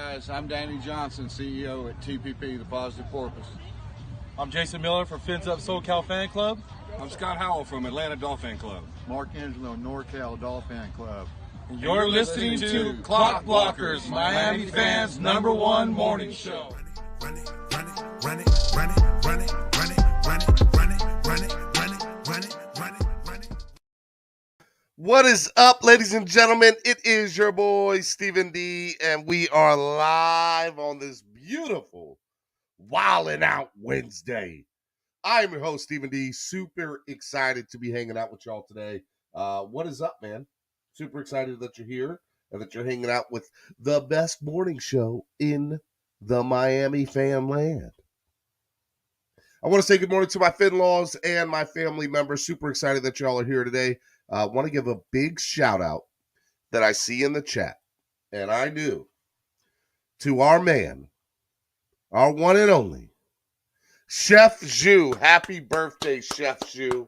guys, I'm Danny Johnson, CEO at TPP, The Positive Porpoise. I'm Jason Miller from Fins Up SoCal Fan Club. I'm Scott Howell from Atlanta Dolphin Club. Mark Angelo, NorCal Dolphin Club. And you're listening to Clock Blockers, Miami fans' #1 morning show. Run it, run it, run it, run it, run it, run it, run it, run it, run it, run it, run it, run it, run it. What is up, ladies and gentlemen? It is your boy, Stephen D, and we are live on this beautiful Wildin' Out Wednesday. I am your host, Stephen D. Super excited to be hanging out with y'all today. What is up, man? Super excited that you're here and that you're hanging out with the best morning show in the Miami fan land. I want to say good morning to my Finlaws and my family members. Super excited that y'all are here today. I want to give a big shout out that I see in the chat, and I do, to our man, our one and only, Chef Zhu. Happy birthday, Chef Zhu.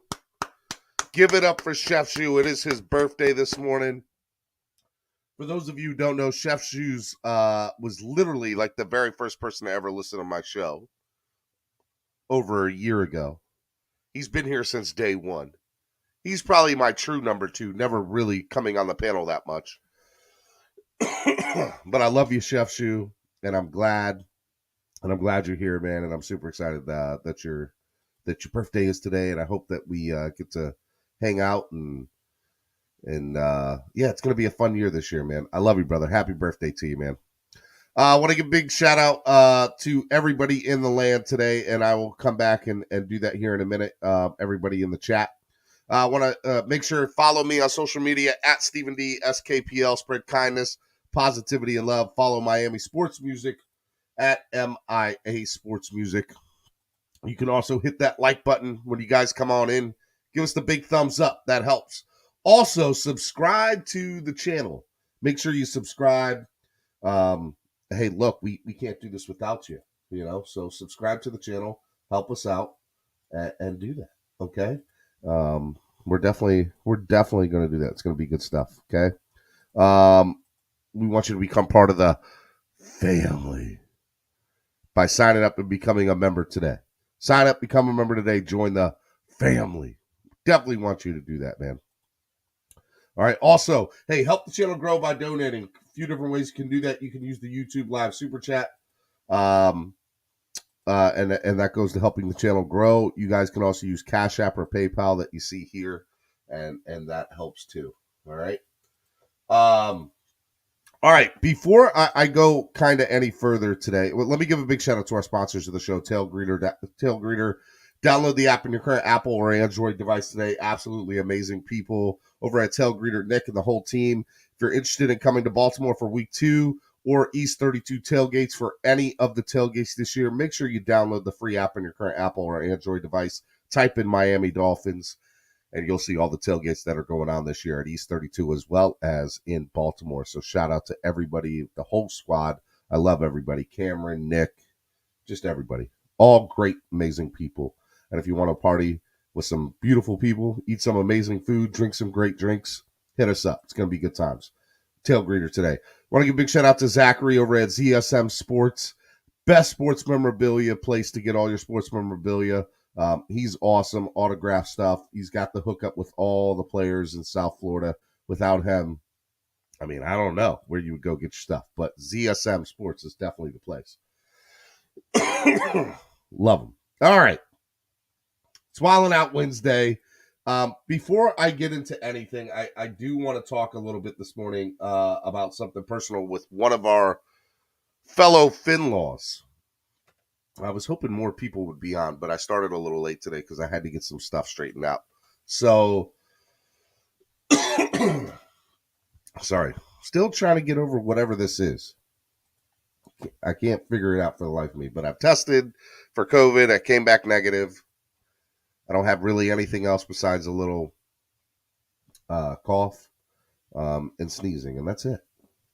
Give it up for Chef Zhu. It is his birthday this morning. For those of you who don't know, Chef Zhu's was literally like the very first person to ever listen to my show over a year ago. He's been here since day one. He's probably my true number 2, never really coming on the panel that much. But I love you, Chef Zhu, and I'm glad you're here, man, and I'm super excited that your birthday is today, and I hope that we get to hang out and yeah, it's gonna be a fun year this year, man. I love you, brother. Happy birthday to you, man. I want to give a big shout out to everybody in the land today, and I will come back and do that here in a minute. Everybody in the chat. I want to make sure follow me on social media at Stephen D SKPL. Spread kindness, positivity, and love. Follow Miami Sports Music at MIA Sports Music. You can also hit that like button when you guys come on in. Give us the big thumbs up. That helps. Also, subscribe to the channel. Make sure you subscribe. Hey, look, we can't do this without you, so subscribe to the channel. Help us out and do that, okay? We're definitely going to do that. It's going to be good stuff, okay? We want you to become part of the family by signing up and becoming a member today. Sign up, become a member today, join the family. Definitely want you to do that, man. All right. Also, hey, help the channel grow by donating. A few different ways you can do that. You can use the YouTube live super chat. And that goes to helping the channel grow. You guys can also use Cash App or PayPal that you see here, and that helps too. All right. All right. Before I go kind of any further today, let me give a big shout out to our sponsors of the show, Tailgreeter. Download the app on your current Apple or Android device today. Absolutely amazing people over at Tailgreeter, Nick and the whole team. If you're interested in coming to Baltimore for week 2 or East 32 tailgates for any of the tailgates this year, make sure you download the free app on your current Apple or Android device. Type in Miami Dolphins, and you'll see all the tailgates that are going on this year at East 32 as well as in Baltimore. So shout out to everybody, the whole squad. I love everybody. Cameron, Nick, just everybody. All great, amazing people. And if you want to party with some beautiful people, eat some amazing food, drink some great drinks, hit us up. It's going to be good times. Tailgreeter today. Want to give a big shout out to Zachary over at ZSM Sports. Best sports memorabilia place to get all your sports memorabilia. He's awesome. Autograph stuff. He's got the hookup with all the players in South Florida. Without him, I mean, I don't know where you would go get your stuff, but ZSM Sports is definitely the place. Love him. All right. It's Wildin' Out Wednesday. Before I get into anything, I do want to talk a little bit this morning about something personal with one of our fellow Finlaws. I was hoping more people would be on, but I started a little late today because I had to get some stuff straightened out. So, sorry. Still trying to get over whatever this is. I can't figure it out for the life of me, but I've tested for COVID. I came back negative. I don't have really anything else besides a little cough and sneezing, and that's it.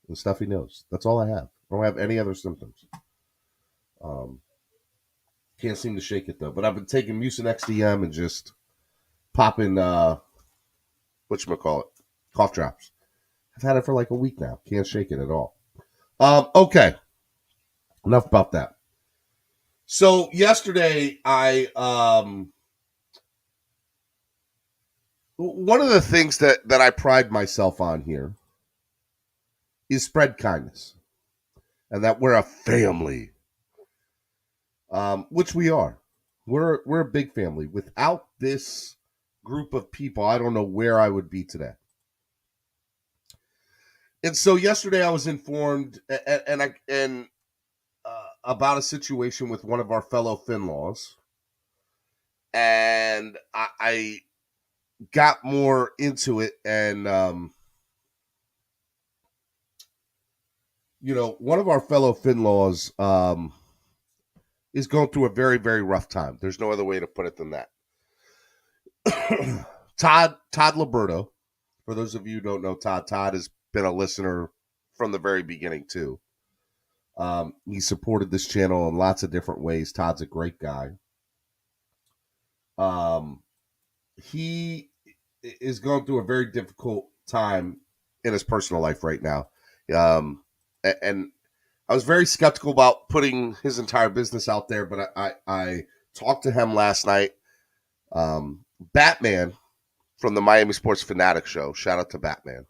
And stuffy nose. That's all I have. I don't have any other symptoms. Can't seem to shake it, though. But I've been taking Mucinex DM and just popping, whatchamacallit, cough drops. I've had it for like a week now. Can't shake it at all. Okay. enough about that. So yesterday, one of the things that I pride myself on here is spread kindness, and that we're a family, which we are. We're a big family. Without this group of people, I don't know where I would be today. And so yesterday, I was informed about a situation with one of our fellow Finlaws, and I got more into it, and one of our fellow Finlaws is going through a very, very rough time. There's no other way to put it than that. Todd Liberto, for those of you who don't know Todd has been a listener from the very beginning too. He supported this channel in lots of different ways. Todd's a great guy. He is going through a very difficult time in his personal life right now. And I was very skeptical about putting his entire business out there, but I talked to him last night. Batman from the Miami Sports Fanatic Show, shout out to Batman,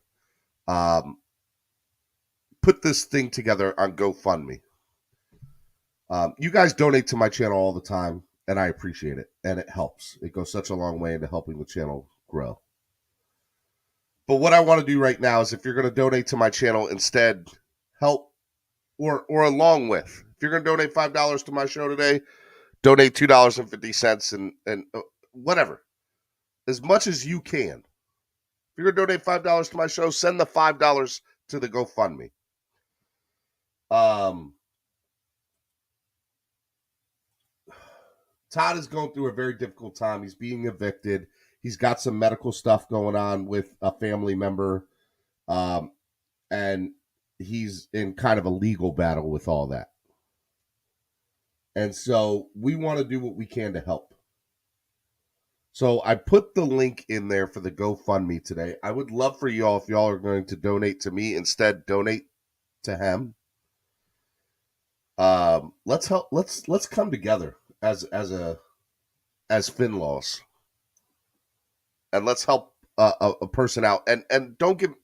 put this thing together on GoFundMe. You guys donate to my channel all the time, and I appreciate it, and it helps. It goes such a long way into helping the channel grow. But what I want to do right now is, if you're going to donate to my channel, instead help or along with, if you're going to donate $5 to my show today, donate $2.50 and whatever, as much as you can. If you're going to donate $5 to my show, send the $5 to the GoFundMe. Todd is going through a very difficult time. He's being evicted. He's got some medical stuff going on with a family member. And he's in kind of a legal battle with all that. And so we want to do what we can to help. So I put the link in there for the GoFundMe today. I would love for y'all, if y'all are going to donate to me, instead donate to him. Let's help. Let's come together as Finlaws, and let's help a person out. And don't give.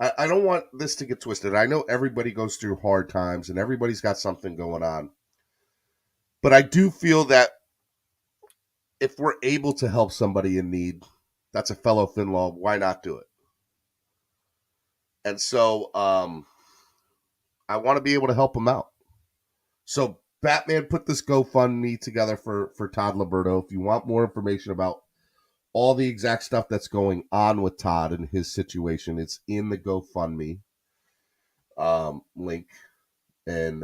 I don't want this to get twisted. I know everybody goes through hard times, and everybody's got something going on. But I do feel that if we're able to help somebody in need, that's a fellow Finlaw, why not do it? And so I want to be able to help them out. So Batman put this GoFundMe together for Todd Liberto. If you want more information about all the exact stuff that's going on with Todd and his situation, it's in the GoFundMe link. And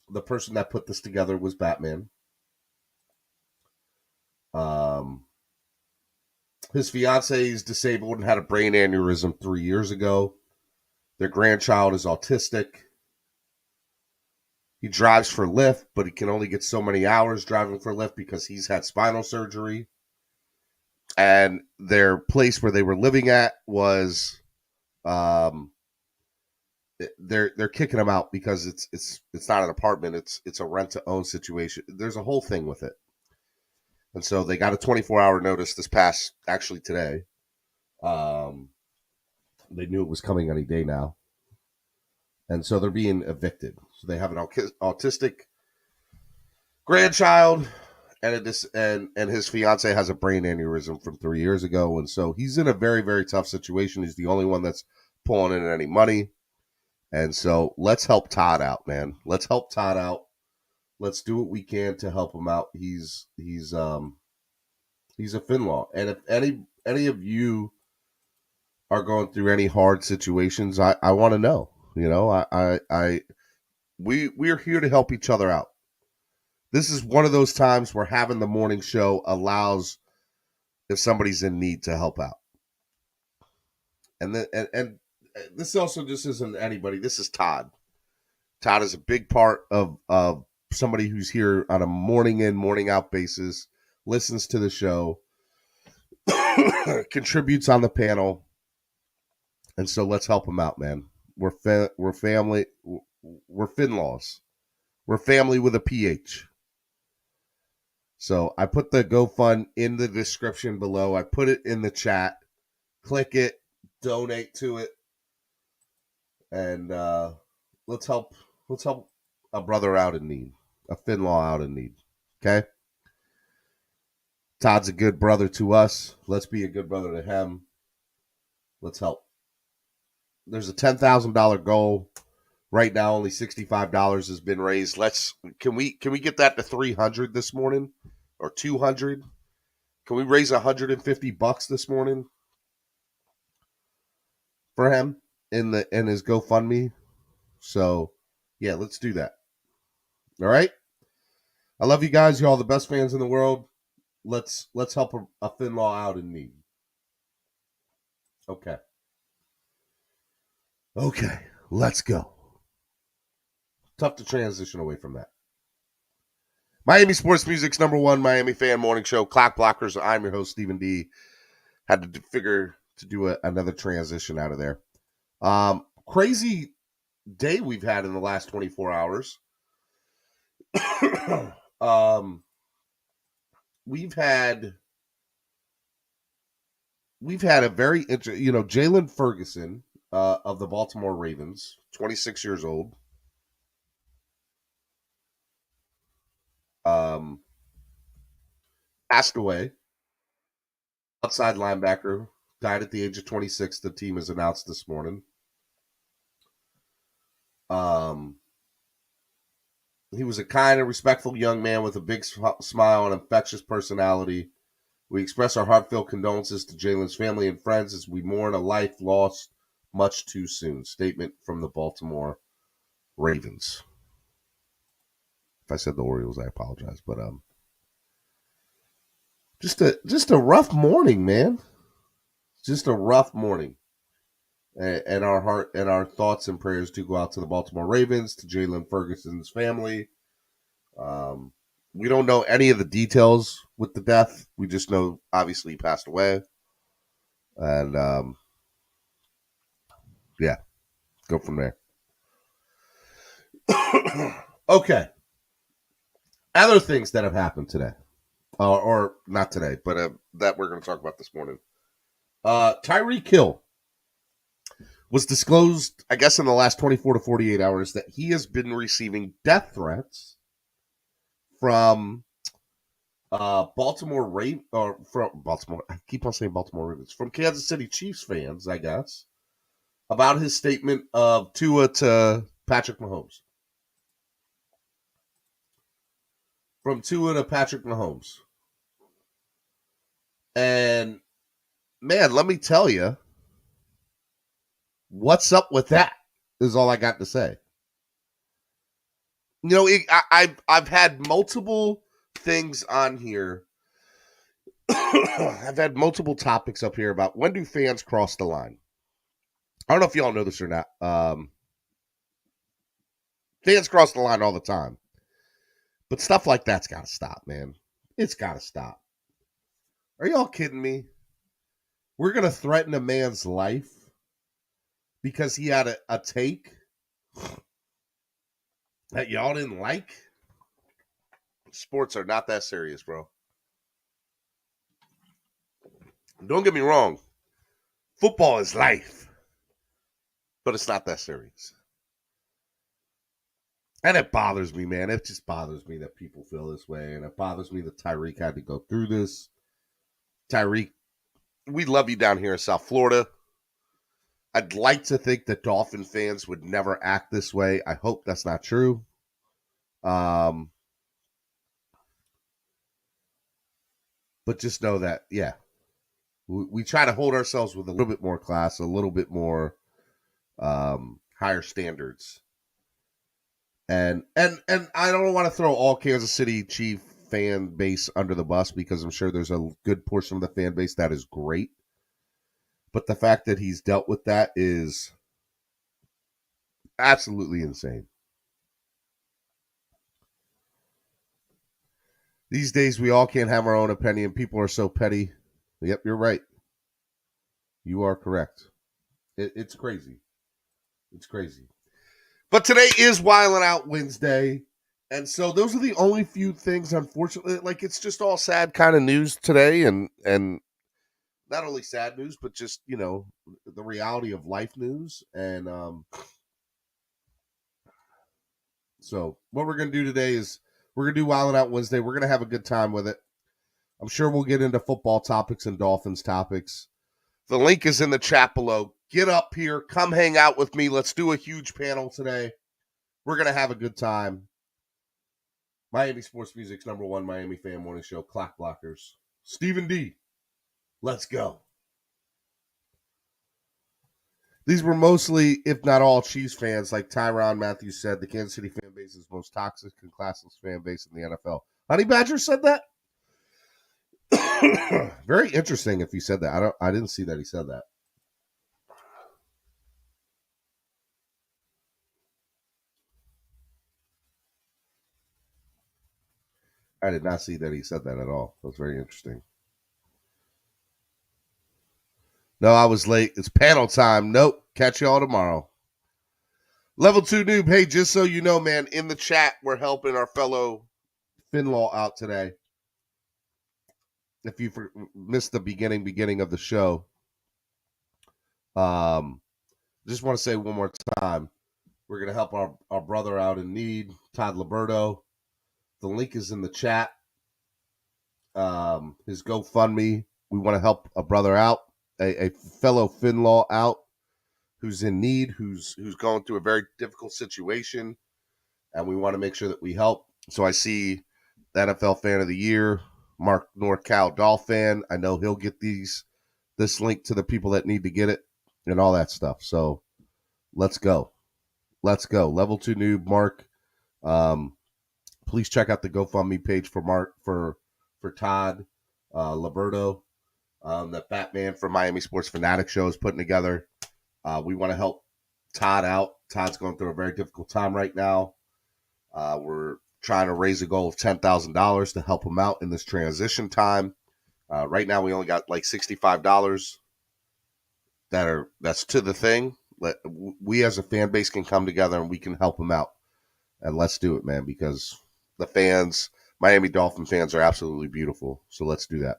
the person that put this together was Batman. His fiance is disabled and had a brain aneurysm 3 years ago. Their grandchild is autistic. He drives for Lyft, but he can only get so many hours driving for Lyft because he's had spinal surgery. And their place where they were living at was, they're kicking him out because it's not an apartment. It's a rent to own situation. There's a whole thing with it. And so they got a 24-hour notice actually today. They knew it was coming any day now. And so they're being evicted. So they have an autistic grandchild, and his fiance has a brain aneurysm from 3 years ago. And so he's in a very, very tough situation. He's the only one that's pulling in any money. And so let's help Todd out, man. Let's help Todd out. Let's do what we can to help him out. He's a Finlaw. And if any of you are going through any hard situations, I want to know. You know, we're here to help each other out. This is one of those times where having the morning show allows, if somebody's in need, to help out. And this also just isn't anybody. This is Todd. Todd is a big part of somebody who's here on a morning in, morning out basis, listens to the show, contributes on the panel. And so let's help him out, man. We're family. We're Finlaws. We're family with a PH. So I put the GoFund in the description below. I put it in the chat. Click it, donate to it, and let's help a brother out in need, a Finlaw out in need. Okay? Todd's a good brother to us. Let's be a good brother to him. Let's help. There's a $10,000 goal. Right now, only $65 has been raised. Can we get that to 300 this morning or 200? Can we raise $150 this morning for him in his GoFundMe? So, yeah, let's do that. All right. I love you guys. You're all the best fans in the world. Let's help a Finlaw out in need. Okay. Okay, let's go. Tough to transition away from that. Miami Sports Music's #1 Miami fan morning show, Clock Blockers. I'm your host, Stephen D. Had to figure to do another transition out of there. Crazy day we've had in the last 24 hours. We've had a very interesting, Jalen Ferguson of the Baltimore Ravens, 26 years old. Passed away. Outside linebacker, died at the age of 26. The team has announced this morning. He was a kind and respectful young man with a big smile and infectious personality. We express our heartfelt condolences to Jalen's family and friends as we mourn a life lost much too soon. Statement from the Baltimore Ravens. If I said the Orioles, I apologize, but just a rough morning, man. Just a rough morning. And our heart and our thoughts and prayers do go out to the Baltimore Ravens, to Jalen Ferguson's family. We don't know any of the details with the death. We just know, obviously, he passed away. And, yeah, go from there. Okay. Other things that have happened today. Or not today, but that we're going to talk about this morning. Tyreek Hill was disclosed, I guess, in the last 24 to 48 hours that he has been receiving death threats from Baltimore Ravens, or from Baltimore. I keep on saying Baltimore Ravens, from Kansas City Chiefs fans, I guess, about his statement of Tua to Patrick Mahomes. From Tua to Patrick Mahomes. And, man, let me tell you, what's up with that is all I got to say. I've had multiple things on here. I've had multiple topics up here about when do fans cross the line. I don't know if y'all know this or not. Fans cross the line all the time. But stuff like that's got to stop, man. It's got to stop. Are y'all kidding me? We're going to threaten a man's life because he had a take that y'all didn't like? Sports are not that serious, bro. Don't get me wrong. Football is life. But it's not that serious. And it bothers me, man. It just bothers me that people feel this way. And it bothers me that Tyreek had to go through this. Tyreek, we love you down here in South Florida. I'd like to think that Dolphin fans would never act this way. I hope that's not true. But just know that, yeah, we try to hold ourselves with a little bit more class, a little bit more higher standards. And I don't want to throw all Kansas City Chief fan base under the bus because I'm sure there's a good portion of the fan base that is great. But the fact that he's dealt with that is absolutely insane. These days, we all can't have our own opinion. People are so petty. Yep, you're right. You are correct. It's crazy. It's crazy. But today is Wildin' Out Wednesday. And so those are the only few things, unfortunately. Like, it's just all sad kind of news today, and not only sad news, but just, you know, the reality of life news. And so what we're going to do today is we're going to do Wildin' Out Wednesday. We're going to have a good time with it. I'm sure we'll get into football topics and Dolphins topics. The link is in the chat below. Get up here. Come hang out with me. Let's do a huge panel today. We're going to have a good time. Miami Sports Music's #1 Miami fan morning show, Clock Blockers. Stephen D. Let's go. These were mostly, if not all, Chiefs fans. Like Tyrann Matthew said, the Kansas City fan base is the most toxic and classless fan base in the NFL. Honey Badger said that? Very interesting if he said that. I didn't see that he said that. I did not see that he said that at all. That was very interesting. No, I was late. It's panel time. Nope. Catch y'all tomorrow. Level 2 noob. Hey, just so you know, man, in the chat, we're helping our fellow Finlaw out today. If you missed the beginning of the show, just want to say one more time, we're going to help our brother out in need, Todd Liberto. The link is in the chat. His GoFundMe. We want to help a brother out, a fellow Finlaw out who's in need, who's going through a very difficult situation, and we want to make sure that we help. So I see the NFL Fan of the Year, Mark NorCal Dolphin. I know he'll get this link to the people that need to get it and all that stuff. So let's go. Level 2 noob, Mark. Please check out the GoFundMe page for Mark, for Todd Liberto, that Batman from Miami Sports Fanatic Show is putting together. We want to help Todd out. Todd's going through a very difficult time right now. We're trying to raise a goal of $10,000 to help him out in this transition time. Right now, we only got like $65 that's to the thing. We as a fan base can come together and we can help him out. And let's do it, man, because the fans, Miami Dolphin fans, are absolutely beautiful. So let's do that.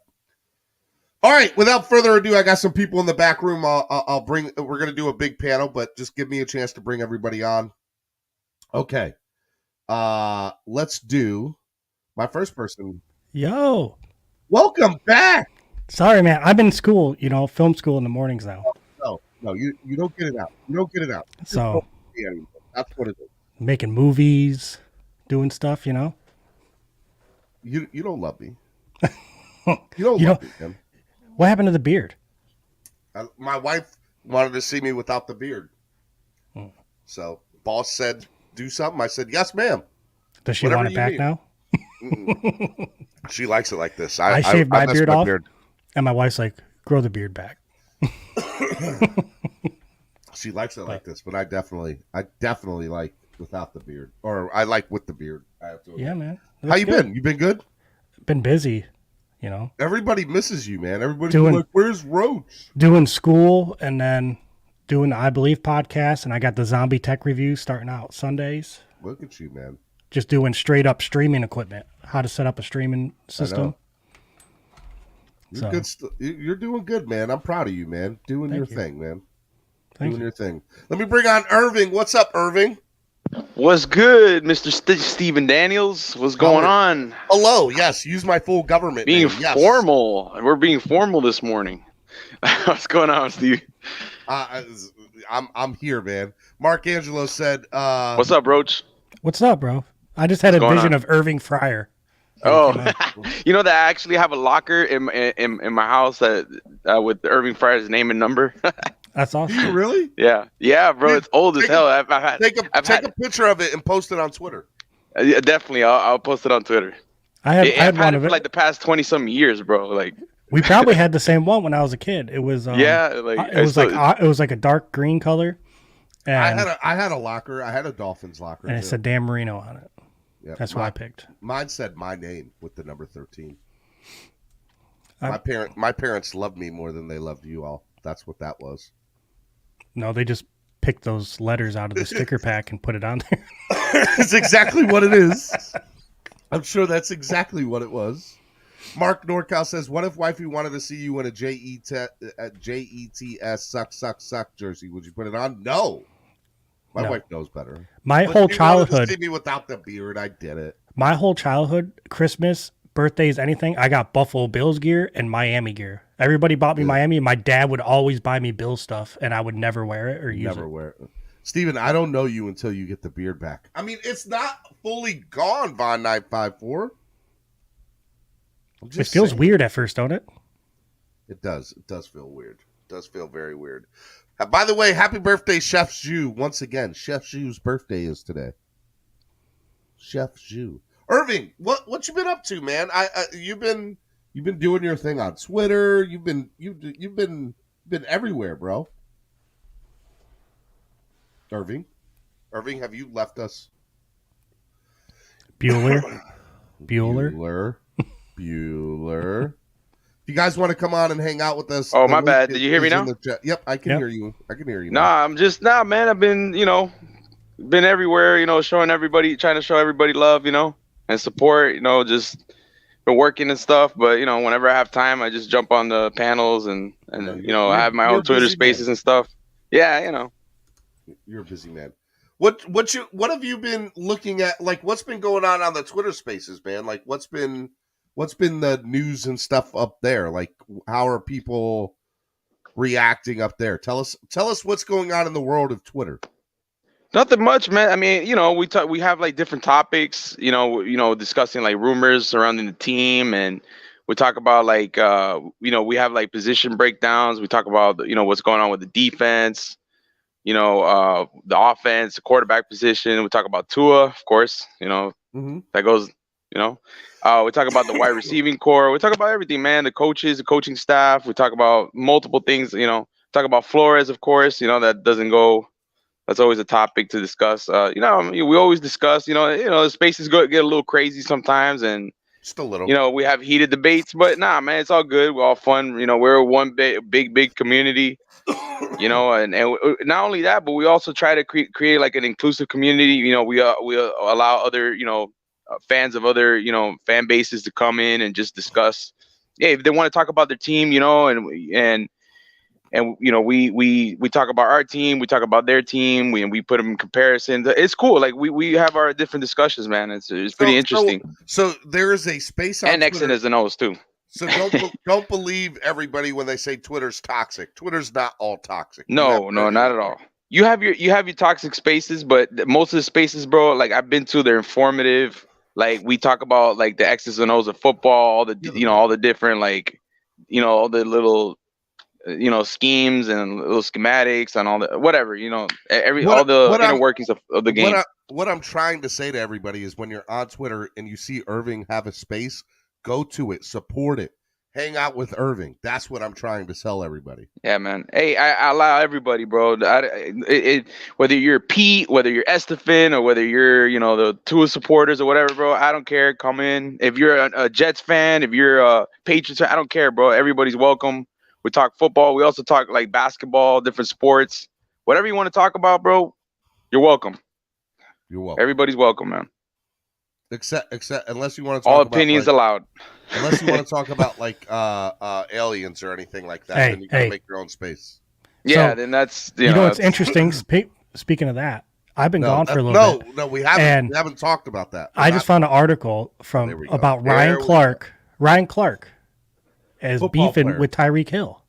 All right, without further ado, I got some people in the back room. I'll bring. We're going to do a big panel, but just give me a chance to bring everybody on. Okay. Let's do my first person. Yo. Welcome back. Sorry, man. I'm in school, film school in the mornings now. No, you don't get it out. You don't get it out. So that's what it is. Making movies, doing stuff, You don't love me. You don't love me, man. What happened to the beard? My wife wanted to see me without the beard. So boss said, do something. I said, yes, ma'am. Does she want it back now? She likes it like this. I shaved my beard off, and my wife's like, grow the beard back. She likes it like this, but I definitely like without the beard. Or I like with the beard. I have to admit. Yeah, man. How you been? You been good? Been busy, Everybody misses you, man. Everybody's like, where's Roach? Doing school and then doing the I Believe podcast, and I got the Zombie Tech Review starting out Sundays. Look at you, man. Just doing straight up streaming equipment, how to set up a streaming system. You're doing good, man. I'm proud of you, man. Doing your thing, man. Doing your thing. Let me bring on Irving. What's up, Irving? What's good, Mr. Stephen Daniels? What's going on? Hello. Yes, use my full government name. Yes. Formal. We're being formal this morning. What's going on, Steve? I'm here, man. Mark Angelo said, what's up, Roach? What's up, bro? I just had a vision of Irving Fryer. Oh, that I actually have a locker in my house that with Irving Fryer's name and number. That's awesome. Do you really? Yeah, bro. It's old as hell. Take a picture of it and post it on Twitter. Yeah, definitely. I'll post it on Twitter. I've had it for like the past 20-some years, bro. Like we probably had the same one when I was a kid. It was it was like a dark green color. And I had a locker. I had a Dolphins locker, and it said Dan Marino on it. Yep. That's what I picked. Mine said my name with the number 13. My parents loved me more than they loved you all. That's what that was. No, they just picked those letters out of the sticker pack and put it on there. It's exactly what it is. I'm sure that's exactly what it was. Mark Norcal says, what if wifey wanted to see you in a JETS suck jersey? Would you put it on? No. My wife knows better. My whole childhood. To see me without the beard, I did it. My whole childhood, Christmas, birthdays, anything, I got Buffalo Bills gear and Miami gear. Everybody bought me Miami. My dad would always buy me Bill stuff, and I would never wear it or use it. Never wear it. Steven, I don't know you until you get the beard back. I mean, it's not fully gone, Von 954. It feels weird at first, don't it? It does. It does feel weird. It does feel very weird. By the way, happy birthday, Chef Zhu. Once again, Chef Zhu's birthday is today. Chef Zhu. Irving, what you been up to, man? You've been doing your thing on Twitter. You've been everywhere, bro. Irving, have you left us? Bueller. If you guys want to come on and hang out with us. Oh, my bad. Did you hear me now? Yep, I can hear you. Nah, man, I've been, been everywhere, trying to show everybody love, and support, just been working and stuff. But, whenever I have time, I just jump on the panels and I have my own Twitter spaces and stuff. Yeah, You're a busy man. What have you been looking at? Like, what's been going on the Twitter spaces, man? Like, what's been the news and stuff up there? Like, how are people reacting up there? Tell us what's going on in the world of Twitter. Nothing much, man. I mean, we have like different topics, discussing like rumors surrounding the team, and we talk about like, we have like position breakdowns. We talk about, what's going on with the defense, the offense, the quarterback position. We talk about Tua, of course, that goes, we talk about the wide receiving core. We talk about everything, man. The coaches, the coaching staff. We talk about multiple things, talk about Flores, of course, that doesn't go. That's always a topic to discuss. We always discuss, the spaces get a little crazy sometimes, and just a little. We have heated debates, but nah, man, it's all good. We're all fun. We're one big community. And not only that, but we also try to create like an inclusive community. We allow other fans of other fan bases to come in and just discuss. Yeah, if they want to talk about their team, and we talk about our team, we talk about their team, we put them in comparison. It's cool. Like we have our different discussions, man. It's pretty interesting. So there is a space on and X's and O's too. So don't believe everybody when they say Twitter's toxic. Twitter's not all toxic. No, not at all. You have your toxic spaces, but most of the spaces, bro, like I've been to, they're informative. Like we talk about like the X's and O's of football, all the all the different like all the little schemes and little schematics and all the whatever, all the inner workings of the game. What I'm trying to say to everybody is when you're on Twitter and you see Irving have a space, go to it, support it, hang out with Irving. That's what I'm trying to tell everybody. Yeah, man. Hey, I allow everybody, bro. Whether you're Pete, whether you're Estefan, or whether you're, the Tua supporters or whatever, bro, I don't care. Come in. If you're a Jets fan, if you're a Patriots fan, I don't care, bro. Everybody's welcome. We talk football. We also talk like basketball, different sports, whatever you want to talk about, bro. You're welcome. You're welcome. Everybody's welcome, man. Except unless you want to talk all about, opinions like, allowed. Unless you want to talk about like aliens or anything like that, then you can make your own space. Yeah, then that's it's interesting. Speaking of that, I've been gone for a little bit. No, we haven't. We haven't talked about that. I just found an article about Ryan Clark. Ryan Clark as beefing with Tyreek Hill.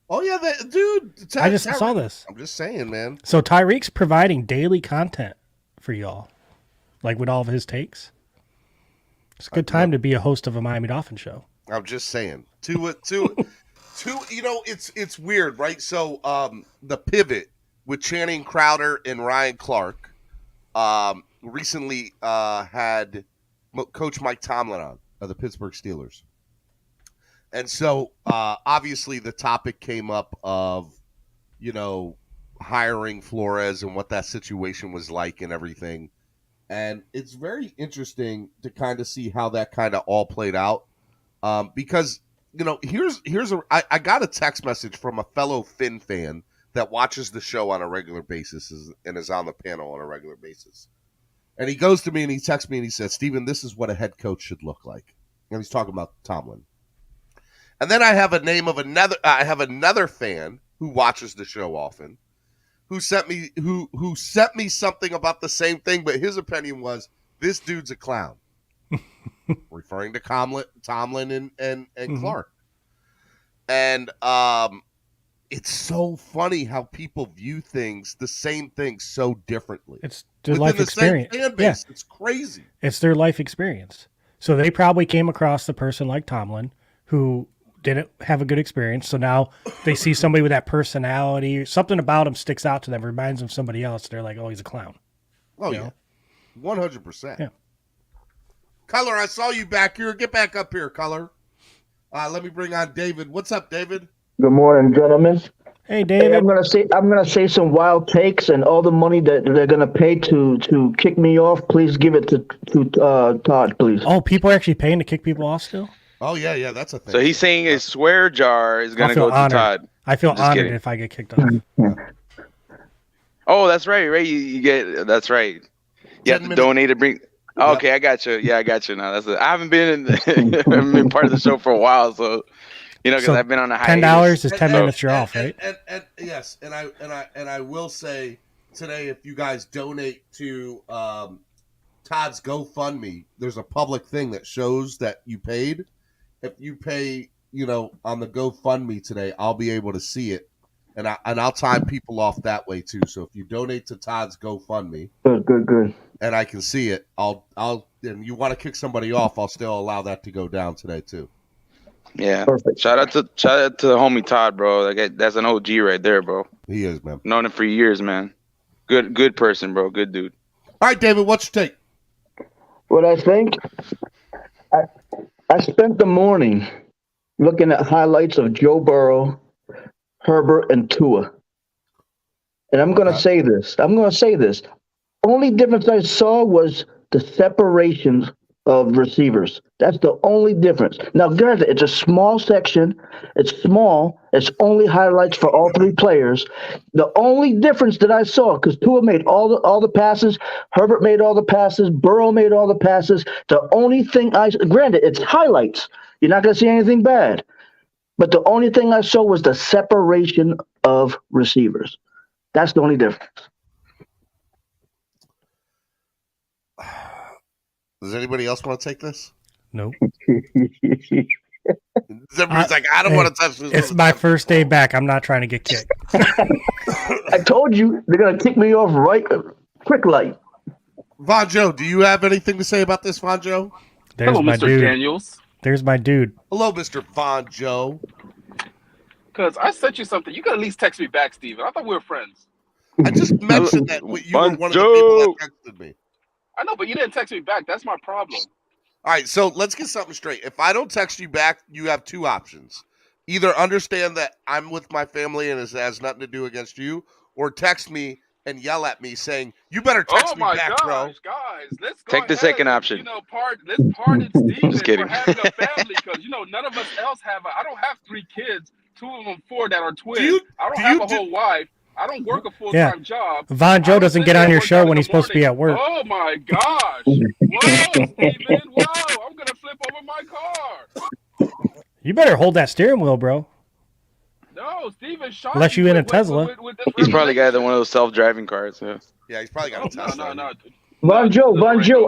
Oh yeah, dude. I just saw this. I'm just saying, man. So Tyreek's providing daily content for y'all, like with all of his takes. It's a good time to be a host of a Miami Dolphins show. I'm just saying. It's weird, right? So the pivot with Channing Crowder and Ryan Clark recently had Coach Mike Tomlin on of the Pittsburgh Steelers. And so obviously the topic came up of, hiring Flores and what that situation was like and everything. And it's very interesting to kind of see how that kind of all played out. Because, I got a text message from a fellow Finn fan that watches the show on a regular basis and is on the panel on a regular basis. And he goes to me and he texts me and he says, Steven, this is what a head coach should look like. And he's talking about Tomlin. And then I have another fan who watches the show often, who sent me something about the same thing, but his opinion was this dude's a clown, referring to Tomlin and Clark. And it's so funny how people view the same thing so differently. It's their life experience. Fan base. Yeah. It's crazy. It's their life experience. So they probably came across the person like Tomlin who didn't have a good experience. So now they see somebody with that personality, something about him sticks out to them, reminds them of somebody else. They're like, oh, he's a clown. Oh, yeah. 100%. Yeah. Color, I saw you back here. Get back up here, Color. Let me bring on David. What's up, David? Good morning, gentlemen. Hey, David. Hey, I'm gonna say some wild takes, and all the money that they're gonna pay to kick me off, please give it to Todd, please. Oh, people are actually paying to kick people off still? Oh yeah, that's a thing. So he's saying his swear jar is gonna go honored. to Todd. I feel honored if I get kicked off. Oh, that's right. Right, you get. That's right. You have to donate to bring. Oh, okay, I got you. Yeah, I got you now. I haven't been part of the show for a while, so. Because I've been on a hiatus. $10 is 10 minutes you're off, right? And yes, and I will say today, if you guys donate to Todd's GoFundMe, there's a public thing that shows that you paid. If you pay, on the GoFundMe today, I'll be able to see it, and I'll time people off that way too. So if you donate to Todd's GoFundMe, good, and I can see it, I'll and you want to kick somebody off, I'll still allow that to go down today too. Yeah. Perfect. Shout out to the homie Todd, bro. That's an OG right there, bro. He is, man. Known him for years, man. Good person, bro. Good dude. All right, David, what's your take? What I think, I spent the morning looking at highlights of Joe Burrow, Herbert, and Tua. And I'm going to say this. Only difference I saw was the separations of receivers. That's the only difference. Now, granted, it's a small section. It's small. It's only highlights for all three players. The only difference that I saw, because Tua made all the passes, Herbert made all the passes, Burrow made all the passes. The only thing granted, it's highlights. You're not going to see anything bad. But the only thing I saw was the separation of receivers. That's the only difference. Does anybody else want to take this? Nope. Everybody's like, I don't want to touch this. It's my first day back. I'm not trying to get kicked. I told you they're going to kick me off right quick light. Von Joe, do you have anything to say about this, Von Joe? Hello, Mr. Dude. Daniels. There's my dude. Hello, Mr. Von Joe. Because I sent you something. You could at least text me back, Steven. I thought we were friends. I just mentioned that you were one of the people that texted me. I know, but you didn't text me back. That's my problem. All right, so let's get something straight. If I don't text you back, you have two options. Either understand that I'm with my family and it has nothing to do against you, or text me and yell at me saying, you better text me back, bro. Guys, let's go Take the second option. Let's pardon Steven Just kidding. for having a family, because, none of us else have I don't have 3 kids, 2 of them 4 that are twins. I don't have a whole wife. I don't work a full-time job. Von Joe doesn't get on your show when he's supposed to be at work. Oh, my gosh. Whoa, Steven. Whoa, I'm going to flip over my car. You better hold that steering wheel, bro. No, Steven shot. Unless you in a Tesla. He's probably got one of those self-driving cars. Yeah, he's probably got a Tesla. No. Von Joe,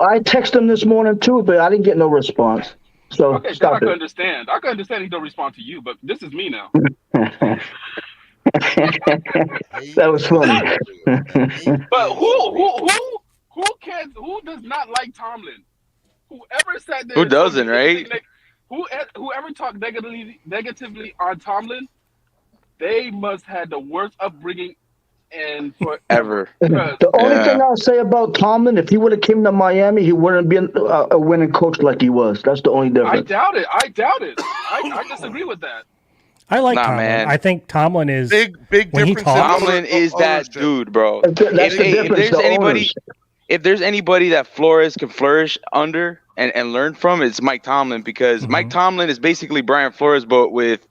I texted him this morning too, but I didn't get no response. So okay, stop I can understand. I can understand he don't respond to you, but this is me now. That was funny. But who does not like Tomlin? Whoever said that. Who doesn't, right? Whoever talked negatively on Tomlin, they must have the worst upbringing and forever. The only thing I'll say about Tomlin, if he would have came to Miami, he wouldn't be a winning coach like he was. That's the only difference. I doubt it. I disagree with that. I like Tomlin. Man. I think Tomlin is big difference. Tomlin is that dude, bro. If there's anybody that Flores can flourish under and learn from, it's Mike Tomlin, because Mike Tomlin is basically Brian Flores, but with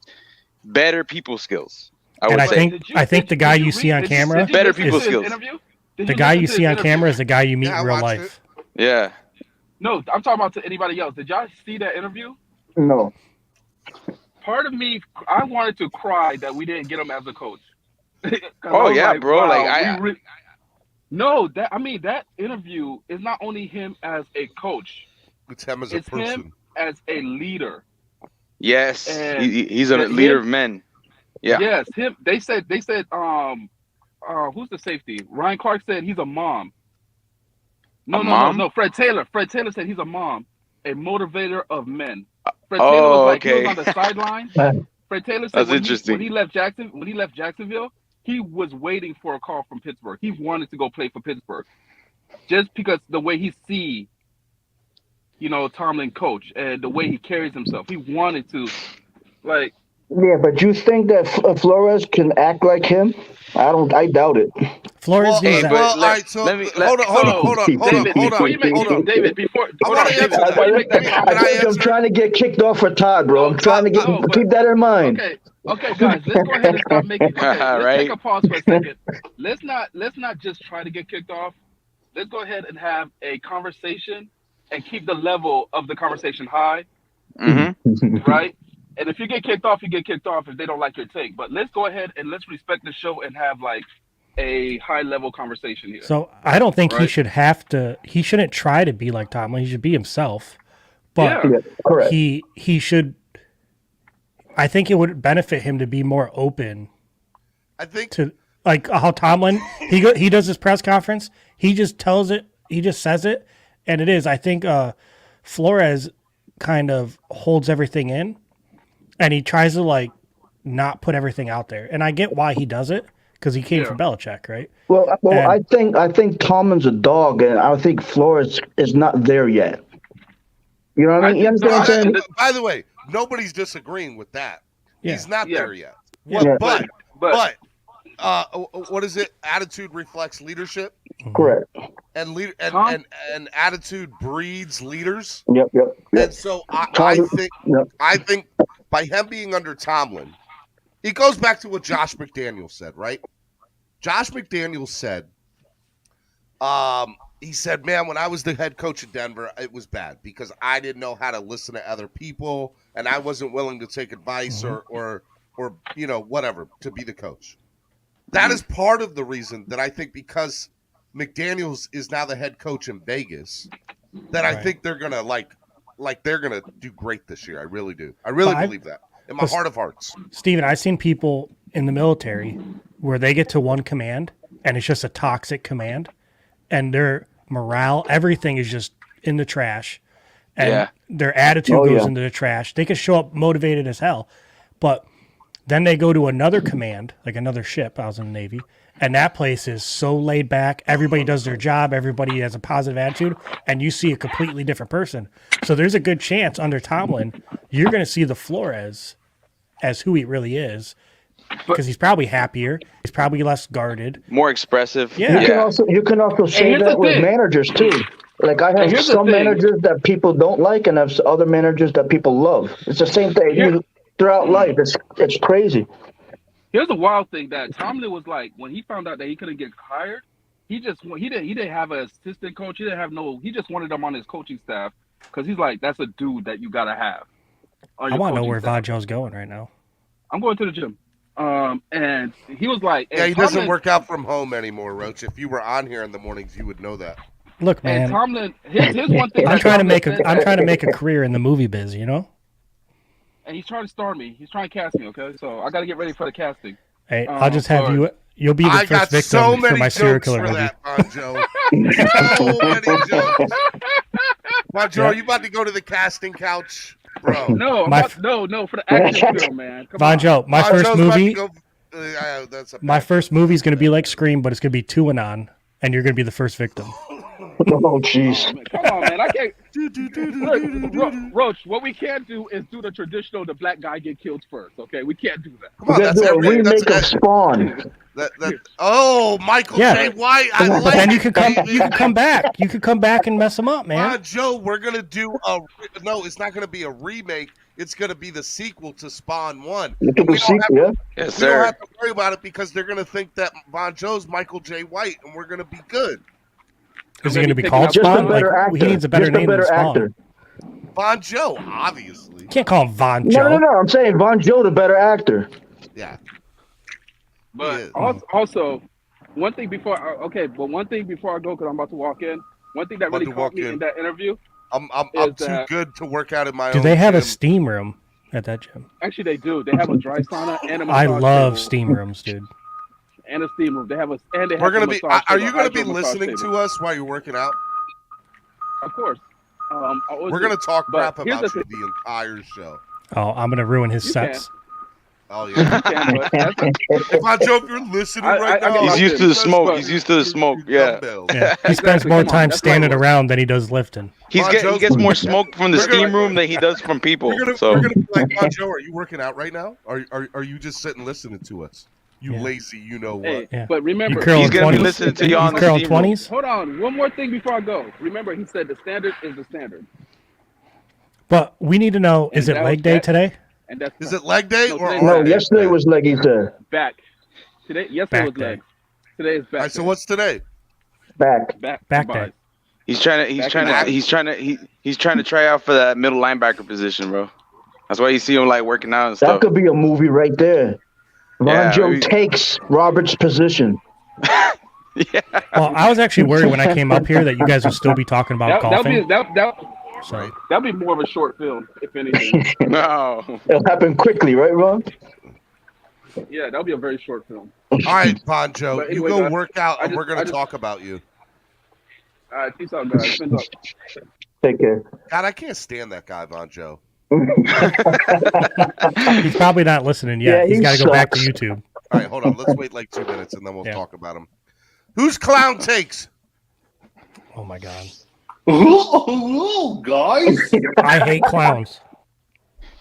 better people skills. I think the guy you see on camera, better people skills. The guy you see on camera is the guy you meet in real life. Yeah. No, I'm talking about to anybody else. Did y'all see that interview? No. Part of me, I wanted to cry that we didn't get him as a coach. 'Cause Oh I was yeah, like, bro. wow, Like no, that interview is not only him as a coach, It's him as a it's person. him as a leader. yes, And he's a leader of men. Yeah. Yes, him. They said who's the safety? Ryan Clark said he's a mom. No. Fred Taylor said he's a mom, a motivator of men. Fred Taylor was like, he was on the sideline. Fred Taylor said when he left Jacksonville, he was waiting for a call from Pittsburgh. He wanted to go play for Pittsburgh, just because the way he see, Tomlin coach and the way he carries himself. He wanted to, like. Yeah, but you think that Flores can act like him? I doubt it. Flores Well, does that. all right. So hold on. David, before I you make that comment, I'm trying to get kicked off for Todd, bro. I'm trying to keep that in mind. Okay, guys, let's go ahead and stop making. Okay, let's Right. take a pause for a second. Let's not just try to get kicked off. Let's go ahead and have a conversation and keep the level of the conversation high. Mm-hmm. Right? And if you get kicked off, you get kicked off if they don't like your take. But let's go ahead and let's respect the show and have like a high level conversation here. So I don't think he shouldn't try to be like Tomlin. He should be himself. But correct. he should. I think it would benefit him to be more open. I think to like how Tomlin he does his press conference. He just tells it. He just says it, and it is. I think Flores kind of holds everything in, and he tries to like not put everything out there. And I get why he does it because he came from Belichick, right? Well, I think Tomlin's a dog, and I think Flores is not there yet. You know what I mean? You understand what I'm saying? By the way, nobody's disagreeing with that. Yeah. He's not there yet. Yeah. But what is it? Attitude reflects leadership. Correct. And attitude breeds leaders. Yep. And so I think by him being under Tomlin, it goes back to what Josh McDaniels said, right? Josh McDaniels said, he said, man, when I was the head coach of Denver, it was bad because I didn't know how to listen to other people and I wasn't willing to take advice or whatever to be the coach. That is part of the reason that I think because McDaniels is now the head coach in Vegas, that I think they're gonna they're gonna do great this year. I really do. I really believe that in my heart of hearts. Steven, I've seen people in the military where they get to one command and it's just a toxic command, and their morale, everything is just in the trash, and their attitude goes into the trash. They can show up motivated as hell, but then they go to another command, like another ship. I was in the Navy, and that place is so laid back. Everybody does their job. Everybody has a positive attitude, and you see a completely different person. So there's a good chance under Tomlin, you're going to see the Flores as who he really is, because he's probably happier. He's probably less guarded, more expressive. Yeah. You can also say that with managers too. Like I have some managers that people don't like, and I have other managers that people love. It's the same thing throughout life. It's crazy. Here's a wild thing that Tomlin was like when he found out that he couldn't get hired. He didn't have an assistant coach. He just wanted him on his coaching staff because he's like, that's a dude that you gotta have. I want to know where Von Joe's going right now. I'm going to the gym. And he was like, yeah, he doesn't work out from home anymore, Roach. If you were on here in the mornings, you would know that. Look, man. And Tomlin, here's one thing. I'm trying to make a career in the movie biz, you know. And he's trying to star me. He's trying to cast me. Okay, so I got to get ready for the casting. Hey, I'll just have you. You'll be the first victim for my serial killer movie. That, Von Joe. So many jokes. Von Joe, are you about to go to the casting couch? Bro. No, for the action film, man. Von Joe, my first movie. My first movie is going to be like Scream, but it's going to be QAnon, and you're going to be the first victim. Oh, jeez. Come on, man. I can't. Look, Roach, what we can't do is do the traditional, the black guy get killed first, okay? We can't do that. Come on, that's a remake of Spawn. Michael J. White. But then you could come back. You could come back and mess him up, man. Joe, we're gonna do it's not gonna be a remake. It's gonna be the sequel to Spawn 1. Yes, sir. We don't have to worry about it because they're gonna think that Von Joe's Michael J. White, and we're gonna be good. Is he going to be called Just Spawn? a better Like, actor. he needs a better Just a name better than Spawn. actor. Von Joe, obviously. You can't call him Von Joe. No. I'm saying Von Joe, the better actor. Yeah. But also, one thing before I go, because I'm about to walk in. One thing that really caught me in that interview. I'm too good to work out in my own. Do they have gym. a steam room at that gym? Actually, they do. They have a dry sauna and a I massage love table. steam rooms, dude. And a steam room. They have a. And they have We're gonna be. massage Are table, you gonna be hydro massage listening table. to us while you're working out? Of course. We're gonna talk crap here's about the you the entire show. Oh, I'm going to ruin his You sets. Oh yeah. If Von Joe, if you're listening right now, He's used to the smoke. He's used to the smoke. Yeah. Yeah. He spends more time standing around than he does lifting. He gets more smoke from the steam room than he does from people. We're gonna be like, Von Joe, are you working out right now? Are you just sitting listening to us? You lazy, you know what? Hey, Yeah. but remember, He's going to be listening to you on the curl steam room. 20s? Hold on, one more thing before I go. Remember, he said the standard is the standard. But we need to know, is it that leg was day that- today? And that's Is it leg day or No, arm day? yesterday was leg, he said. back. Yesterday Back was day. legs. Today is back. All right, so what's today? Back. Back combined. day. He's trying to try out for that middle linebacker position, bro. That's why you see him like working out and That stuff. could be a movie right there. Von Yeah, Joe we- takes Robert's position. Yeah. Well, I was actually worried when I came up here that you guys would still be talking about golfing. That'll be more of a short film, if anything. No. It'll happen quickly, right, Ron? Yeah, that'll be a very short film. All right, Von Joe, But you anyway, go guys, work out, and I just- we're I gonna just- talk about you. All right, peace out, guys. Fins up. Take care. God, I can't stand that guy, Von Joe. He's probably not listening yet. Yeah, He's he got to go back to sucks. YouTube. All right, hold on. Let's wait like 2 minutes, and then we'll talk about him. Who's clown takes? Oh, my God. Hello, guys. I hate clowns.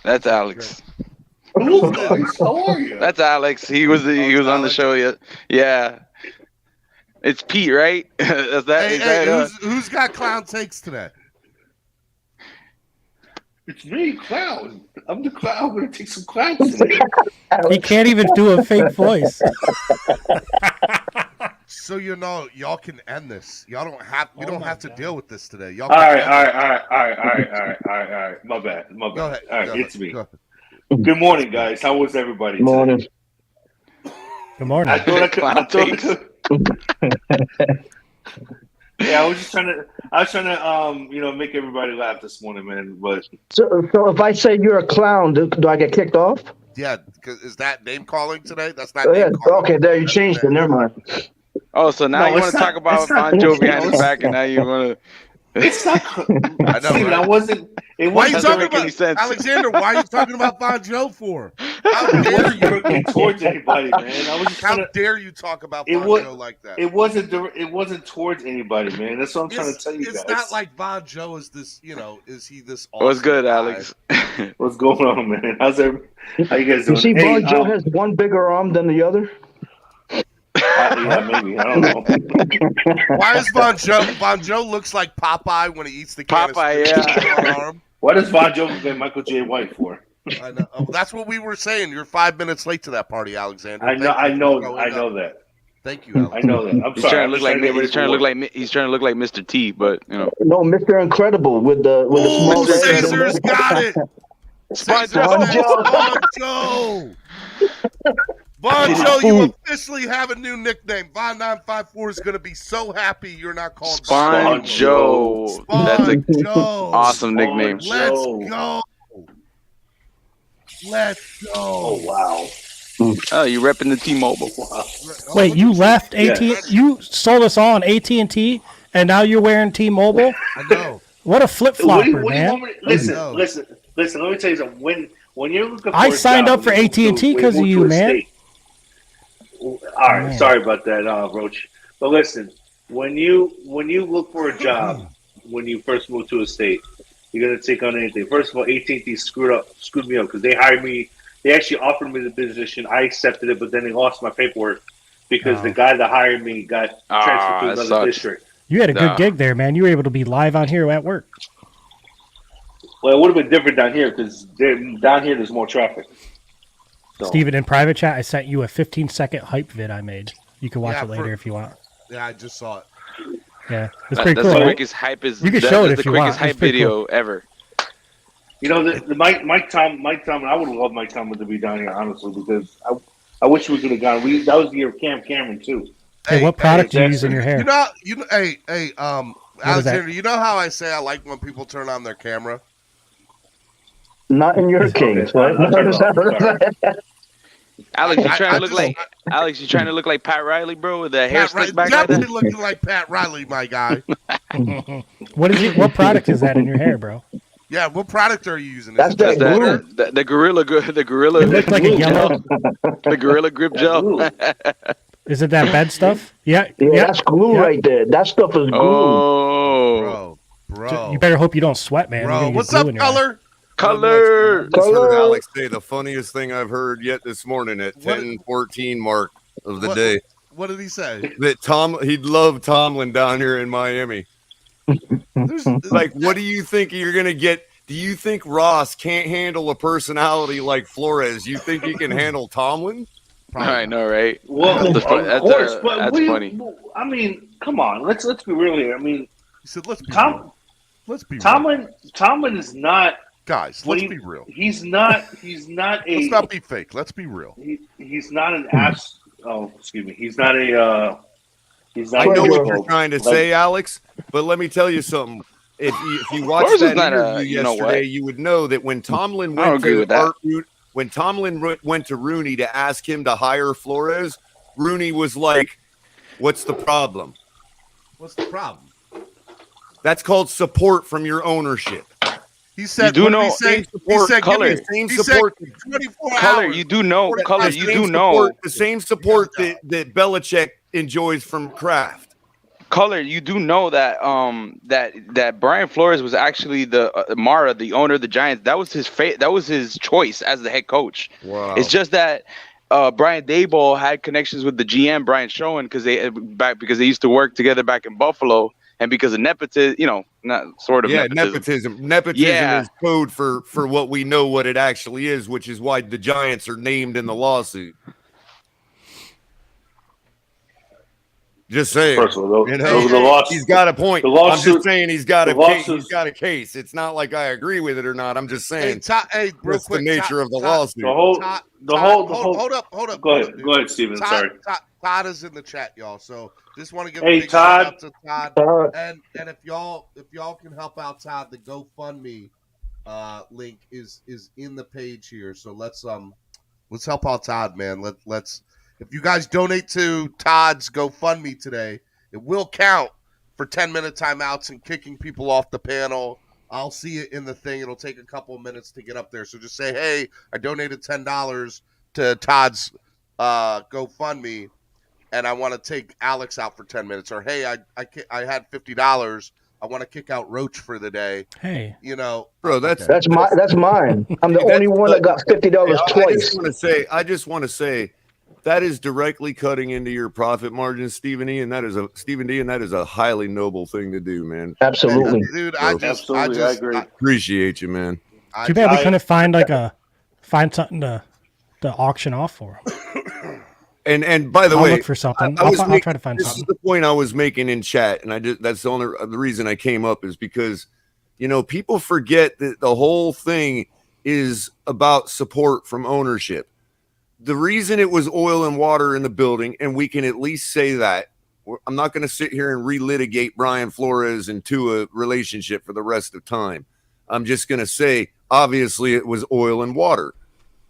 That's Alex. Hello, guys. How are you? That's Alex. He was on the show yet. Yeah. It's Pete, right? Is that, Hey, is that who's got clown takes today? It's me, clown. I'm the clown. I'm gonna take some clowns today. He can't even do a fake voice. So you know, y'all can end this. Y'all don't have. We don't have to deal with this today. Y'all. All can right. My bad. Go ahead. All right, Go it's ahead. me. Go ahead. Good morning, guys. How was everybody today? Morning. Good morning. I thought I could. Yeah, I was trying to make everybody laugh this morning, man. But So if I say you're a clown, do I get kicked off? Yeah, is that name calling today? That's not Oh, yeah. name calling. Okay, there you changed it. Never mind. Oh, so now you it's want to not- talk about it's not- Von Joe behind his back, and now you want to. it's not. I know, Steven, right? I wasn't. It Why are you wasn't talking make any about sense. Alexander? Why are you talking about Von Joe for? How It dare wasn't you? directed towards anybody, man. I was just How trying to. dare you talk about It Von was- Joe like that? It wasn't towards anybody, man. That's what I'm trying to tell you It's guys. not like Von Joe is this. Is he this? What's awesome good, guy? Alex? What's going on, man? How you guys doing? You see, Hey, Von Joe has one bigger arm than the other. yeah, maybe. I don't know. Why is Von Joe? Von Joe looks like Popeye when he eats the can of Popeye, spinach yeah. with one arm. What does Von Joe play Michael J. White for? I know. Oh, that's what we were saying. You're 5 minutes late to that party, Alexander. I know that. Thank you, Alex. I know that. I'm He's sorry. trying to look like he's trying to look like Mr. T, but you know. No, Mr. Incredible with the small. Ooh, Caesar's got it. Caesar's Von Joe. Von Joe. Von Joe, you officially have a new nickname. Von 954 is going to be so happy you're not called Spawn Joe. Spawn That's an Joe. awesome nickname. Let's go. Let's go. Oh wow. Oh, you repping the T-Mobile. Wait, you left AT? You sold us on AT&T, and now you're wearing T-Mobile? I know. What a flip-flopper, man. Listen. Let me tell you something. When you're looking for I a signed job, up for when you move AT&T to- because of when you, move to a man. state- All right, Man. sorry about that, Roach. But listen, when you look for a job, when you first move to a state, you're gonna take on anything. First of all, AT&T screwed me up because they hired me. They actually offered me the position. I accepted it, but then they lost my paperwork because the guy that hired me got transferred to that another sucks. district. You had a good Nah. gig there, man. You were able to be live on here at work. Well, it would have been different down here because down here there's more traffic. So, Steven, in private chat, I sent you a 15-second hype vid I made. You can watch Yeah, it later if you want. Yeah, I just saw it. Yeah, it's pretty That's cool. the Right? quickest hype is. You can that show it is if the you want. quickest hype It's pretty video ever. You know, the Mike Tomlin. I would love Mike Tomlin to be down here, honestly, because I wish we could have gone. That was the year of Cam Cameron too. Hey, what product do you use in your hair? Alexander, you know how I say I like when people turn on their camera? Not in your case, right? Alex, you trying to look like Alex? You trying to look like Pat Riley, bro, with the hair slicked back like Definitely that? looking like Pat Riley, my guy. What is it? What product is that in your hair, bro? Yeah, what product are you using? That's That's the gorilla. It looks like a yellow. The gorilla grip gel. Is it that bed stuff? Yeah. Yeah, that's glue right there. That stuff is glue. Oh, bro. You better hope you don't sweat, man. Bro, what's up, Color? Color. Just heard Alex say the funniest thing I've heard yet this morning at 10:14 mark of the day. What did he say? That he'd love Tomlin down here in Miami. Like, what do you think you're gonna get? Do you think Ross can't handle a personality like Flores? You think he can handle Tomlin? I know, right? Well, that's funny. I mean, come on. Let's be real here. I mean, he said, let's be real. Tomlin is not. Guys, let's be real. He's not a. Let's not be fake. Let's be real. He's not an ass. Oh, excuse me. He's not a. I know what you're trying to say, Alex, but let me tell you something. If you watched that interview yesterday, you would know that when Tomlin went to Rooney to ask him to hire Flores, Rooney was like, "What's the problem?" What's the problem? That's called support from your ownership. He said, "You do know support, Color. Same support, 24 Color. hours. You do know, Color. You do know the same support that Belichick enjoys from Kraft. Color. You do know that that Brian Flores was actually the Mara, the owner of the Giants. That was his that was his choice as the head coach. Wow. It's just that Brian Daboll had connections with the GM Brian Schoen because they used to work together back in Buffalo. And because of nepotism, not sort of nepotism. Nepotism is code for what we know what it actually is, which is why the Giants are named in the lawsuit. Just saying. First of all, he's got a point. I'm just saying he's got a case. He's got a case. It's not like I agree with it or not. I'm just saying. Real quick, the nature of the lawsuit. Hold up. Go ahead, Steven. Sorry. Todd is in the chat, y'all. So just want to give a big shout out to Todd. And if y'all can help out Todd, the GoFundMe link is in the page here. So let's help out Todd, man. Let's if you guys donate to Todd's GoFundMe today, it will count for 10-minute timeouts and kicking people off the panel. I'll see it in the thing. It'll take a couple of minutes to get up there. So just say, hey, I donated $10 to Todd's GoFundMe, and I want to take Alex out for 10 minutes. Or, hey, I had $50. I want to kick out Roach for the day. Hey, bro, that's mine. I'm the only one that got $50 twice. I just want to say that is directly cutting into your profit margin, Stephen D, and that is a highly noble thing to do, man. Absolutely, dude. I agree. Appreciate you, man. Too bad we couldn't find something to auction off for him. And by the I'll way, look for something. I'll try to find this something. Is the point I was making in chat, and that's the reason I came up is because people forget that the whole thing is about support from ownership. The reason it was oil and water in the building, and we can at least say that. I'm not going to sit here and relitigate Brian Flores and Tua relationship for the rest of time. I'm just going to say, obviously, it was oil and water,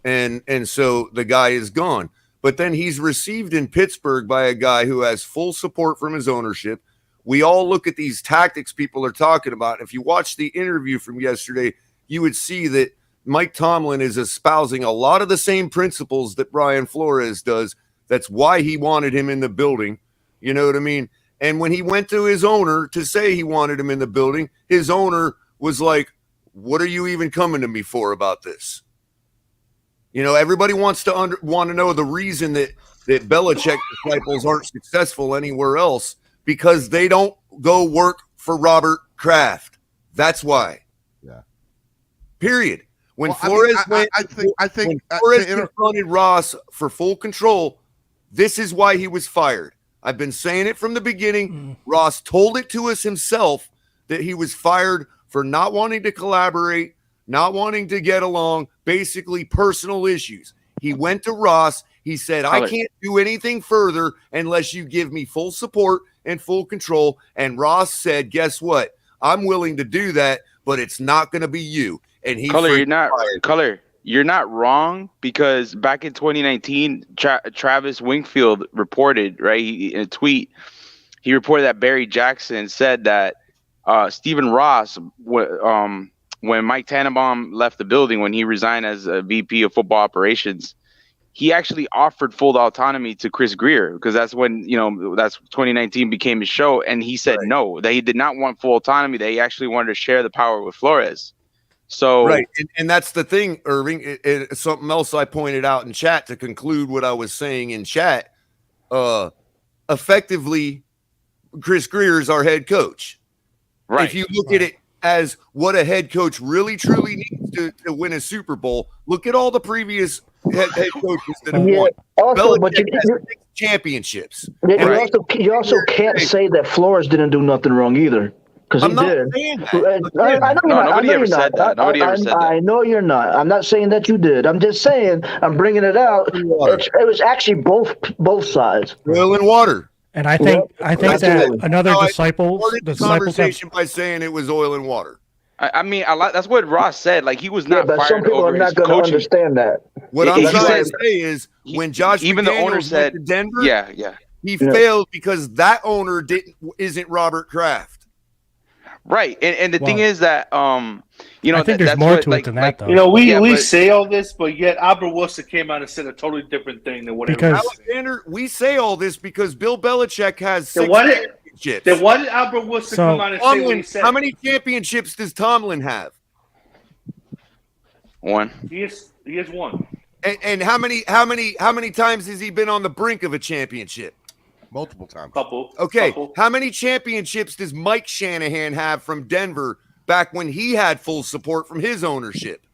and so the guy is gone. But then he's received in Pittsburgh by a guy who has full support from his ownership. We all look at these tactics people are talking about. If you watch the interview from yesterday, you would see that Mike Tomlin is espousing a lot of the same principles that Brian Flores does. That's why he wanted him in the building. You know what I mean? And when he went to his owner to say he wanted him in the building, his owner was like, what are you even coming to me for about this? Everybody wants to want to know the reason that Belichick disciples aren't successful anywhere else because they don't go work for Robert Kraft. That's why. Yeah. Period. When Flores confronted Ross for full control, this is why he was fired. I've been saying it from the beginning. Ross told it to us himself that he was fired for not wanting to collaborate, not wanting to get along, basically personal issues. He went to Ross. He said, I can't do anything further unless you give me full support and full control. And Ross said, guess what? I'm willing to do that, but it's not going to be you. And he you're not wrong, because back in 2019, Travis Wingfield reported, right, in a tweet, he reported that Barry Jackson said that Stephen Ross, when Mike Tannenbaum left the building, when he resigned as a VP of football operations, he actually offered full autonomy to Chris Greer, because that's when, that's 2019 became his show. And he said no, that he did not want full autonomy, that he actually wanted to share the power with Flores. So right, and that's the thing, Irving. Something else I pointed out in chat to conclude what I was saying in chat. Effectively, Chris Greer is our head coach. Right. If you look at it as what a head coach really truly needs to win a Super Bowl, look at all the previous head coaches that have won. Also, but Belichick has 6 championships. You also can't say that Flores didn't do nothing wrong either. Because he did. Nobody ever said that. Nobody ever said that. I know you're not. I'm not saying that you did. I'm just saying, I'm bringing it out. It was actually both sides. Oil and water. And I think that another disciple started the conversation by saying it was oil and water. I mean, that's what Ross said. Like, he was not but fired some people over are not going to understand that. What I'm trying to say is, when Josh even the owner McDaniels said went to Denver, he Yeah. failed because that owner isn't Robert Kraft. Right, and the thing is that I think there's more to it than that, though. We say all this, but yet Albert Wilson came out and said a totally different thing than what Alexander, we say all this because Bill Belichick has 6 championships. Then why did Albert Wilson come out and say what he said? How many championships does Tomlin have? 1. He has 1. And how many times has he been on the brink of a championship? Multiple times. Couple. How many championships does Mike Shanahan have from Denver back when he had full support from his ownership?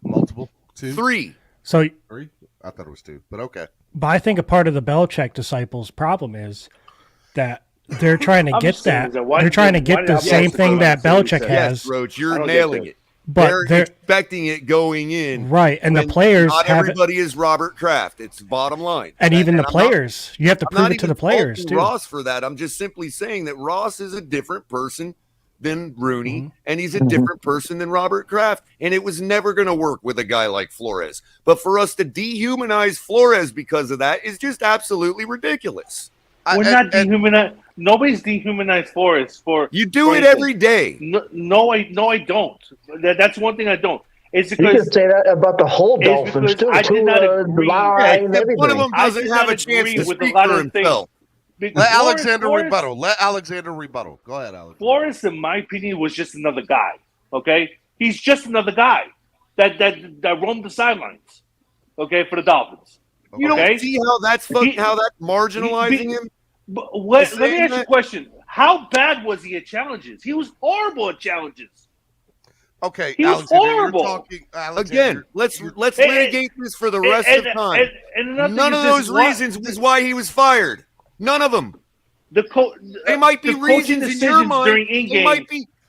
Multiple. 2. 3. So 3? I thought it was 2, but okay. But I think a part of the Belichick disciples' problem is that they're trying to get that. They're trying to get the same thing that Belichick has. Yes, Roach, you're nailing it. But they're expecting it going in. Right, and the players not everybody is Robert Kraft. It's the bottom line. And even the players, you have to prove it to the players, too. Ross for that. I'm just simply saying that Ross is a different person than Rooney, and he's a different person than Robert Kraft. And it was never going to work with a guy like Flores. But for us to dehumanize Flores because of that is just absolutely ridiculous. We're not dehumanized. Nobody's dehumanized Flores for. You do it every day. No, I don't. That's one thing I don't. It's You because can say that about the whole Dolphins too. I did not agree. One of them doesn't have a chance to speak for himself. Let Alexander rebuttal. Let Alexander rebuttal. Go ahead, Alex. Flores, in my opinion, was just another guy. Okay, he's just another guy that roamed the sidelines. Okay, for the Dolphins. You don't see how that's marginalizing him. But let me ask you a question. How bad was he at challenges? He was horrible at challenges. Okay, he was horrible. Again, let's litigate this for the rest of time. None of those reasons was why he was fired. None of them. They might be reasons in your mind.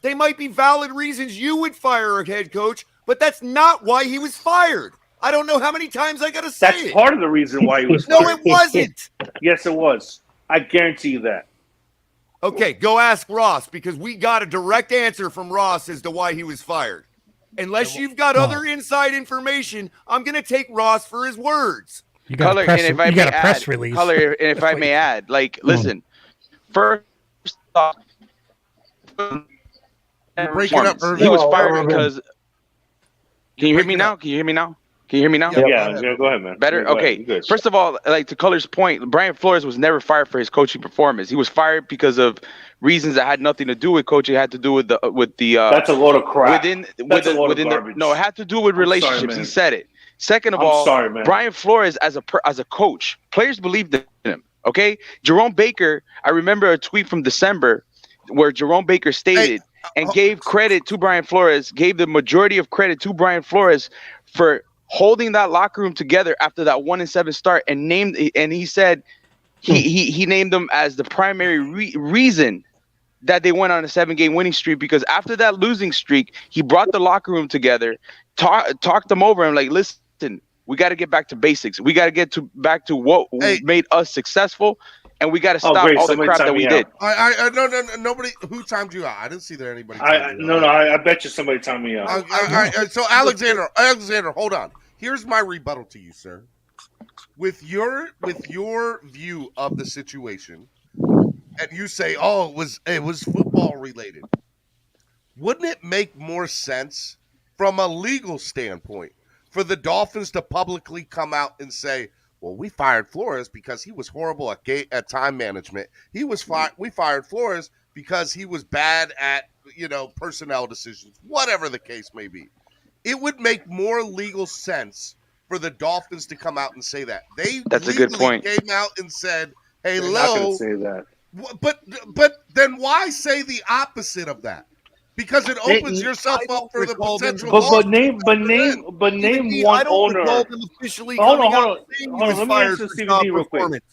They might be valid reasons you would fire a head coach, but that's not why he was fired. I don't know how many times I got to say it. That's part of the reason why he was No, fired. it wasn't. Yes, it was. I guarantee you that. Okay, go ask Ross, because we got a direct answer from Ross as to why he was fired. Unless you've got other inside information, I'm going to take Ross for his words. You got a press release. Color, and if I may add, like, first off, breaking up, he was fired because. Can you hear me now? Yeah, go ahead, man. Better? Okay. First of all, like, to Color's point, Brian Flores was never fired for his coaching performance. He was fired because of reasons that had nothing to do with coaching. It had to do with the That's a load of crap. It had to do with relationships. He said it. Second of all, Brian Flores as a coach, players believed in him. Okay? Jerome Baker, I remember a tweet from December where Jerome Baker stated and gave credit to Brian Flores, gave the majority of credit to Brian Flores for holding that locker room together after that 1-7 start, and he said he named them as the primary reason that they went on a 7-game winning streak, because after that losing streak, he brought the locker room together, talked them over, and like, listen, we got to get back to basics. We got to get back to what made us successful, and we got to stop all the crap that we did. No, nobody. Who timed you out? I didn't see there anybody. I bet you somebody timed me out. All right, so Alexander, hold on. Here's my rebuttal to you, sir. With your view of the situation, and you say, "Oh, it was football related." Wouldn't it make more sense from a legal standpoint for the Dolphins to publicly come out and say, "Well, we fired Flores because he was horrible at time management. We fired Flores because he was bad at personnel decisions, whatever the case may be." It would make more legal sense for the Dolphins to come out and say that. That's a good point. Came out and said, "Hey, They're not going to say that. But then why say the opposite of that? Because it opens yourself up for the potential. But name one owner. Hold on. Let me answer Stephen D real quick.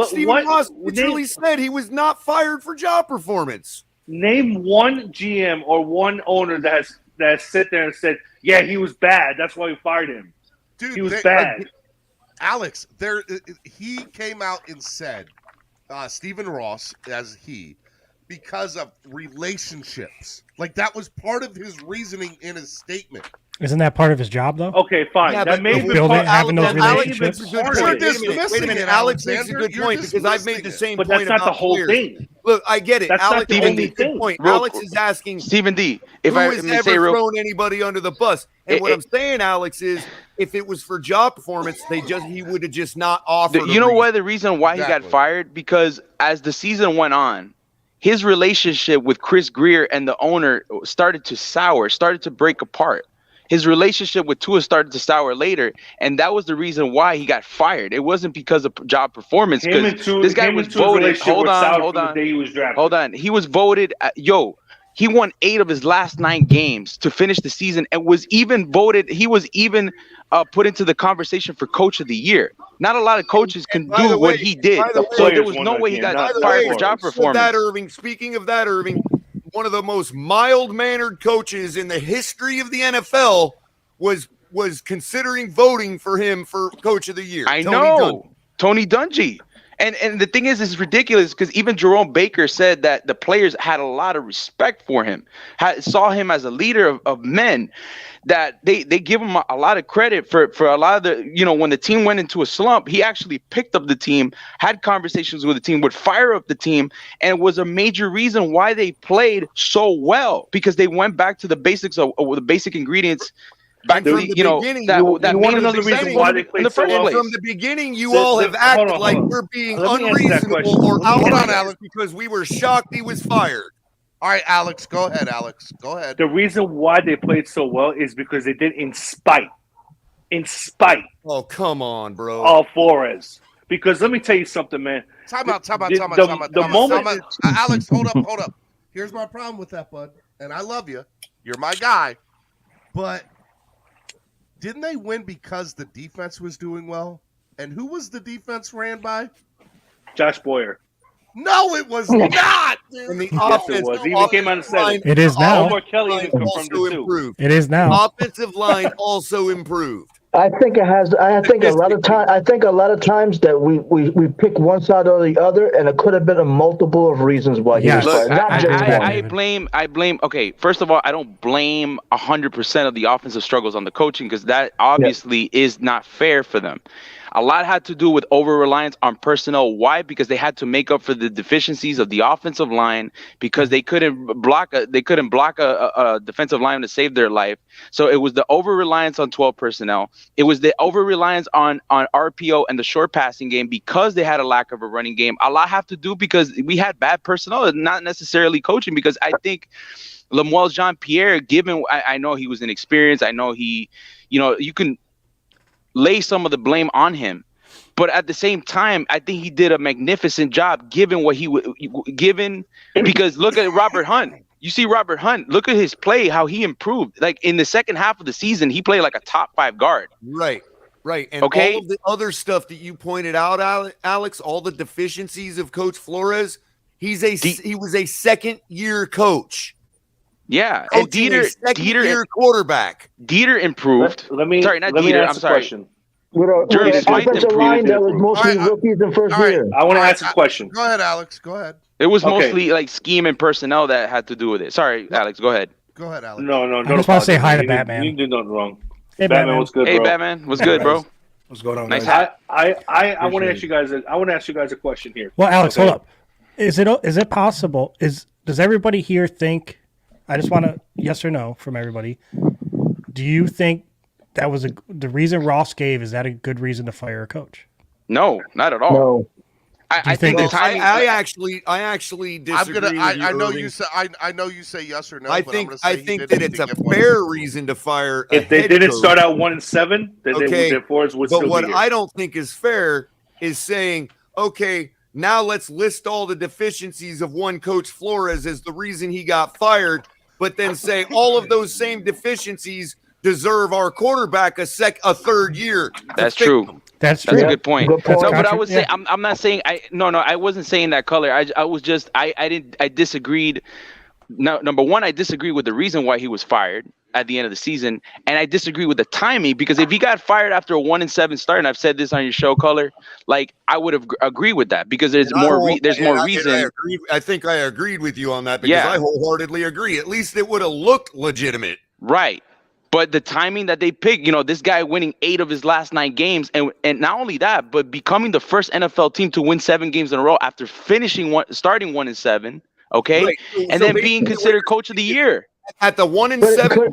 Stephen Ross literally said he was not fired for job performance. Name one GM or one owner that sit there and said, "Yeah, he was bad. That's why we fired him." Dude, he was bad. Alex, he came out and said, Stephen Ross, because of relationships. Like, that was part of his reasoning in his statement. Isn't that part of his job, though? Okay, fine. Yeah, that may be having those relationships. Wait a minute. Alex makes a good point, because I've made the same point. But that's not the whole thing. Look, I get it. That's Alex not the only good point. Alex is asking Stephen D. Who has ever thrown anybody under the bus? And what I'm saying, Alex, is if it was for job performance, he would have just not offered. You know what? The reason why he got fired, because as the season went on, his relationship with Chris Greer and the owner started to break apart. His relationship with Tua started to sour later, and that was the reason why he got fired. It wasn't because of job performance, because this guy was voted. Hold on. He was voted. He won 8 of his last 9 games to finish the season, and was even voted. He was even put into the conversation for Coach of the Year. Not a lot of coaches can do what he did, so there was no way he got fired for job performance. Speaking of that, Irving, one of the most mild-mannered coaches in the history of the NFL was considering voting for him for Coach of the Year. Tony Dungy. And the thing is, it's ridiculous because even Jerome Baker said that the players had a lot of respect for him, saw him as a leader of men, that they give him a lot of credit for a lot of the, when the team went into a slump, he actually picked up the team, had conversations with the team, would fire up the team, and was a major reason why they played so well, because they went back to the basics of the basic ingredients. Back to that made another reason why they played so well. From the beginning, you all have acted like we're being unreasonable or out Alex, because we were shocked he was fired. All right, Alex, go ahead, Alex. Go ahead. The reason why they played so well is because they did in spite. Oh, come on, bro. Of Flores. Because let me tell you something, man. Time out. Alex, hold up. Here's my problem with that, bud. And I love you. You're my guy. But didn't they win because the defense was doing well? And who was the defense ran by? Josh Boyer. No, it was not. Dude. And the offense was. He even came out and said it. It is now. Omar Kelly even confirmed it too. It is now. Offensive line also improved. I think it has. I think a lot of times that we pick one side or the other, and it could have been a multiple of reasons why he was fired. Not just one. I blame. Okay, first of all, I don't blame 100% of the offensive struggles on the coaching, because that obviously is not fair for them. A lot had to do with over-reliance on personnel. Why? Because they had to make up for the deficiencies of the offensive line, because they couldn't block a defensive line to save their life. So it was the over-reliance on 12 personnel. It was the over-reliance on RPO and the short passing game, because they had a lack of a running game. A lot have to do because we had bad personnel, not necessarily coaching, because I think Lemuel Jean-Pierre, given I know he was inexperienced, I know you can lay some of the blame on him, but at the same time, I think he did a magnificent job given what because look at Robert Hunt. You see Robert Hunt, look at his play, how he improved. Like in the second half of the season, he played like a top 5 guard. Right. Right. And Okay. all of the other stuff that you pointed out, Alex, all the deficiencies of Coach Flores, he was a second-year coach. Yeah, and Dieter quarterback. Dieter improved. Let me sorry, not let me Dieter. ask I'm a sorry. question. With an Smith offensive line improved. that was mostly rookies in first year. I want to ask a question. Go ahead, Alex. Go ahead. It was Okay. mostly like scheme and personnel that had to do with it. Sorry, Alex. Go ahead. Go ahead, Alex. No. I just want to say hi to You Batman. didn't do nothing wrong. Hey, Batman, what's good, Hey, bro? Batman. What's good, bro? What's going on, Nice guys? hat. I want to ask you guys. I want to ask you guys a question here. Well, Alex, Okay? hold up. Is it possible? Does everybody here think? I just want to yes or no from everybody. Do you think that was the reason Ross gave? Is that a good reason to fire a coach? No, not at all. No. I think the timing. I actually disagree. I know you say I know you say yes or no. I but think I'm gonna say that it's a fair reason to fire. If they didn't start out 1-7, then okay, Flores would but still what be here. I don't think is fair is saying, okay, now let's list all the deficiencies of one Coach Flores as the reason he got fired, but then say all of those same deficiencies deserve our quarterback a third year. That's true. That's a good point. Good point. No, but I would say Yeah. I'm not saying I wasn't saying that color. I was just I disagreed. No, number one, I disagree with the reason why he was fired at the end of the season, and I disagree with the timing because if he got fired after a 1-7 start, and I've said this on your show, Color, like I would have agree with that because there's more reason. I think I agreed with you on that because I wholeheartedly agree. At least it would have looked legitimate. Right. But the timing that they picked, this guy winning 8 of his last 9 games, and not only that, but becoming the first NFL team to win 7 games in a row after starting 1-7, okay, right. and then being considered coach of the year at the 1-7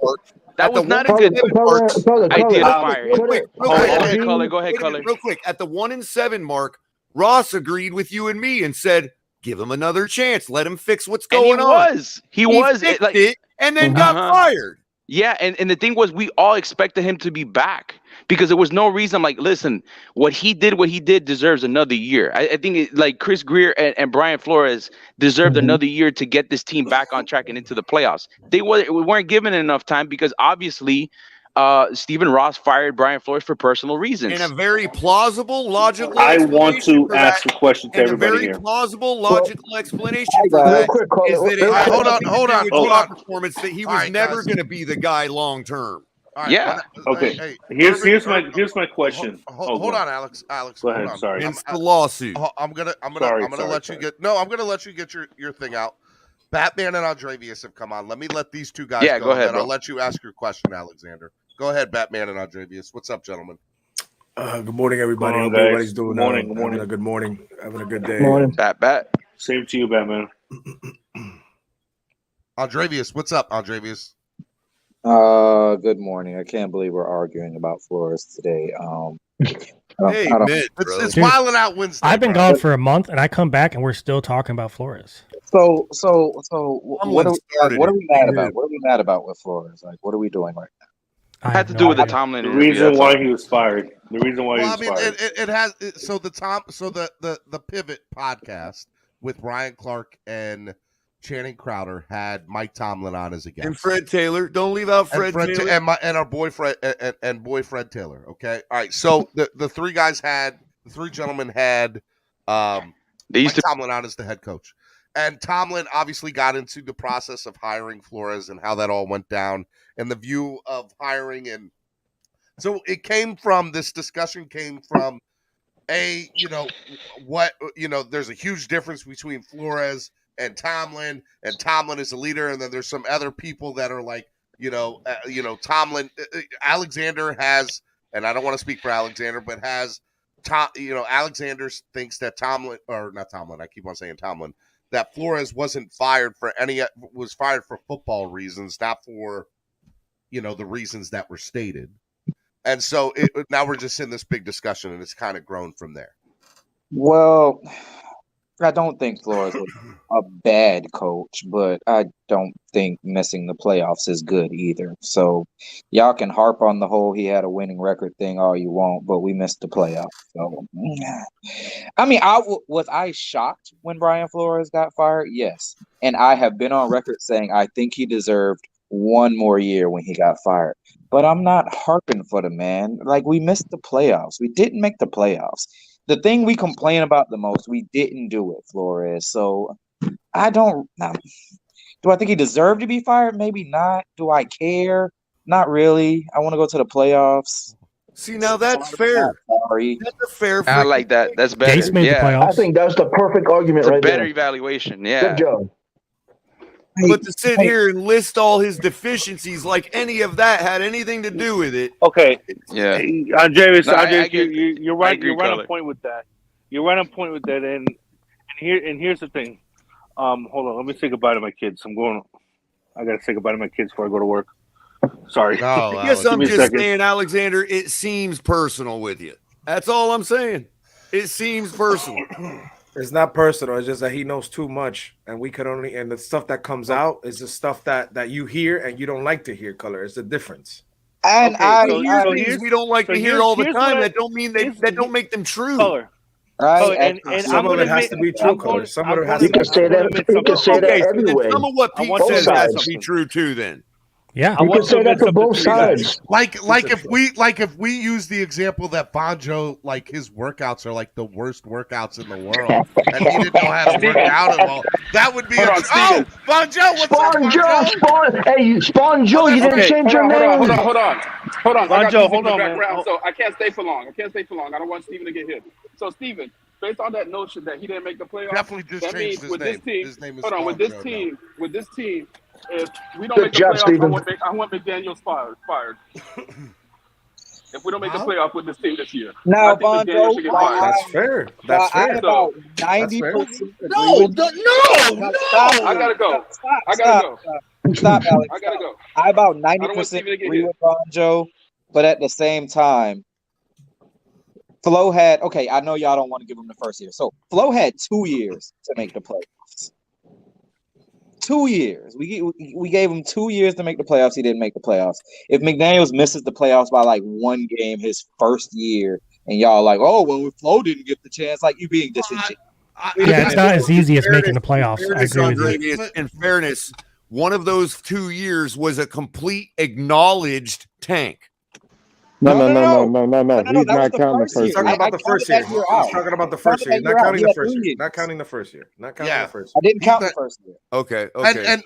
mark. That was not a good idea to fire. Go ahead, Color. Real quick, at the 1-7 mark, Ross agreed with you and me and said, "Give him another chance. Let him fix what's going on." He was fixed it, and then got fired. Yeah, and the thing was, we all expected him to be back because there was no reason. Like, listen, what he did deserves another year. I think like Chris Greer and Brian Flores deserved another year to get this team back on track and into the playoffs. We weren't given enough time because obviously Stephen Ross fired Brian Flores for personal reasons. And a very plausible, logical I want to ask a question to everybody here. A very plausible, logical explanation for that is that it had hold on. performance that he was never going to be the guy long term. Right, yeah. Okay. Here's my question. Hold on, Alex. Go ahead. Sorry. It's the lawsuit. I'm gonna let you get. No, I'm gonna let you get your thing out. Batman and Andrevius have come on. Let these two guys go ahead. I'll let you ask your question, Alexander. Go ahead, Batman and Andrevius. What's up, gentlemen? Good morning, everybody. Good morning, Hope everybody's guys. doing Good morning. having a good morning, having a good day. Morning. Bat. Same to you, Batman. Andrevius, what's up, Andrevius? Good morning. I can't believe we're arguing about Flores today. Hey, man, it's Wildin' Out Wednesday. I've been gone for a month, and I come back, and we're still talking about Flores. So what are we mad about? What are we mad about with Flores? Like, what are we doing right now? It had to do with the Tomlin. The reason why he was fired. The reason why he was fired. It has the Pivot podcast with Ryan Clark and Channing Crowder had Mike Tomlin on as a guest. And Fred Taylor. Don't leave out Fred Taylor. And our boy Fred and boy Fred Taylor. Okay. All right. So the three gentlemen had Mike Tomlin on as the head coach. And Tomlin obviously got into the process of hiring Flores and how that all went down and the view of hiring. And so this discussion came from there's a huge difference between Flores and Tomlin is a leader. And then there's some other people that are like, Tomlin, Alexander has, and I don't want to speak for Alexander, but has Alexander thinks that that Flores wasn't fired was fired for football reasons, not for, the reasons that were stated. And so now we're just in this big discussion and it's kind of grown from there. Well, I don't think Flores was a bad coach, but I don't think missing the playoffs is good either. So y'all can harp on the whole he had a winning record thing all you want, but we missed the playoffs. So, I mean, was I shocked when Brian Flores got fired? Yes. And I have been on record saying I think he deserved one more year when he got fired. but I'm not harping for the man. Like, we missed the playoffs. We didn't make the playoffs. The thing we complain about the most, we didn't do it, Flores. So I don't. Do I think he deserved to be fired? Maybe not. Do I care? Not really. I want to go to the playoffs. See, now that's fair. Sorry. That's a fair. I like that. That's better. Gase made the playoffs. I think that's the perfect argument It's a right better there. evaluation. Good Yeah. job. But to sit here and list all his deficiencies like any of that had anything to do with it. Okay. Yeah. Andreas, No, I you're right. agree, You're right Color. on point with that. You're right on point with that. And here's the thing. Hold on. Let me say goodbye to my kids. I gotta say goodbye to my kids before I go to work. Sorry. No, I guess I'm Give me a just second. saying, Alexander, it seems personal with you. That's all I'm saying. It seems personal. It's not personal. It's just that he knows too much, and we could only. And the stuff that comes out is the stuff that you hear and you don't like to hear. Color. It's the difference. And Things we don't like to hear all the time. That don't mean that don't make them true. Color. Right. And Some of it has to be true, Color. Some of it has to You be can say that. You can say that everyway. Some of what Pete Both says has sides. to be true too. Then. Yeah. You can say that to both sides. Like if we use the example that Bonjo, like his workouts are like the worst workouts in the world, and he didn't know how to work out at all. That would be Bonjo. What's up, Bonjo? Hey, Spawn Joe, you didn't change your name. Hold on. I got Bonjo, music hold in the on, man. background, so I can't stay for long. I don't want Steven to get hit. So, Steven, based on that notion that he didn't make the playoffs, Definitely just that changed means his with name. this team, His name is hold on, with Bonjo this team, if we don't Good make the job, playoffs, Steven. I want McDaniels fired. If we don't make the playoffs with this team this year, Now, I think McDaniels should get fired. That's fair. That's I fair. about That's 90% fair. agree with you. Stop. I gotta go. Stop, Alex. I gotta go. I about I don't want 90% Steven to get agree hit. with Bonjo, but at the same time, Flo had, okay, I know y'all don't want to give him the first year. So Flo had 2 years to make the playoffs. 2 years. We gave him 2 years to make the playoffs. He didn't make the playoffs. If McDaniels misses the playoffs by like one game his first year, and y'all like, oh, well, Flo didn't get the chance, like you being disingenuous. Yeah, it's not as easy as making the playoffs. I agree with you. In fairness, one of those 2 years was a complete acknowledged tank. No. He's that not was counting the first first year. He's talking about the first year. He's talking about the first year. Not counting the first year. Not counting the first year. Not counting the first year. I didn't count the first year. Okay. And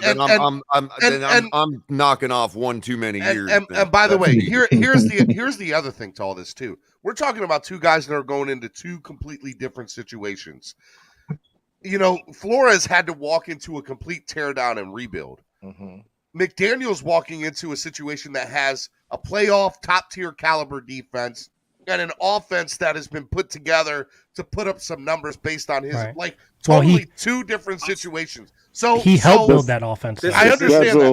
I'm knocking off one too many years. And by the way, here's the other thing to all this too. We're talking about two guys that are going into two completely different situations. You know, Flores had to walk into a complete teardown and rebuild. Mm-hmm. McDaniel's walking into a situation that has a playoff top tier caliber defense and an offense that has been put together to put up some numbers based on his totally two different situations. So he helped build that offense. I understand that.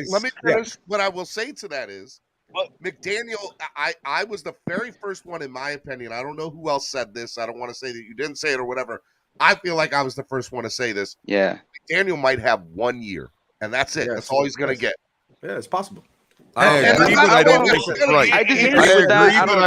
Let me finish. Yeah. What I will say to that is, McDaniel, I was the very first one, in my opinion. I don't know who else said this. I don't want to say that you didn't say it or whatever. I feel like I was the first one to say this. Yeah. McDaniel might have 1 year, and that's it. Yes, That's all he's going to get. Yeah, it's possible. I agree, but I don't think it's right. I disagree with that. I don't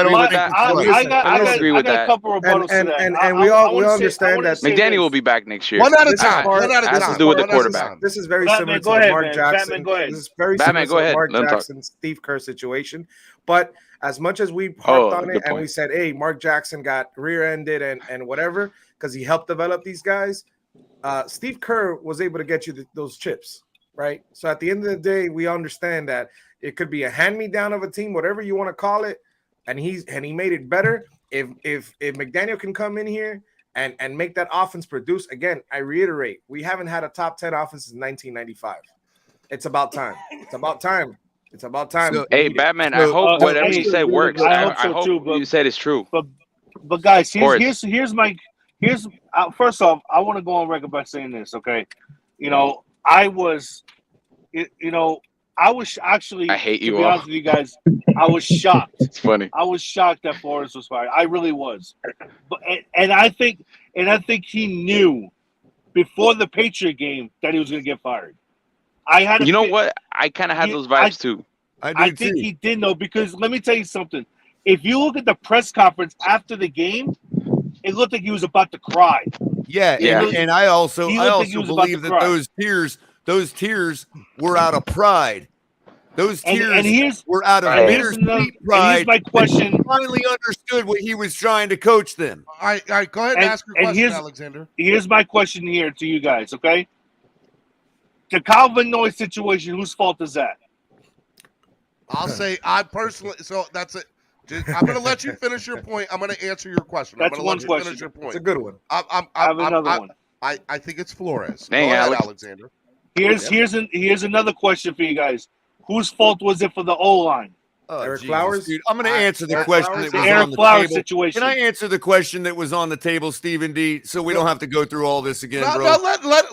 agree with that. I got a couple rebuttals to that. And we all understand that McDaniel will be back next year. One at a This is time. hard. One at a Has time. to do with the One at a quarterback. time. This is very Batman, similar go to ahead, the Mark man. Jackson. Batman, go ahead. This is very Batman, similar go to the ahead. Mark Let him talk. Jackson, Steve Kerr situation. But as much as we harped on it and we said, hey, Mark Jackson got rear-ended and whatever because he helped develop these guys, Steve Kerr was able to get you those chips, right? So at the end of the day, we understand that it could be a hand-me-down of a team, whatever you want to call it, and he made it better. If McDaniel can come in here and make that offense produce, again, I reiterate, we haven't had a top 10 offense since 1995. It's about time. It's about time. It's about time. So, hey, Batman, I hope whatever you said works. I hope you said it's true. But guys, here's my first off, I want to go on record by saying this, okay? I was actually, I hate you to be all. honest with you guys, I was shocked. It's funny. I was shocked that Flores was fired. I really was. And I think he knew before the Patriot game that he was going to get fired. You know what? I kind of had those vibes too. I think he did know, because let me tell you something. If you look at the press conference after the game, it looked like he was about to cry. Yeah. And I also believe that those tears were out of pride. Those tears were out of bittersweet pride. Here's my question. He finally understood what he was trying to coach them. All right, go ahead and ask your question, Alexander. Here's my question here to you guys, okay? The Calvin Noy situation, whose fault is that? I'll say I personally. So that's it. I'm going to let you finish your point. I'm going to answer your question. That's I'm one let you question. finish your point. It's a good one. I have another one. I think it's Flores. Dang, Go ahead, Alex. Alexander. Here's another question for you guys. Whose fault was it for the O-line? Eric Flowers? Dude, I'm going to answer the question that was Eric on the Flowers table. situation. Can I answer the question that was on the table, Stephen D, so we don't have to go through all this again, bro? No,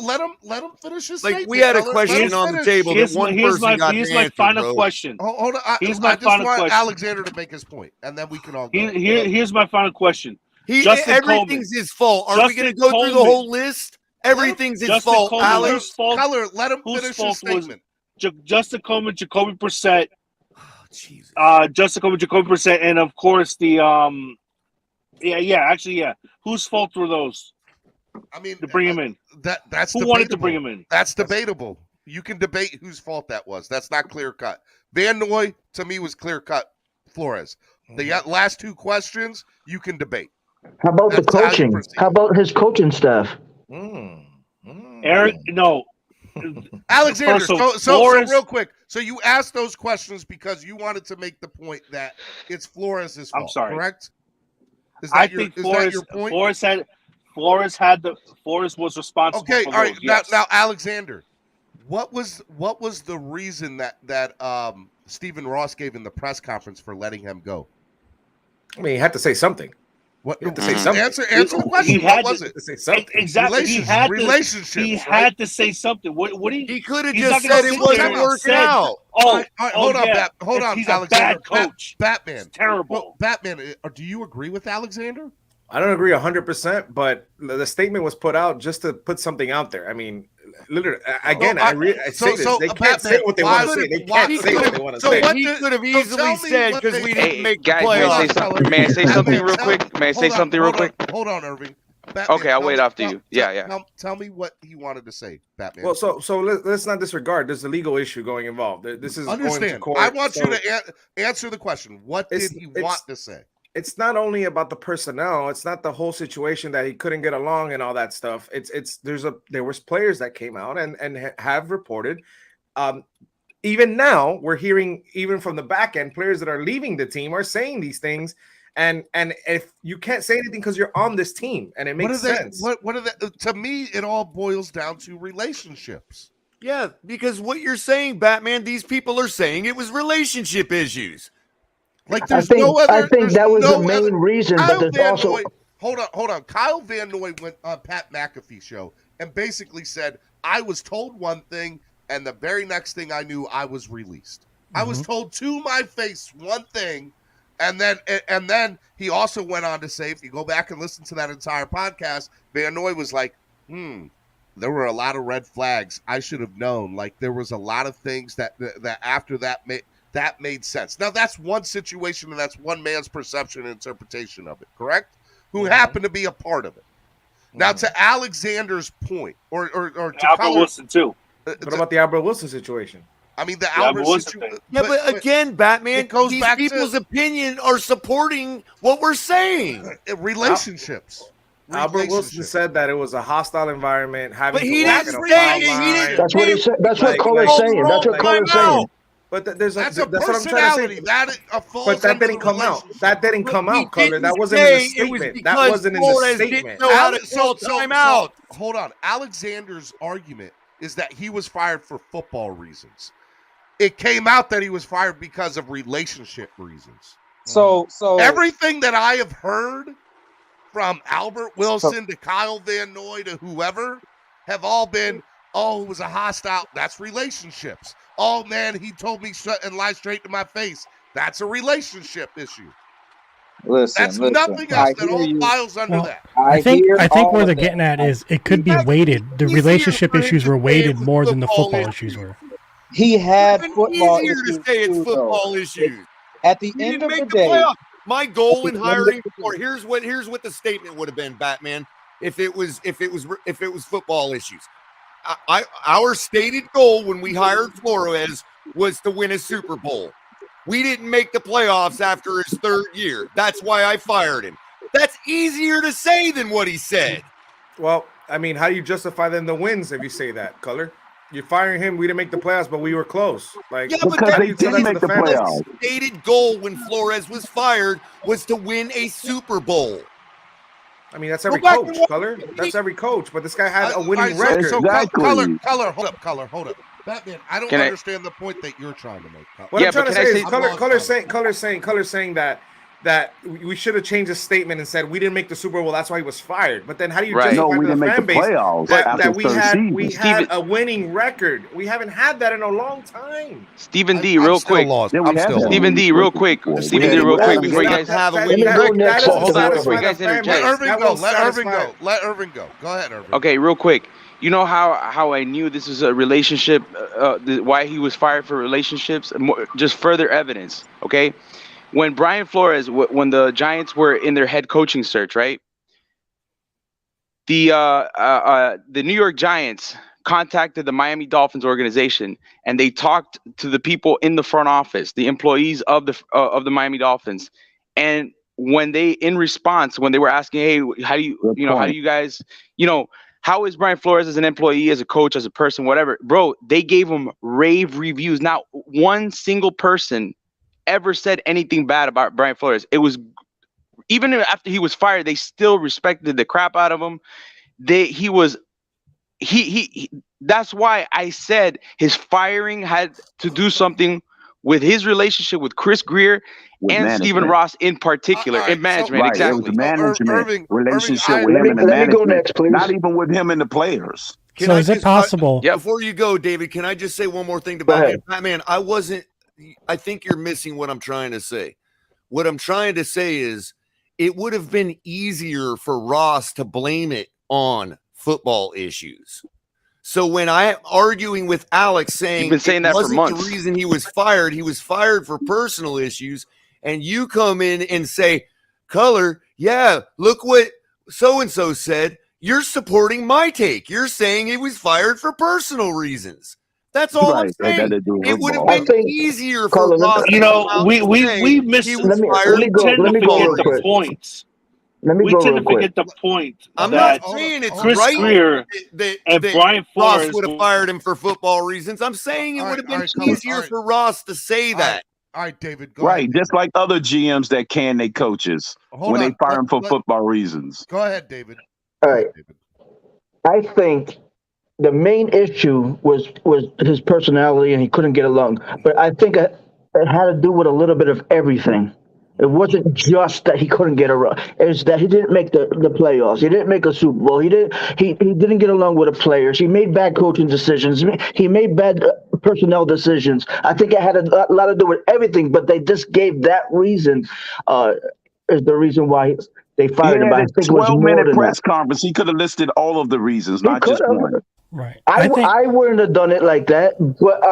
let him finish his Like, statement. we had a question on the table that one person got Here's to my answer, final bro. question. Hold on. I just want Alexander to make his point, and then we can all go. Here's my final question. Everything's his fault. Are we going to go through the whole list? Everything's his fault, Alex. Color, let him finish his statement. Justin Coleman, Jacoby Brissett. Justin Coleman, Jacoby Brissett, and of course the Whose fault were those? I mean, to bring him in. That's who debatable. wanted to bring him in. That's debatable. You can debate whose fault that was. That's not clear cut. Van Noy to me was clear cut. Flores. The last two questions you can debate. How about the coaching? How about his coaching staff? Eric, no. Alexander, Flores, so real quick. So you asked those questions because you wanted to make the point that it's Flores' fault. I'm sorry. Correct? I think Flores was responsible. Okay, for all right. those, yes. Now, Alexander, what was the reason that Stephen Ross gave in the press conference for letting him go? I mean, he had to say something. What? To say something. Answer the question. What was it? To say something. Exactly. Relationships. He had to say something. What he could have just said it wasn't working out. Hold on, He's Alexander. a bad coach. Batman. It's terrible. Well, Batman, do you agree with Alexander? I don't agree 100%, but the statement was put out just to put something out there. I mean, literally, again, I say this. They can't say what they want to say. They can't say what they want to say. He could have easily said because we didn't make the guys, playoffs. May I say something real quick? May I say something real quick? Hold on, Irving. Batman, okay, I'll wait after you. Yeah. Tell me what he wanted to say, Batman. Well, so let's not disregard. There's a legal issue going involved. This is understand. Going to court, I want you to answer the question. What did he want to say? It's not only about the personnel. It's not the whole situation that he couldn't get along and all that stuff. There was players that came out and have reported. Even now, we're hearing even from the back end, players that are leaving the team are saying these things. And if you can't say anything because you're on this team, and it makes sense. What are they? To me, it all boils down to relationships. Yeah, because what you're saying, Batman, these people are saying it was relationship issues. Like there's no other. I think that was the main reason. But there's also hold on. Kyle Van Noy went on Pat McAfee show and basically said, "I was told one thing, and the very next thing I knew, I was released. I was told to my face one thing." And then he also went on to say, if you go back and listen to that entire podcast, Van Noy was like, there were a lot of red flags. I should have known. Like there was a lot of things that after that made sense. Now that's one situation and that's one man's perception and interpretation of it, correct? Who happened to be a part of it. Now to Alexander's point, or to Albert Wilson too. What about the Albert Wilson situation? I mean, the Albert situation. Yeah, but again, Batman, it goes these back people's opinion are supporting what we're saying. Relationships. Albert Wilson said that it was a hostile environment. But he didn't say it. That's what he said. That's what Cole's saying. That's what Cole's saying. But that's a that's what I'm personality. trying to say. But that didn't come out. That didn't come out, Color. That wasn't in the statement. That wasn't in the statement. Hold on. Alexander's argument is that he was fired for football reasons. It came out that he was fired because of relationship reasons. So everything that I have heard from Albert Wilson to Kyle Van Noy to whoever have all been, it was a hostile. That's relationships. Oh man, he told me and lied straight to my face. That's a relationship issue. That's nothing else. That all files under that. I think where they're getting at is it could be weighted. The relationship issues were weighted more than the football issues were. He had football issues. Easier to say it's football issues. At the end of the day, my goal in hiring for here's what the statement would have been, Batman. If it was football issues, our stated goal when we hired Flores was to win a Super Bowl. We didn't make the playoffs after his third year. That's why I fired him. That's easier to say than what he said. Well, I mean, how do you justify then the wins if you say that, Color? You're firing him. We didn't make the playoffs, but we were close. Like, yeah, but they didn't make the playoffs. The stated goal when Flores was fired was to win a Super Bowl. I mean, that's every coach, Color. That's every coach. But this guy had a winning record. So Exactly. Color, hold up. Batman, I don't understand the point that you're trying to make. What I'm trying to say is Color saying that we should have changed the statement and said we didn't make the Super Bowl. That's why he was fired. But then how do you justify No, we to didn't the make fan the base playoffs that after we had a winning record? We haven't had that in a long time. Stephen D, real quick. Stephen D, real quick. Stephen D, real quick before you guys have a winning record. Let Irving go. Go ahead, Irving. Okay, real quick. You know how I knew this was a relationship, why he was fired for relationships? Just further evidence, okay? When Brian Flores, when the Giants were in their head coaching search, right? The New York Giants contacted the Miami Dolphins organization, and they talked to the people in the front office, the employees of the Miami Dolphins. And when they, in response, when they were asking, hey, how do you guys, how is Brian Flores as an employee, as a coach, as a person, whatever? Bro, they gave him rave reviews. Not one single person ever said anything bad about Brian Flores. It was, even after he was fired, they still respected the crap out of him. That's why I said his firing had to do something with his relationship with Chris Greer and Stephen Ross in particular, in management. Exactly. It was the management relationship with him and the management. Next, please. Not even with him and the players. So is it possible? Before you go, David, can I just say one more thing to Batman? I think you're missing what I'm trying to say. What I'm trying to say is it would have been easier for Ross to blame it on football issues. So when I'm arguing with Alex saying you've been saying that for months, the reason he was fired for personal issues, and you come in and say, Color, yeah, look what so-and-so said. You're supporting my take. You're saying he was fired for personal reasons. That's all I'm saying. It would have been easier for Ross. We missed. Let me go the points. We tend to forget the point. I'm not saying it's Chris right Greer that Brian Flores Ross would have fired him for football reasons. I'm saying it would have been easier for Ross to say that. All right, David, go ahead. Just like other GMs that can they coaches when they fire him for football reasons. Go ahead, David. All right. I think the main issue was his personality, and he couldn't get along. But I think it had to do with a little bit of everything. It wasn't just that he couldn't get around. It's that he didn't make the playoffs. He didn't make a Super Bowl. He didn't get along with the players. He made bad coaching decisions. He made bad personnel decisions. I think it had a lot to do with everything, but they just gave that reason is the reason why they fired him. I think it was 12-minute press conference. He could have listed all of the reasons, not just one. Right. I wouldn't have done it like that, but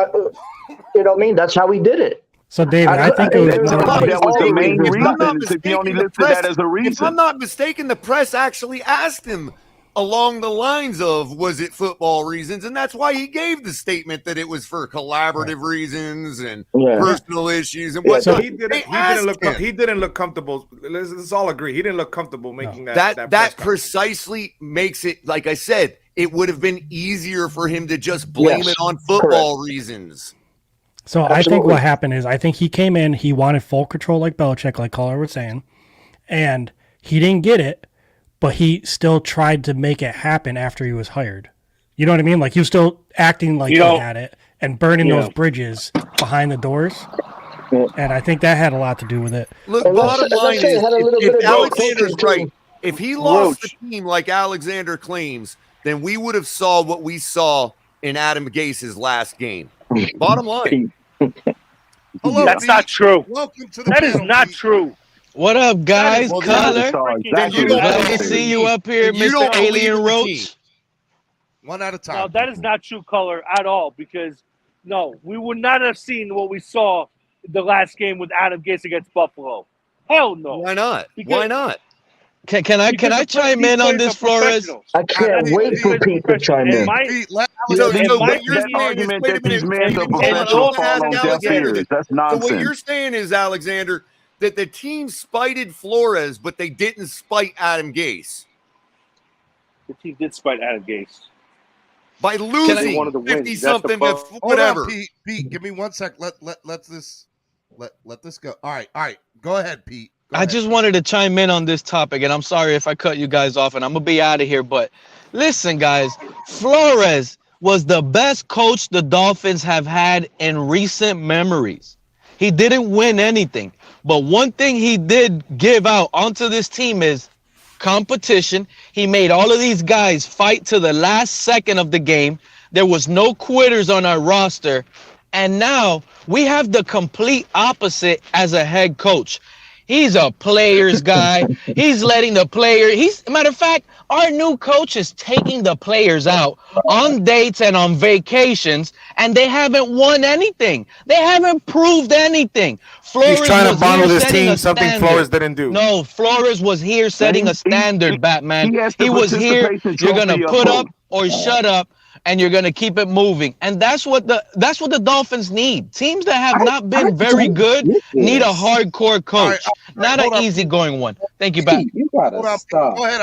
you know what I mean? That's how he did it. So, David, I think it was that was the main reason. He only listed that as a reason. If I'm not mistaken, the press actually asked him along the lines of, was it football reasons? And that's why he gave the statement that it was for collaborative reasons and personal issues and whatnot. So he didn't look comfortable. Let's all agree. He didn't look comfortable making that precisely makes it, like I said, it would have been easier for him to just blame it on football reasons. So I think what happened is I think he came in, he wanted full control like Belichick, like Collar was saying, and he didn't get it, but he still tried to make it happen after he was hired. You know what I mean? Like he was still acting like he had it and burning those bridges behind the doors. And I think that had a lot to do with it. Look, bottom line is, if Alexander's right, if he lost the team like Alexander claims, then we would have saw what we saw in Adam Gase's last game. Bottom line. That's not true. That is not true. What up, guys? Color. Glad to see you up here, Mr. Alien Roach. One at a time. No, that is not true, Color, at all, because, no, we would not have seen what we saw the last game with Adam Gase against Buffalo. Hell no. Why not? Why not? Can I chime in on this, Flores? I can't wait for Pete to chime in. That argument that these men are professional fall on deaf ears. That's nonsense. So what you're saying is, Alexander, that the team spited Flores, but they didn't spite Adam Gase. The team did spite Adam Gase by losing 50-something to whatever. Hold on, Pete, give me 1 sec. Let this go. All right. Go ahead, Pete. I just wanted to chime in on this topic, and I'm sorry if I cut you guys off, and I'm gonna be out of here. But listen, guys, Flores was the best coach the Dolphins have had in recent memories. He didn't win anything, but one thing he did give out onto this team is competition. He made all of these guys fight to the last second of the game. There was no quitters on our roster, and now we have the complete opposite as a head coach. He's a player's guy. He's letting the player. Matter of fact, our new coach is taking the players out on dates and on vacations, and they haven't won anything. They haven't proved anything. Flores He's trying to bottle this team, something standard. Flores didn't do. No, Flores was here setting a standard, Batman. He was here. You're gonna put up or shut up, and you're gonna keep it moving. And that's what the Dolphins need. Teams that have not been very good need a hardcore coach, not an easygoing one. Thank you, Bat. You gotta stop. Go ahead,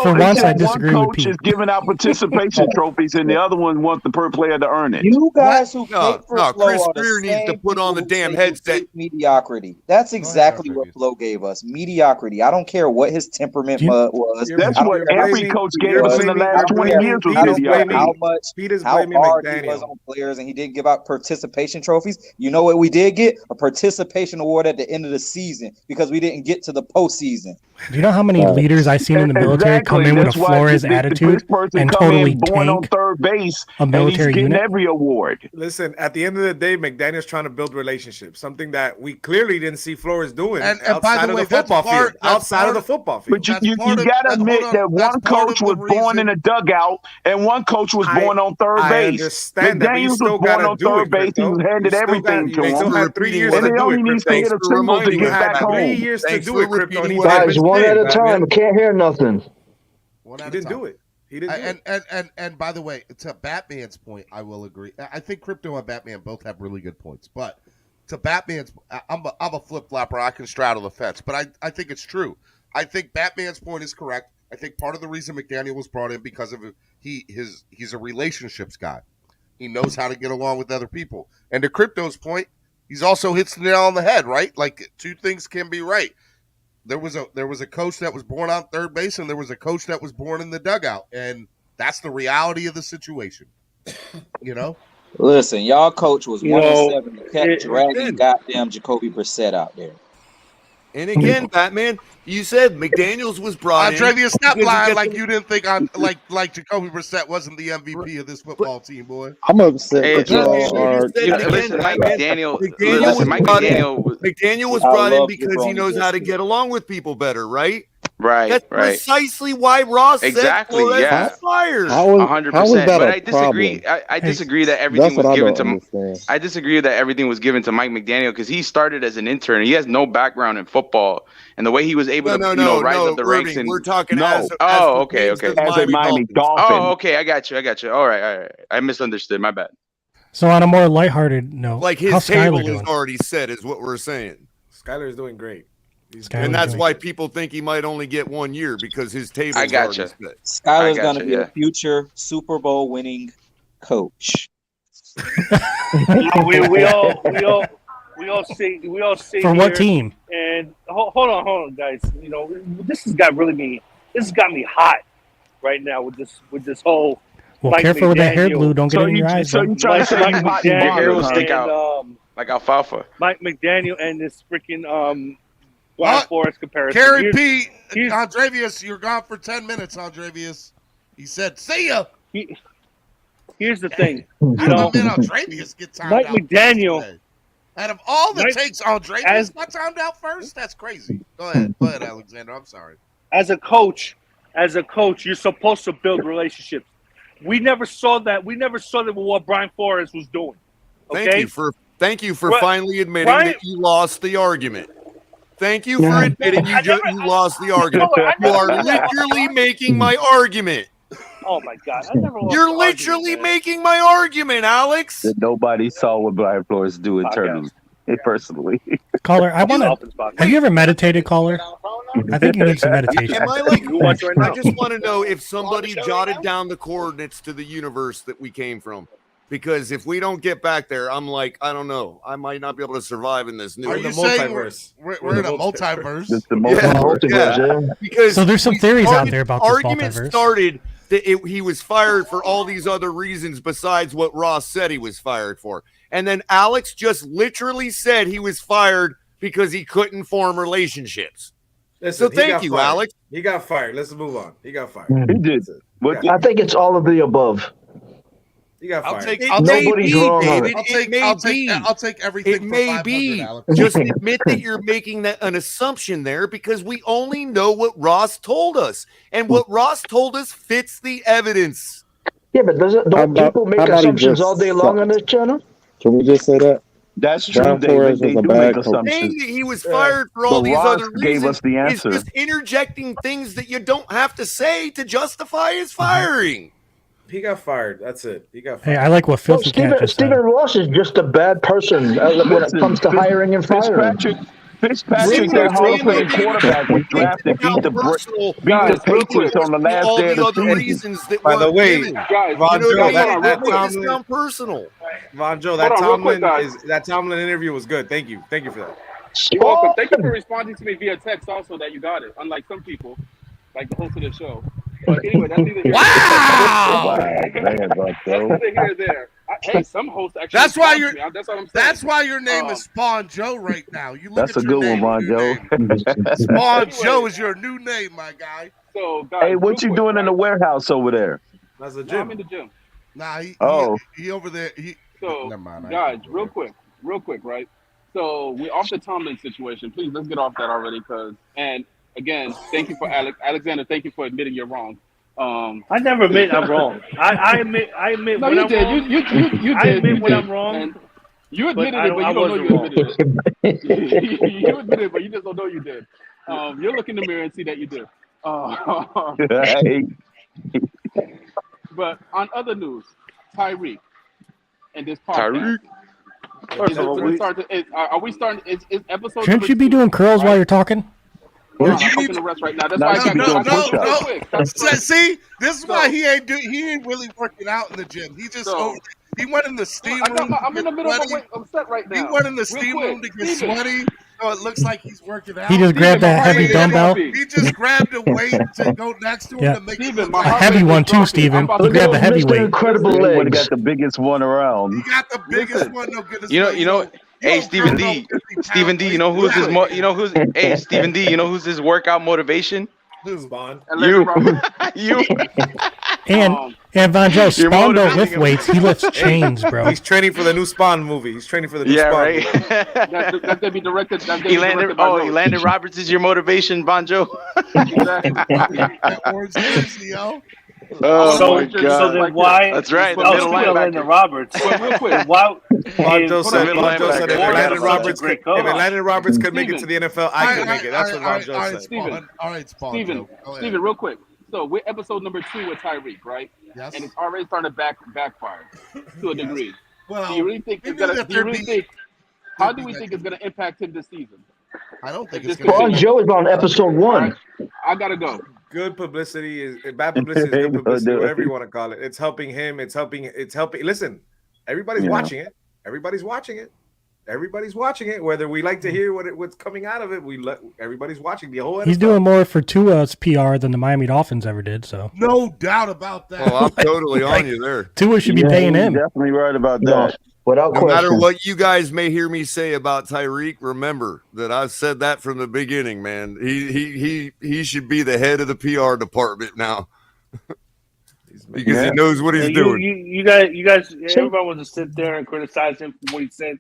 For once, I disagree one with coach Pete. is giving out participation trophies, and the other one wants the per player to earn it. You guys who No, Chris Greer needs to put on the damn headset. Mediocrity. That's exactly what Flo gave us. Mediocrity. I don't care what his temperament was. That's what every coach gave us in the last 20 years. How hard he was on players, and he didn't give out participation trophies. You know what we did get? A participation award at the end of the season because we didn't get to the postseason. Do you know how many leaders I've seen in the military come in with a Flores attitude and totally tank third base a military unit? Every award. Listen, at the end of the day, McDaniel's trying to build relationships, something that we clearly didn't see Flores doing outside of the football field. Outside of the football field. But you got to admit that one coach was born in a dugout and one coach was born on third base. McDaniel's was born on third base. He was handed everything to him. Still had 3 years to do it. And he only needs to hit a single to get back home. 3 years to do it, Crypto. Guys, one at a time. Can't hear nothing. He didn't do it. He didn't do it. And by the way, to Batman's point, I will agree. I think Crypto and Batman both have really good points. But to Batman's, I'm a flip-flopper. I can straddle the fence. But I think it's true. I think Batman's point is correct. I think part of the reason McDaniel was brought in because of he's a relationships guy. He knows how to get along with other people. And to Crypto's point, he's also hits the nail on the head, right? Like two things can be right. There was a coach that was born on third base, and there was a coach that was born in the dugout, and that's the reality of the situation. You know. Listen, y'all coach was 107 and kept dragging goddamn Jacoby Brissett out there. And again, Batman, you said McDaniels was brought in. Andrevius, stop lying like you didn't think like Jacoby Brissett wasn't the MVP of this football team, boy. I'm upset. Listen, Mike McDaniel was brought in because he knows how to get along with people better, right? Right. That's precisely why Ross said Flores was fired. 100%. But I disagree. I disagree that everything was given to. I disagree that everything was given to Mike McDaniel because he started as an intern. He has no background in football, and the way he was able to rise up the ranks. And we're talking. Okay. As a Miami Dolphin. Oh, okay. I got you. All right. I misunderstood. My bad. So on a more lighthearted note, like his table is already set, is what we're saying. Skyler is doing great. And that's why people think he might only get 1 year because his table. I got you. Skyler's going to be a future Super Bowl winning coach. we all say for what team? And hold on, guys. You know, this has got me hot right now with this whole. Well, Mike careful McDaniel. with that hair glue. Don't get it in your eyes. So you trying to say your hair will stick out like alfalfa. Mike McDaniel and this freaking Brian Flores comparison. Carrie P. Andrevius, you're gone for 10 minutes, Andrevius. He said, see ya. Here's the thing. Andrevius gets timed Mike out McDaniel. Today. Out of all the takes, Andrevius got timed out first? That's crazy. Go ahead, Alexander. I'm sorry. As a coach, you're supposed to build relationships. We never saw that. We never saw that with what Brian Flores was doing. Okay? Thank you for finally admitting that you lost the argument. Thank you for admitting you lost the argument. You are literally making my argument. Oh my God! I never. You're literally making my argument, Alex. That nobody saw what Brian Flores do internally, personally. Caller, I want to. Have you ever meditated, caller? I think you need some meditation. Am I like? I just want to know if somebody jotted down the coordinates to the universe that we came from. Because if we don't get back there, I'm like, I don't know. I might not be able to survive in this new. Are you saying we're in a multiverse? It's the multiverse. Yeah. Because so there's some theories out there about this argument multiverse. Started that he was fired for all these other reasons besides what Ross said he was fired for. And then Alex just literally said he was fired because he couldn't form relationships. Listen, so thank you, Alex. He got fired. Let's move on. He got fired. He did. I think it's all of the above. You got fired. Nobody's wrong on it. I'll take everything. It may be. Just admit that you're making an assumption there because we only know what Ross told us, and what Ross told us fits the evidence. Yeah, but don't people make assumptions all day long on this channel? Can we just say that? That's true, David. They do make assumptions. Saying that he was fired for all these Ross other gave reasons us the answer. is just interjecting things that you don't have to say to justify his firing. He got fired. That's it. He got fired. Hey, I like what Filthy Cat just said. Stephen Ross is just a bad person when it comes to hiring and firing. Fitzpatrick, their Hall of Fame quarterback, was drafted, beat the Patriots on the last day of the season. By the way, Von Joe, that personal. Von Joe, that Tomlin interview was good. Thank you for that. You're welcome. Thank you for responding to me via text. Also, that you got it. Unlike some people, like the host of the show. But anyway, that's either here. Wow! That's neither here or there. Hey, some hosts actually. That's why you're. That's what I'm saying. That's why your name is Spawn Joe right now. You look That's at a your good name, one, Von Joe. Spawn Joe is your new name, my guy. So, guys, hey, what you doing in the warehouse over there? That's a No, gym. I'm in the gym. Nah, he over there. So, never mind, guys, real quick, right? So we off the Tomlin situation. Please, let's get off that already. And again, thank you for Alexander. Thank you for admitting you're wrong. I never admit I'm wrong. I admit no, when you I'm did. wrong. You did. I admit when did. I'm wrong. And you admitted but it, but you don't know you admitted it. You admitted it, but you just don't know you did. You'll look in the mirror and see that you did. But on other news, Tyreek and this podcast. First of all, are we starting? Is episode? Shouldn't you be doing curls while you're talking? I'm taking the rest right now. That's why I got no. See, this is why he ain't really working out in the gym. He just he went in the steam room. I'm in the middle of a set right now. He went in the steam room to get sweaty, so it looks like he's working out. He just grabbed that heavy dumbbell. He just grabbed a weight to go next to him to make it look a heavy one too, Steven. He grabbed the heavyweight. Incredible He legs. got the biggest one around. He got the biggest one. No goodness. You know. Hey, Stephen D. You know who's his? Hey, Stephen D. You know who's his workout motivation? Spawn. You. And Von Joe, Spawn don't lift weights. He lifts chains, bro. He's training for the new Spawn movie. He's training for the new Spawn right. movie. That's gonna be directed. Elandon Roberts is your motivation, Von Joe. That orange jersey, yo. Oh my God! So then why? That's right. The I'll middle speak linebacker. Roberts. But real quick, Why? Von Joe said if Great coach. Elandon Roberts could make it to the NFL, I could make it. That's what Von Joe said. Steven, real quick. So we're episode number 2 with Tyreek, right? Yes. And it's already starting to backfire to a degree. Well, do you really think it's gonna? How do we think it's gonna impact him this season? I don't think it's gonna. Spawn Joe is on episode 1. I gotta go. Good publicity is bad publicity is good publicity, whatever you want to call it. It's helping him. It's helping. Listen, everybody's watching it. Everybody's watching it. Whether we like to hear what's coming out of it, everybody's watching the whole. He's doing more for Tua's PR than the Miami Dolphins ever did. So no doubt about that. Well, I'm totally on you there. Tua should be paying him. Definitely right about that. Without no question. matter what you guys may hear me say about Tyreek, remember that I've said that from the beginning, man. He should be the head of the PR department now. Because he knows what he's doing. You guys, everybody wants to sit there and criticize him for what he said,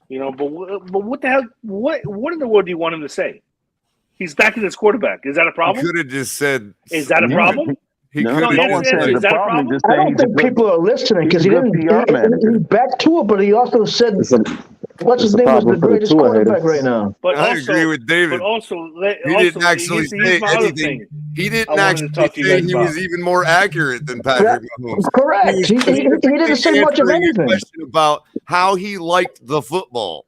But what the hell? What in the world do you want him to say? He's backing his quarterback. Is that a problem? He could have just said. Is that a problem? No one said the problem. Just I don't think people are listening because he didn't. He backed to it, but he also said, "What's his name was the greatest quarterback right now." But I also, agree with David. But also, he didn't actually say anything. He didn't actually say he was even more accurate than Patrick Mahomes. Correct. He didn't say much of anything. A question about how he liked the football,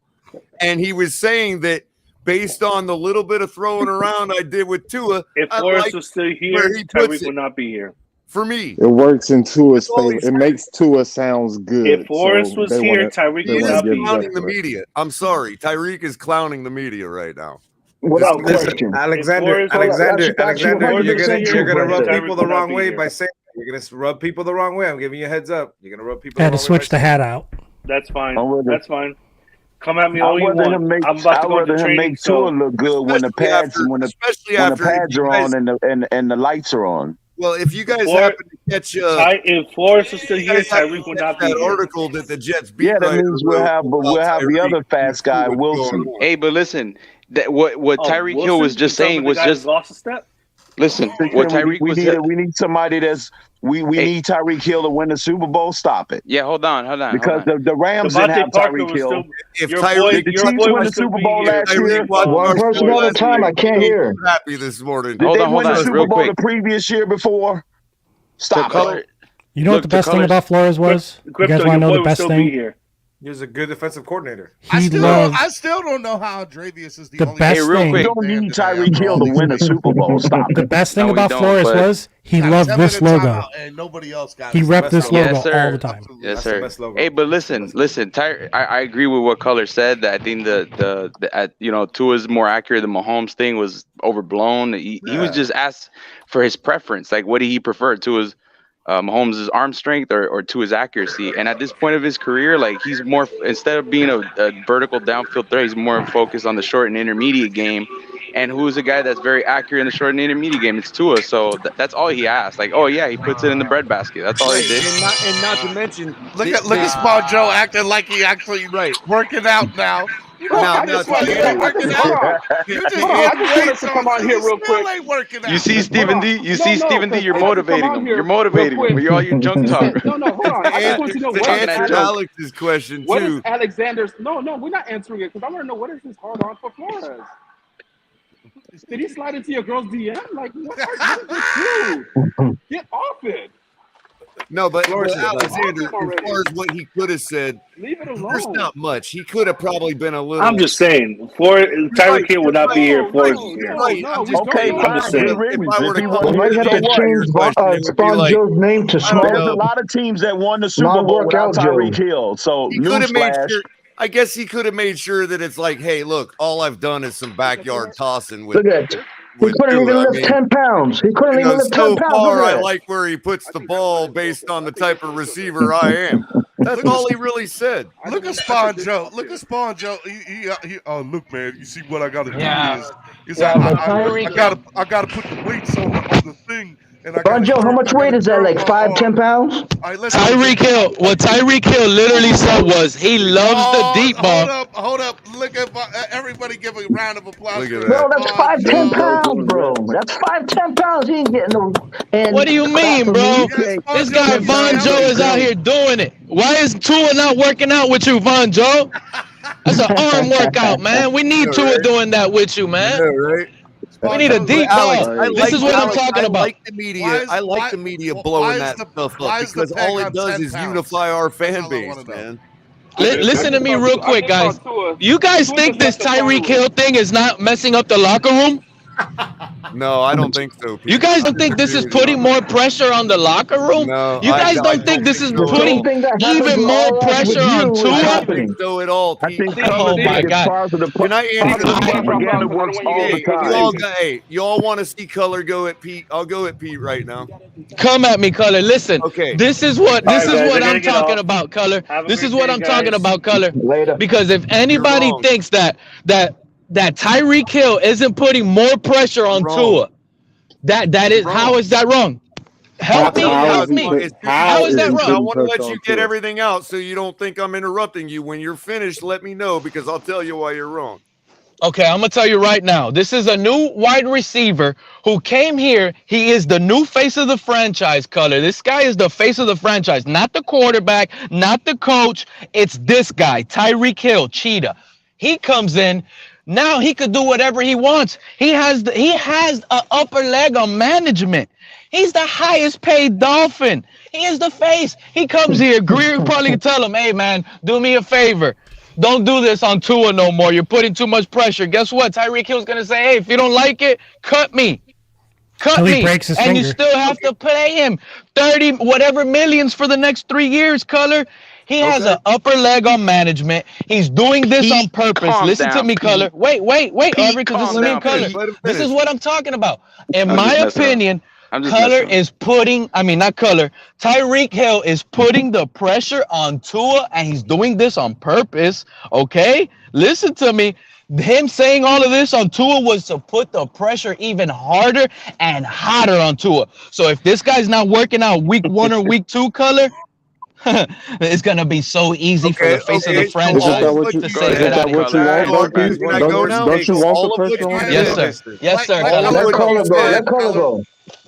and he was saying that based on the little bit of throwing around I did with Tua, if Flores was still here, Tyreek would not be here. For me, it works in Tua's favor. It makes Tua sounds good. If Flores was here, Tyreek would not be clowning the media. I'm sorry, Tyreek is clowning the media right now. Without question, Alexander, you're gonna rub people the wrong way by saying you're gonna rub people the wrong way. I'm giving you a heads up. You're gonna rub people. Had to switch the hat out. That's fine. That's fine. Come at me all you want. I'm about to go to training. Make Tua look good when the pads are on and the lights are on. Well, if you guys happen to catch if Flores is still here, Tyreek would not be that here. article that the Jets beat. Yeah, that means we'll have the other fast guy, Wilson. Hey, but listen, what Tyreek Hill was just saying was just lost a step. Listen, what Tyreek was we need somebody that's we need Tyreek Hill to win the Super Bowl. Stop it. Yeah, hold on. Because the Rams didn't have Tyreek Hill. If Tyreek the Chiefs win the Super Bowl last year, one person at a time. I can't hear. Happy this morning. Did they win the Super Bowl the previous year before? Stop it. You know what the best thing about Flores was? You guys want to know the best thing? He was a good defensive coordinator. I still don't know how Dravius is the only best thing. You don't need Tyreek Hill to win a Super Bowl. Stop it. The best thing about Flores was he loved this logo. And nobody else got he repped this logo all the time. Yes, sir. Hey, but listen. I agree with what Color said. That I think the Tua's more accurate than Mahomes thing was overblown. He was just asked for his preference. Like, what did he prefer? Tua's Mahomes' arm strength or to his accuracy. And at this point of his career, like, he's more, instead of being a vertical downfield threat, he's more focused on the short and intermediate game. And who's a guy that's very accurate in the short and intermediate game? It's Tua. So that's all he asked. Like, oh yeah, he puts it in the breadbasket. That's all he did. And not to mention, look at Small Joe acting like he actually working out now. You know, I just want to working out. You just wanted to come on here real quick. You see Stephen D? You see Stephen D? You're motivating him. You're motivating him. You're all your junk talk. No, hold on. I just want to know what answer Alex's question too. What is Alexander's? No, we're not answering it because I want to know what is his hard on for Flores. Did he slide into your girl's DM? Like, what did you do? Get off it. No, but Alexander, as far as what he could have said, leave it alone. There's not much. He could have probably been a little. I'm just saying, Tyreek Hill would not be here. Flores is here. Okay, I'm just saying. If I were to You might have to change Spawn Joe's name to Small. There's a lot of teams that won the Super Bowl without Tyreek Hill. So he could have made sure. I guess he could have made sure that it's like, hey, look, all I've done is some backyard tossing with. Look at it. He couldn't even lift 10 pounds. He couldn't even lift 10 pounds. I like where he puts the ball based on the type of receiver I am. That's all he really said. Look at Spawn Joe. Oh, look, man. You see what I got to do is I got to put the weights on the thing. Joe, how much weight is that? Like 5-10 pounds? Tyreek Hill. What Tyreek Hill literally said was he loves the deep ball. Hold up. Look at everybody give a round of applause. Bro, that's 5-10 pounds, bro. That's 5-10 pounds. He ain't getting no. What do you mean, bro? This guy Von Joe is out here doing it. Why is Tua not working out with you, Von Joe? That's an arm workout, man. We need Tua doing that with you, man. Right? We need a deep ball. This is what I'm talking about. I like the media blowing that stuff up because all it does is unify our fan base, man. Listen to me real quick, guys. You guys think this Tyreek Hill thing is not messing up the locker room? No, I don't think so. You guys don't think this is putting more pressure on the locker room? No, you guys don't think this is putting even more pressure on Tua? I don't think so at all. I think oh my God! Can I answer propaganda works all the time. You all want to see Color go at Pete? I'll go at Pete right now. Come at me, Color. Listen. Okay. This is what I'm talking about, Color. This is what I'm talking about, Color. Because if anybody thinks that Tyreek Hill isn't putting more pressure on Tua, that is how is that wrong? Help me. How is that wrong? I want to let you get everything out so you don't think I'm interrupting you. When you're finished, let me know because I'll tell you why you're wrong. Okay, I'm gonna tell you right now. This is a new wide receiver who came here. He is the new face of the franchise, Color. This guy is the face of the franchise, not the quarterback, not the coach. It's this guy, Tyreek Hill, Cheetah. He comes in. Now he could do whatever he wants. He has an upper leg on management. He's the highest paid Dolphin. He is the face. He comes here. Greer probably could tell him, hey, man, do me a favor. Don't do this on Tua no more. You're putting too much pressure. Guess what? Tyreek Hill's going to say, hey, if you don't like it, cut me. Cut Till he me. breaks his And finger. you still have to pay him 30 whatever millions for the next 3 years, Color. He has an upper leg on management. He's doing this on purpose. calm Listen to down, me, Pete. Color. Wait, Pete, because this calm is me, down, Color. Pete. This is what I'm talking about. In I'm my just messing opinion, I'm just Color messing is putting, I mean, not Color, Tyreek Hill is putting the pressure on Tua, and he's doing this on purpose, okay? Listen to me. Him saying all of this on Tua was to put the pressure even harder and hotter on Tua. So if this guy's not working out week 1 or week 2, Color, it's going to be so easy for the face of the franchise to say get out of what you want, though, Pete? Can I go now? Don't you want All the of what pressure you on him? Yes, sir. Yes, sir. All of Let what Color you go. said, Let Color go.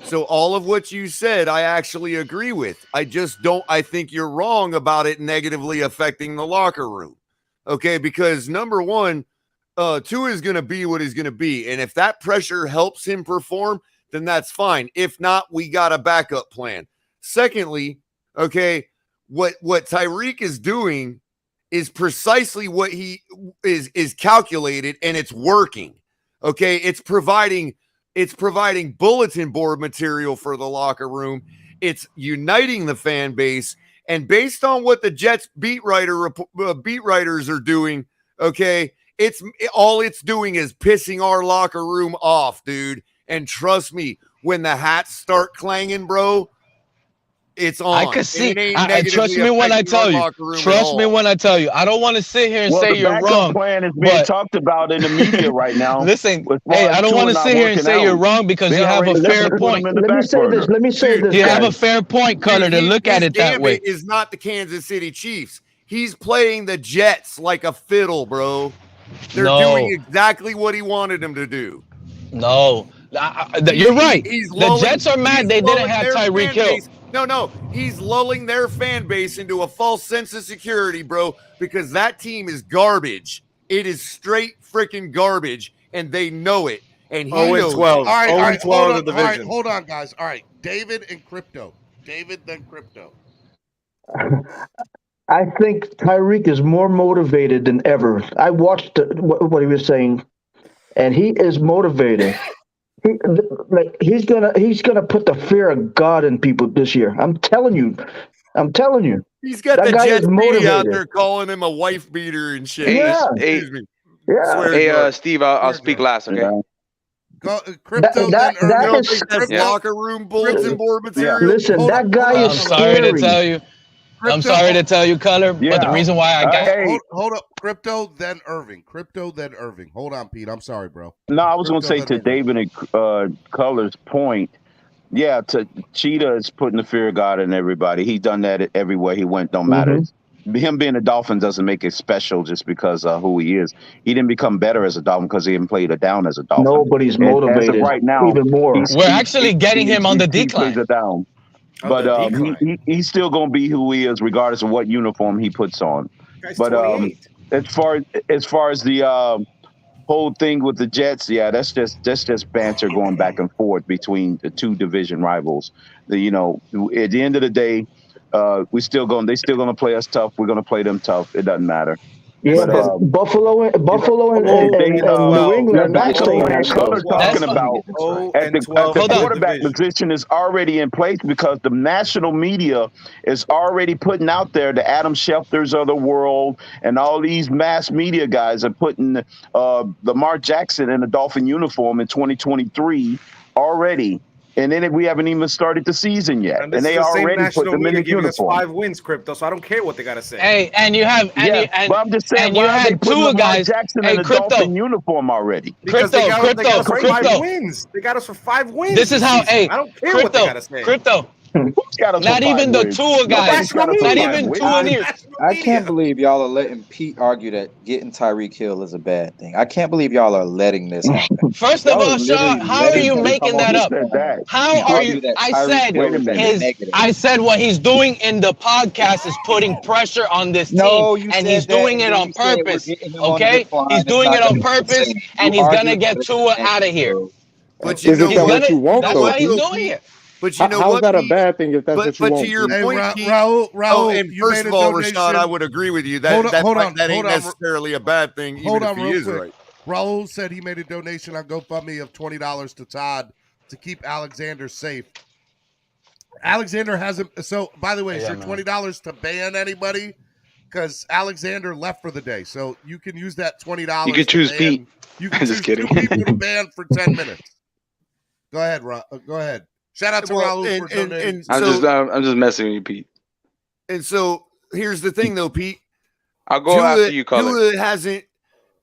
So all of what you said, I actually agree with. I just don't. I think you're wrong about it negatively affecting the locker room. Okay, because number one, Tua is going to be what he's going to be, and if that pressure helps him perform, then that's fine. If not, we got a backup plan. Secondly, okay, what Tyreek is doing is precisely what he is calculated, and it's working. Okay, it's providing bulletin board material for the locker room. It's uniting the fan base, and based on what the Jets beat writers are doing, okay, it's doing is pissing our locker room off, dude. And trust me, when the hats start clanging, bro, it's on. I could see. Trust Negatively me when I affecting tell our you. locker room at Trust me all. when I tell you. I don't want to sit here and Well, say the you're backup wrong. plan is being but talked about in the media right now. Listen, as far hey, as I don't Tua want to not sit here and working say you're out. wrong because They you have a already fair put point. him in the Let me back say burner. this. Let me say this, You have a guys. fair point, Color, to look at His it that way. gambit is not the Kansas City Chiefs. He's playing the Jets like a fiddle, bro. They're doing exactly what he wanted them to do. No. You're right. He's The Jets are mad they didn't have Tyreek Hill. No. He's lulling their fan base into a false sense of security, bro, because that team is garbage. It is straight freaking garbage, and they know it. And he knows 12. it. All right, hold hold on, on, all right, hold on, guys. All right, David and Crypto. David, then Crypto. I think Tyreek is more motivated than ever. I watched what he was saying, and he is motivated. He's gonna put the fear of God in people this year. I'm telling you. He's got that the guy Jets is media motivated. out there calling him a wife beater and shit. Excuse me. Yeah. Steve, I'll speak last, okay? Crypto, that is That's locker room bulletin board material. Listen, that guy is sorry to scary. tell you. I'm sorry to tell you, Color, but the reason why I got hold up, Crypto, then Irving. Hold on, Pete. I'm sorry, bro. No, I was going to Crypto, say then to Irving. David and Color's point, yeah, Cheetah is putting the fear of God in everybody. He's done that everywhere he went, don't matter. Him being a Dolphin doesn't make it special just because of who he is. He didn't become better as a Dolphin because he didn't play it down as a Dolphin. Nobody's And motivated as of right now, even more. We're actually getting him on the he decline. plays it down. But he's still going to be who he is regardless of what uniform he puts on. Guy's But 28. as far as the whole thing with the Jets, yeah, that's just banter going back and forth between the two division rivals. At the end of the day, they still gonna play us tough. We're gonna play them tough. It doesn't matter. Yeah, but Buffalo and New England are not staying that close. Talking about at the quarterback position is already in place because the national media is already putting out there the Adam Schefters of the world and all these mass media guys are putting Lamar Jackson in a Dolphin uniform in 2023 already. And then we haven't even started the season yet, And and they the same already put national them in media the giving uniform. us 5 wins, Crypto. So I don't care what they gotta say. Hey, and you have but I'm just saying, you why are they had putting Tua Lamar guys. Jackson Hey, in a Dolphin uniform already? Because they got us for 5 Crypto. wins. They got us for 5 wins. This is how. season. Hey, I don't care what they gotta say. Crypto. Not even the Tua guys. Not even Tua near. I can't believe y'all are letting Pete argue that getting Tyreek Hill is a bad thing. I can't believe y'all are letting this happen. First of all, Shaw, how are you making that up? How are you? I said what he's doing in the podcast is putting pressure on this team, and he's doing it on purpose. Okay, he's doing it on purpose, and he's gonna get Tua out of here. But isn't that what you want, that's though? why he's doing it. But you know How's what? that a bad thing if that's what you want? But to your point, Pete, Raul, and first of all, Rashad, I would agree with you. That ain't necessarily a bad thing, even if he is right. Raul said he made a donation on GoFundMe of $20 to Todd to keep Alexander safe. Alexander hasn't. So, by the way, is your $20 to ban anybody? Because Alexander left for the day, so you can use that $20. You can choose Pete. You can choose 2 people to ban for 10 minutes. Go ahead, go ahead. Shout out to Raul for donating. I'm just messing with you, Pete. And so here's the thing, though, Pete. I'll go after you, Color.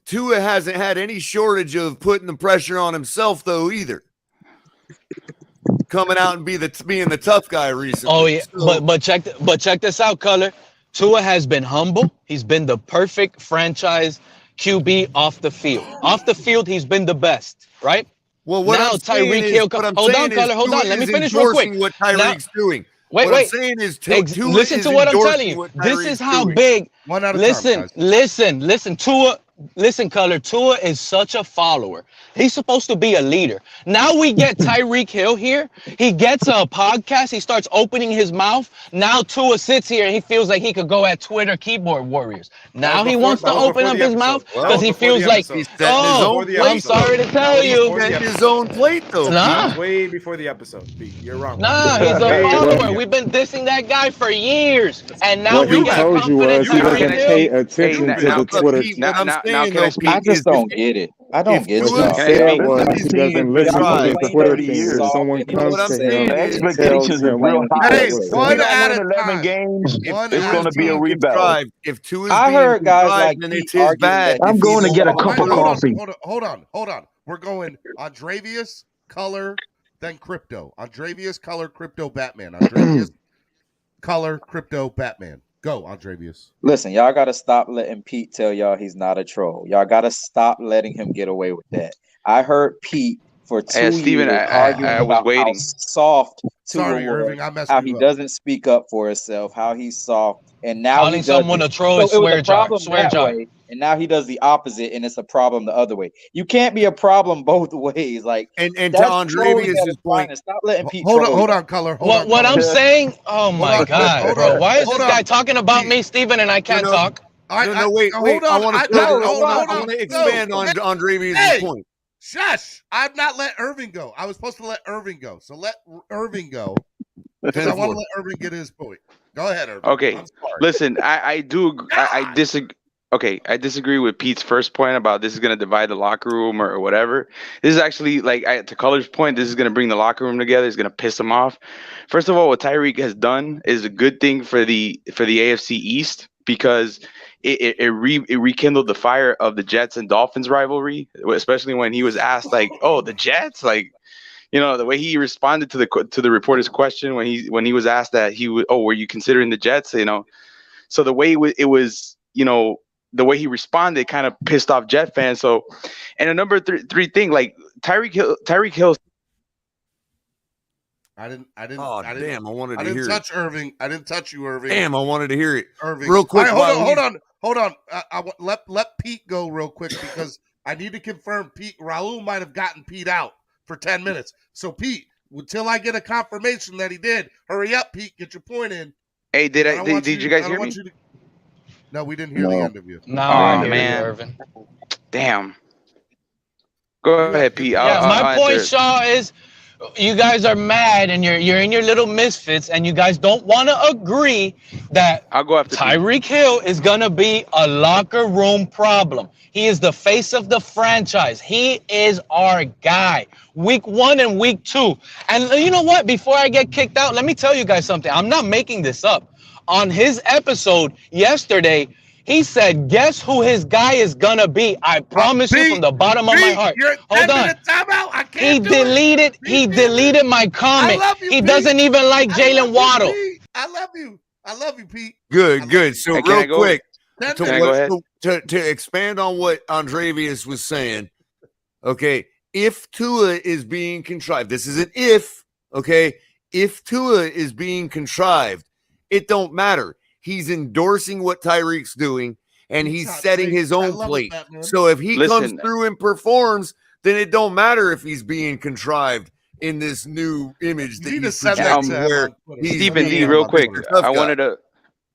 Tua hasn't had any shortage of putting the pressure on himself, though, either. Coming out and being the tough guy recently. Oh yeah, so, but check this out, Color. Tua has been humble. He's been the perfect franchise QB off the field. Off the field, he's been the best, right? Well, what now Tyreek Hill. Hold on, Color. Hold on. Let me finish real quick. What Tyreek's doing. Wait. I'm saying is listen to what I'm telling you. This is how big. Listen. Listen, Color. Tua is such a follower. He's supposed to be a leader. Now we get Tyreek Hill here. He gets a podcast. He starts opening his mouth. Now Tua sits here and he feels like he could go at Twitter keyboard warriors. Now he wants to open up his mouth because he feels like, I'm sorry to tell you. His own plate, though. Nah. Way before the episode. You're wrong. Nah, he's a follower. We've been dissing that guy for years. And now we got told you was he doesn't pay attention to the Twitter. I just don't get it. I don't get it. He doesn't listen to the Twitter things. Someone comes to him. Expectations are real high. Hey, 1 out of 11 games, it's going to be a rebound. If two is I heard guys like then it's his bad. I'm going to get a cup of coffee. Hold on. We're going Andrevius, Color, then Crypto. Andrevius, Color, Crypto, Batman. Andrevius, Color, Crypto, Batman. Go, Andrevius. Listen, y'all got to stop letting Pete tell y'all he's not a troll. Y'all got to stop letting him get away with that. I heard Pete for 2 years arguing about how soft Irving, I messed how you he up. doesn't speak up for himself, how he's soft, and now calling someone a troll is swear jar. And now he does the opposite, and it's a problem the other way. You can't be a problem both ways. Like, and to Andrevius' point, stop letting Pete. Hold on, Color. What I'm saying? Oh my God, bro! Why is this guy talking about me, Steven, and I can't talk? Wait. I want to expand on Andrevius' point. Shush! I've not let Irving go. I was supposed to let Irving go. So let Irving go. Because I want to let Irving get his point. Go ahead, Irving. Okay. Listen, I disagree. Okay, I disagree with Pete's first point about this is going to divide the locker room or whatever. This is actually, to Color's point, this is going to bring the locker room together. It's going to piss them off. First of all, what Tyreek has done is a good thing for the AFC East because it rekindled the fire of the Jets and Dolphins rivalry, especially when he was asked, the Jets? The way he responded to the reporter's question when he was asked that were you considering the Jets? So the way it was, the way he responded kind of pissed off Jet fans. So, and a number three thing, Tyreek Hill. I didn't. Oh, damn! I wanted to hear it. I didn't touch Irving. I didn't touch you, Irving. Damn! I wanted to hear it. Irving, real quick. Right, hold on. Let Pete go real quick because I need to confirm. Raul might have gotten Pete out for 10 minutes. So Pete, until I get a confirmation that he did, hurry up, Pete. Get your point in. Hey, did you guys hear me? No, we didn't hear the end of you. No, man. Irving. Damn. Go ahead, Pete. My point, Shaw, is you guys are mad and you're in your little misfits and you guys don't want to agree that I'll go after Tyreek Hill is going to be a locker room problem. He is the face of the franchise. He is our guy. Week 1 and week 2. And you know what? Before I get kicked out, let me tell you guys something. I'm not making this up. On his episode yesterday, he said, guess who his guy is going to be? I promise you from the bottom of my heart. You're Hold on. Time out. I He deleted my comment. He doesn't even like Jalen Waddle. I love you. I love you, Pete. Good. So Can I real go? quick, Can I go ahead? to expand on what Andrevius was saying, okay, if Tua is being contrived, this is an if, okay? If Tua is being contrived, it don't matter. He's endorsing what Tyreek's doing, and he's setting his own plate. So if he comes through and performs, then it don't matter if he's being contrived in this new image that he's projecting. Where Stephen D, real quick, I wanted to.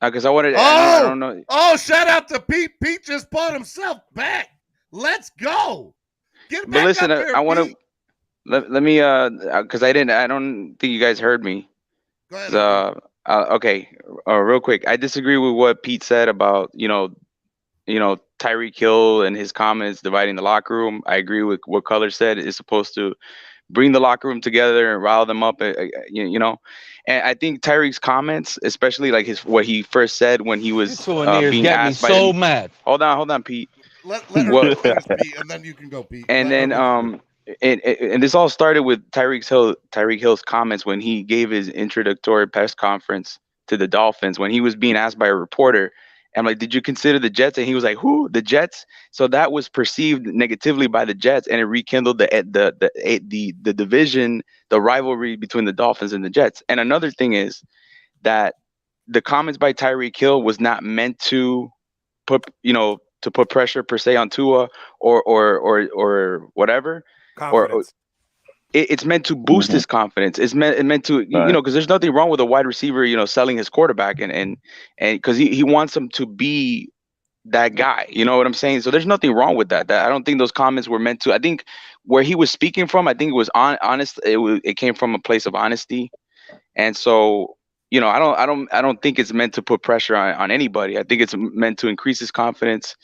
Because I wanted to. I don't know. Oh, shout out to Pete. Pete just bought himself back. Let's go. Get back. But listen, up here, I want to. Let me. Because I don't think you guys heard me. Go ahead. Okay. Real quick, I disagree with what Pete said about Tyreek Hill and his comments dividing the locker room. I agree with what Color said. It's supposed to bring the locker room together and rile them up, And I think Tyreek's comments, especially like what he first said when he was being asked by him. Mad. Hold on, Pete. Let her finish, Pete, and then you can go, Pete. And then and this all started with Tyreek Hill's comments when he gave his introductory press conference to the Dolphins when he was being asked by a reporter. I'm like, did you consider the Jets? And he was like, who? The Jets? So that was perceived negatively by the Jets, and it rekindled the division, the rivalry between the Dolphins and the Jets. And another thing is that the comments by Tyreek Hill was not meant to put pressure per se on Tua or whatever. Confidence. It's meant to boost his confidence. It's meant to, because there's nothing wrong with a wide receiver, selling his quarterback and because he wants him to be that guy. You know what I'm saying? So there's nothing wrong with that. I don't think those comments were meant to. I think where he was speaking from, I think it was honest. It came from a place of honesty, and so I don't think it's meant to put pressure on anybody. I think it's meant to increase his confidence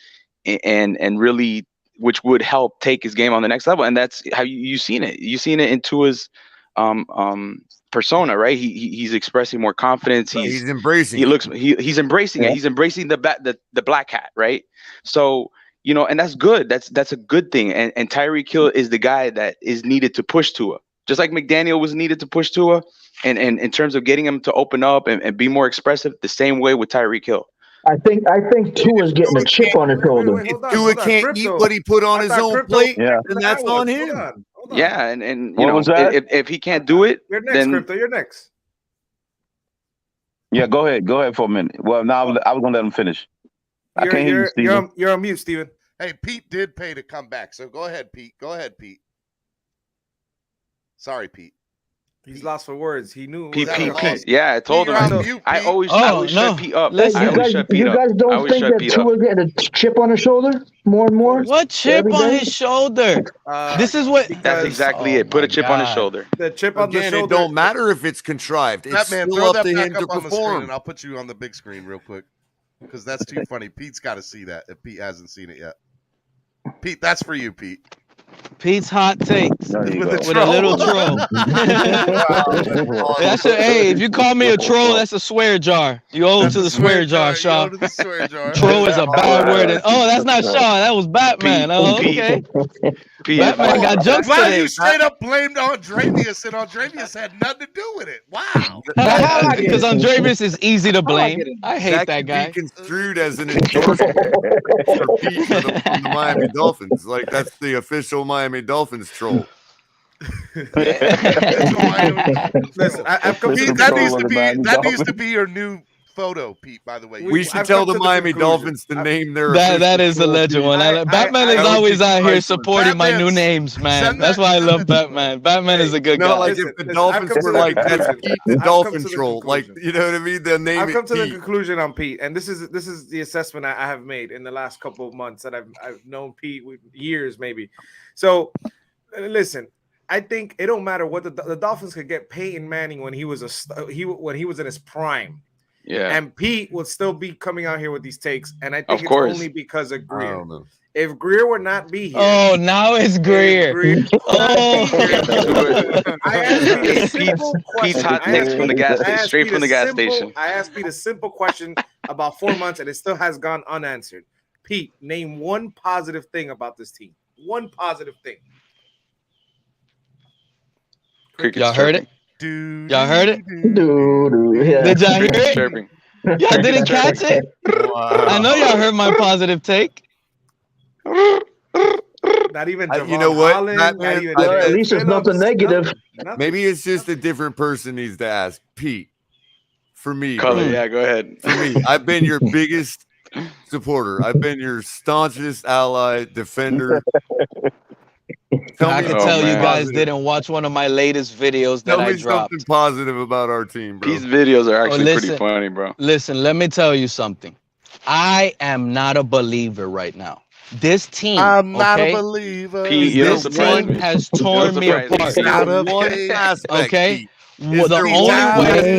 and really, which would help take his game on the next level. And that's how you've seen it. You've seen it in Tua's persona, right? He's expressing more confidence. He's embracing. He's embracing it. He's embracing the black hat, right? So and that's good. That's a good thing. And Tyreek Hill is the guy that is needed to push Tua, just like McDaniel was needed to push Tua, and in terms of getting him to open up and be more expressive. The same way with Tyreek Hill. I think Tua's getting a chip on his shoulder. Tua can't eat what he put on his own plate, then that's on him. Yeah, and if he can't do it, you're next, then Crypto. You're next. Yeah, go ahead for a minute. Well, now I was gonna let him finish. I can't hear you, Steven. You're on mute, Steven. Hey, Pete did pay to come back, so go ahead, Pete. Sorry, Pete. He's lost for words. He knew. Pete. Yeah, I told him. I always shut Pete up. You guys don't think that Tua getting a chip on his shoulder more and more? What chip on his shoulder? This is what. That's exactly it. Put a chip on his shoulder. The chip on the shoulder. It don't matter if it's contrived. It's still up to him to perform. And I'll put you on the big screen real quick because that's too funny. Pete's got to see that if Pete hasn't seen it yet. Pete, that's for you, Pete. Pete's hot takes with a little troll. Hey, if you call me a troll, that's a swear jar. You owe to the swear jar, Shaw. Troll is a bad word. Oh, that's not Shaw. That was Batman. Oh, okay. Batman got jokes today. Wow, you straight up blamed Andrevius, and Andrevius had nothing to do with it. Wow. Because Andrevius is easy to blame. I hate that guy. Construed as an endorsement for Pete from the Miami Dolphins. Like that's the official Miami Dolphins troll. Listen, that needs to be your new photo, Pete. By the way, we should tell the Miami Dolphins to name their. That is a legend one. Batman is always out here supporting my new names, man. That's why I love Batman. Batman is a good guy. Like if the Dolphins were like that's Pete, the Dolphin troll, like you know what I mean. They'll name I've come to Pete. the conclusion on Pete, and this is the assessment I have made in the last couple of months that I've known Pete years maybe. So, listen. I think it don't matter what the Dolphins could get Peyton Manning when he was when he was in his prime. Yeah. And Pete would still be coming out here with these takes. And I think it's only because of Greer. If Greer would not be here. Oh, now it's Greer. I asked Pete a simple question. Pete's hot takes from the gas station, straight from the gas station. I asked Pete a simple question about 4 months, and it still has gone unanswered. Pete, name one positive thing about this team. One positive thing. Crickets heard it? Y'all heard it? Yeah. Did y'all hear Crickets it? chirping. Y'all didn't catch it? I know y'all heard my positive take. Not even You know what, Holland, Batman? not even Well, at Phillips, least it's nothing negative. nothing. Maybe it's just a different person needs to ask. Pete, for me, Color, bro, yeah, go ahead. for me, I've been your biggest supporter. I've been your staunchest ally, defender. I can tell you guys positive. didn't watch one of my latest videos that Tell I me dropped. something positive about our team, bro. Pete's videos are actually listen, pretty funny, bro. Listen, let me tell you something. I am not a believer right now. This team, I'm not a okay? believer. Pete, you don't This surprise team me. has You don't torn me surprise me, apart. Pete. Not a One Pete. aspect, okay? Pete. Well, the there only one way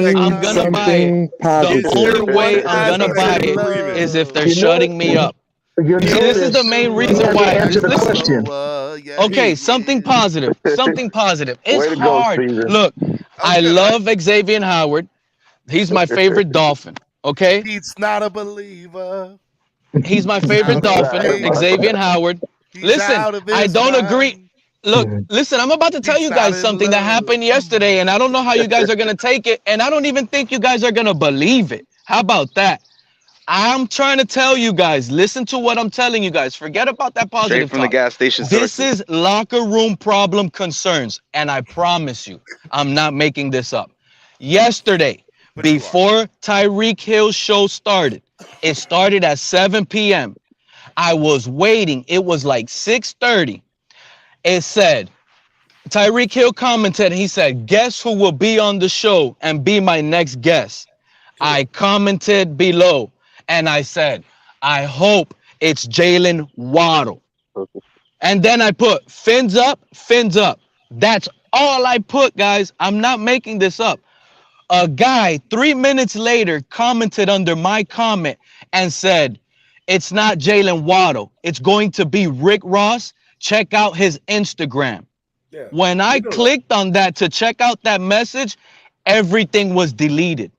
aspect I'm of gonna buy something it, positive? the only way one I'm gonna buy aspect it of is if they're You know- shutting me up. You See, this is the notice main he reason had to why. answer the Listen, question. okay, something positive. Something positive. It's Way to go, hard. Caesar. Look, I love Xavier Howard. He's my favorite Dolphin. Okay, Pete's not a believer. he's my favorite Dolphin. Xavier Howard. He's Listen, out of I his don't mind. agree. Look, listen, I'm about to tell He's you guys out in something that love. happened yesterday, and I don't know how you guys are gonna take it, and I don't even think you guys are gonna believe it. How about that? I'm trying to tell you guys, listen to what I'm telling you guys. Forget about that Straight positive from the talk. gas station This sources. is locker room problem concerns, and I promise you, I'm not making this up. Yesterday, before Tyreek Hill's show started, it started at 7 p.m. I was waiting. It was like 6:30. It said, Tyreek Hill commented, he said, guess who will be on the show and be my next guest? I commented below and I said, I hope it's Jalen Waddle. And then I put fins up, fins up. That's all I put, guys. I'm not making this up. A guy 3 minutes later commented under my comment and said, it's not Jalen Waddle. It's going to be Rick Ross. Check out his Instagram. Yeah. When I clicked on that to check out that message, everything was deleted.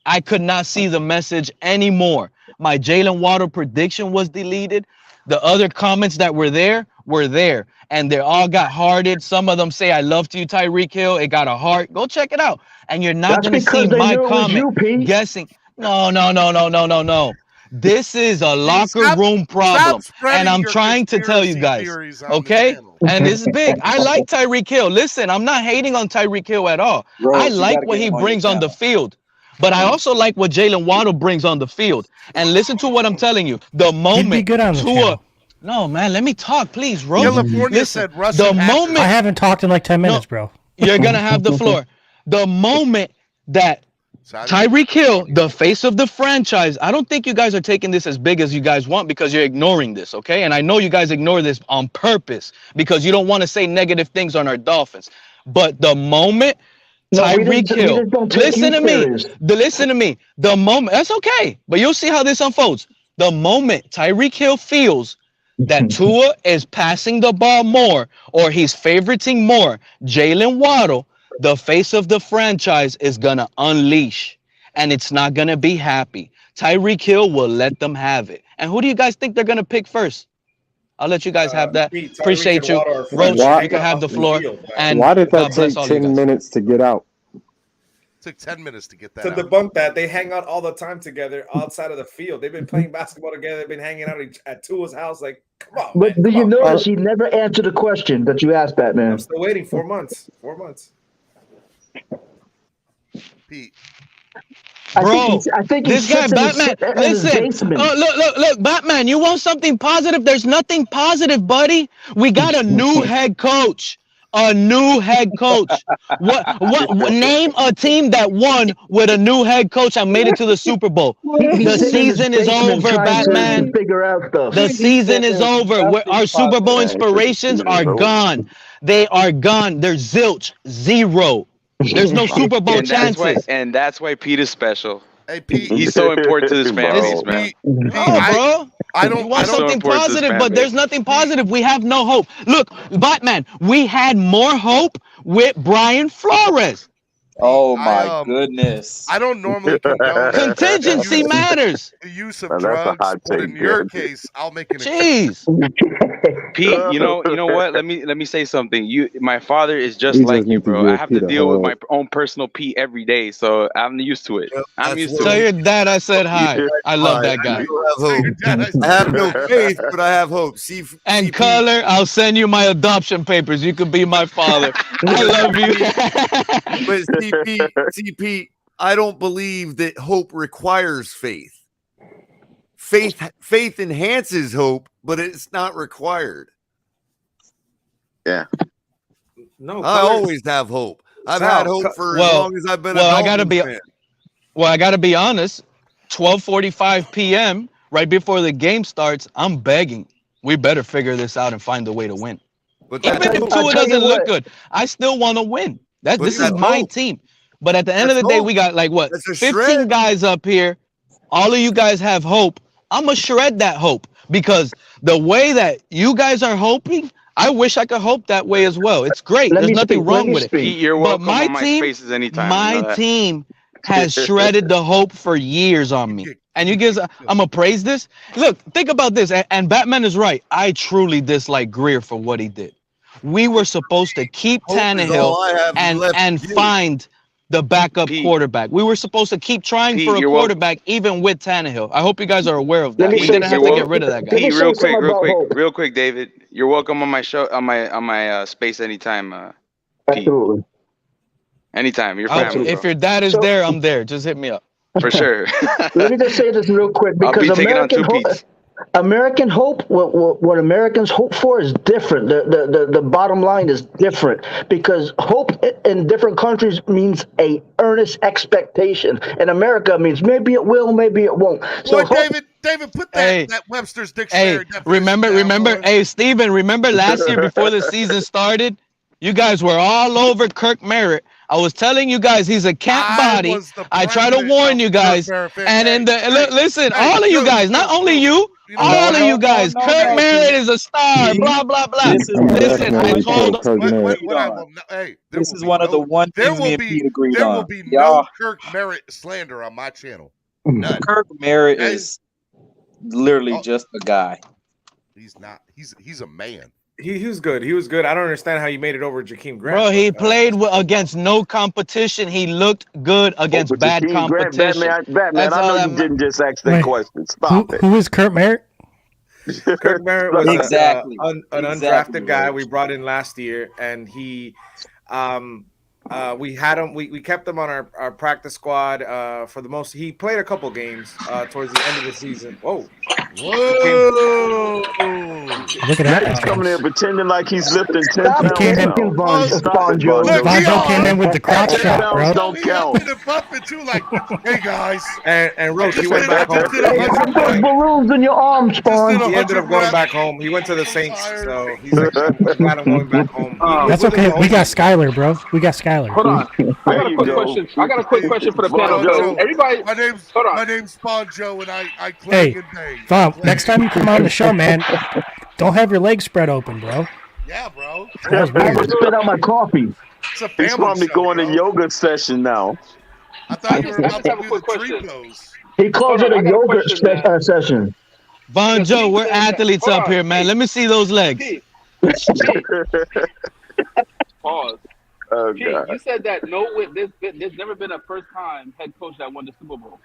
I could not see the message anymore. My Jalen Waddle prediction was deleted. The other comments that were there, and they all got hearted. Some of them say, I love you, Tyreek Hill. It got a heart. Go check it out. And you're not going to see my comment guessing. No. This is a locker room problem. And I'm trying to tell you guys, okay? And this is big. I like Tyreek Hill. Listen, I'm not hating on Tyreek Hill at all. I like what he brings on the field. But I also like what Jalen Waddle brings on the field. And listen to what I'm telling you. The moment good on the channel. No, man, let me talk, please, Rose. California Listen, said Russell the moment I haven't talked in like 10 minutes, bro. you're gonna have the floor. The moment that Tyreek Hill, the face of the franchise, I don't think you guys are taking this as big as you guys want because you're ignoring this, okay? And I know you guys ignore this on purpose because you don't want to say negative things on our Dolphins. But the moment Tyreek Hill, listen to me. The moment, that's okay, but you'll see how this unfolds. The moment Tyreek Hill feels that Tua is passing the ball more or he's favoriting more Jalen Waddle, the face of the franchise is going to unleash, and it's not going to be happy. Tyreek Hill will let them have it. And who do you guys think they're going to pick first? I'll let you guys have that. Appreciate you. Roach, you can have the floor. And why did that God bless take all you 10 guys. minutes to get out? It took 10 minutes to get that To out. debunk that, they hang out all the time together outside of the field. They've been playing basketball together. They've been hanging out at Tua's house. Like, come on, But man, do come you on. notice he never answered the question that you asked, Batman? I'm still waiting. 4 months. 4 months. Pete. Bro, I think this guy Batman. Listen, look, Batman. You want something positive? There's nothing positive, buddy. We got a new head coach. A new head coach. What? Name a team that won with a new head coach and made it to the Super Bowl. The season is over, Batman. Figure out stuff. The season is over. Our Super Bowl inspirations are gone. They are gone. They're zilch, zero. There's no Super Bowl chances. That's why Pete is special. Hey, Pete. He's so important to this fan base, man. Bro. You want something positive, but there's nothing positive. We have no hope. Look, Batman, we had more hope with Brian Flores. Oh my goodness! I don't normally condone contingency matters. The use of Now, that's a drugs, hot but take, in your man. case, I'll make an Jeez. Pete, you know what? Let me say something. My father is just We like just you, need to bro. I give have Pete to a deal with my hug. own personal Pete every day, so I'm used to it. I'm used to Tell it. your dad I said hi. I love that guy. I have no faith, but I have hope. And Color, I'll send you my adoption papers. You could be my father. I love you. But CP, I don't believe that hope requires faith. Faith enhances hope, but it's not required. Yeah. No, I always have hope. I've had hope for as long as I've been a Dolphins fan. Well, I gotta be honest. 12:45 p.m. right before the game starts, I'm begging. We better figure this out and find a way to win. But even if Tua doesn't look good, I still want to win. This is my team. But at the end of the day, we got like what 15 guys up here. All of you guys have hope. I'm gonna shred that hope because the way that you guys are hoping, I wish I could hope that way as well. It's great. There's nothing wrong with it. Pete, you're But welcome on my spaces anytime. my team has shredded the hope for years on me. And you guys, I'm gonna praise this. Look, think about this. And Batman is right. I truly dislike Greer for what he did. We were supposed to keep Tannehill and find the backup quarterback. We were supposed to keep trying for a quarterback, even with Tannehill. I hope you guys are aware of that. We didn't have to get rid of that guy. Pete, real quick, David. You're welcome on my show, on my space anytime. Pete. Absolutely. Anytime. Your family. If your dad is there, I'm there. Just hit me up. For sure. Let me just say this real quick because American hope, what Americans hope for is different. The bottom line is different because hope in different countries means a earnest expectation. In America, means maybe it will, maybe it won't. So David, put that Webster's dictionary. Hey, remember. Hey, Steven, remember last year before the season started, you guys were all over Kirk Merritt. I was telling you guys he's a cat body. I try to warn you guys. And in the listen, all of you guys, not only you, all of you guys. Kirk Merritt is a star. Blah blah blah. Listen, I told. This is one of the one things me and Pete agreed on. There will be no Kirk Merritt slander on my channel. None. Kirk Merritt is literally just a guy. He's not. He's a man. He was good. He was good. I don't understand how you made it over Jakeem Grant. Bro, he played against no competition. He looked good against bad competition. Batman, I know you didn't just ask that question. Stop it. Who is Kurt Merritt? Kurt Merritt was exactly an undrafted guy we brought in last year, and he we had him. We kept him on our practice squad for the most. He played a couple games towards the end of the season. Whoa! Look at that! He's coming in pretending like he's lifting 10 pounds. Bonjo came in with the crotch shot, bro. Don't count. Like, hey guys, and Roach, he went back home. Put those balloons in your arms, Spawn. He ended up going back home. He went to the Saints, so he's like, glad I'm going back home. That's okay. We got Skyler, bro. We got Skyler. Hold on. I got a quick question. I got a quick question for the panel, Joe. Everybody, my name's Spawn Joe, and I hey, Bob, next time you come on the show, man, don't have your legs spread open, bro. Yeah, bro. I spit out my coffee. He's probably going to yoga session now. I thought you were about to do the tree pose. He calls it a yoga session. Von Joe, we're athletes up here, man. Let me see those legs. Pause. Oh, Pete, God. you said that there's never been a first-time head coach that won the Super Bowl,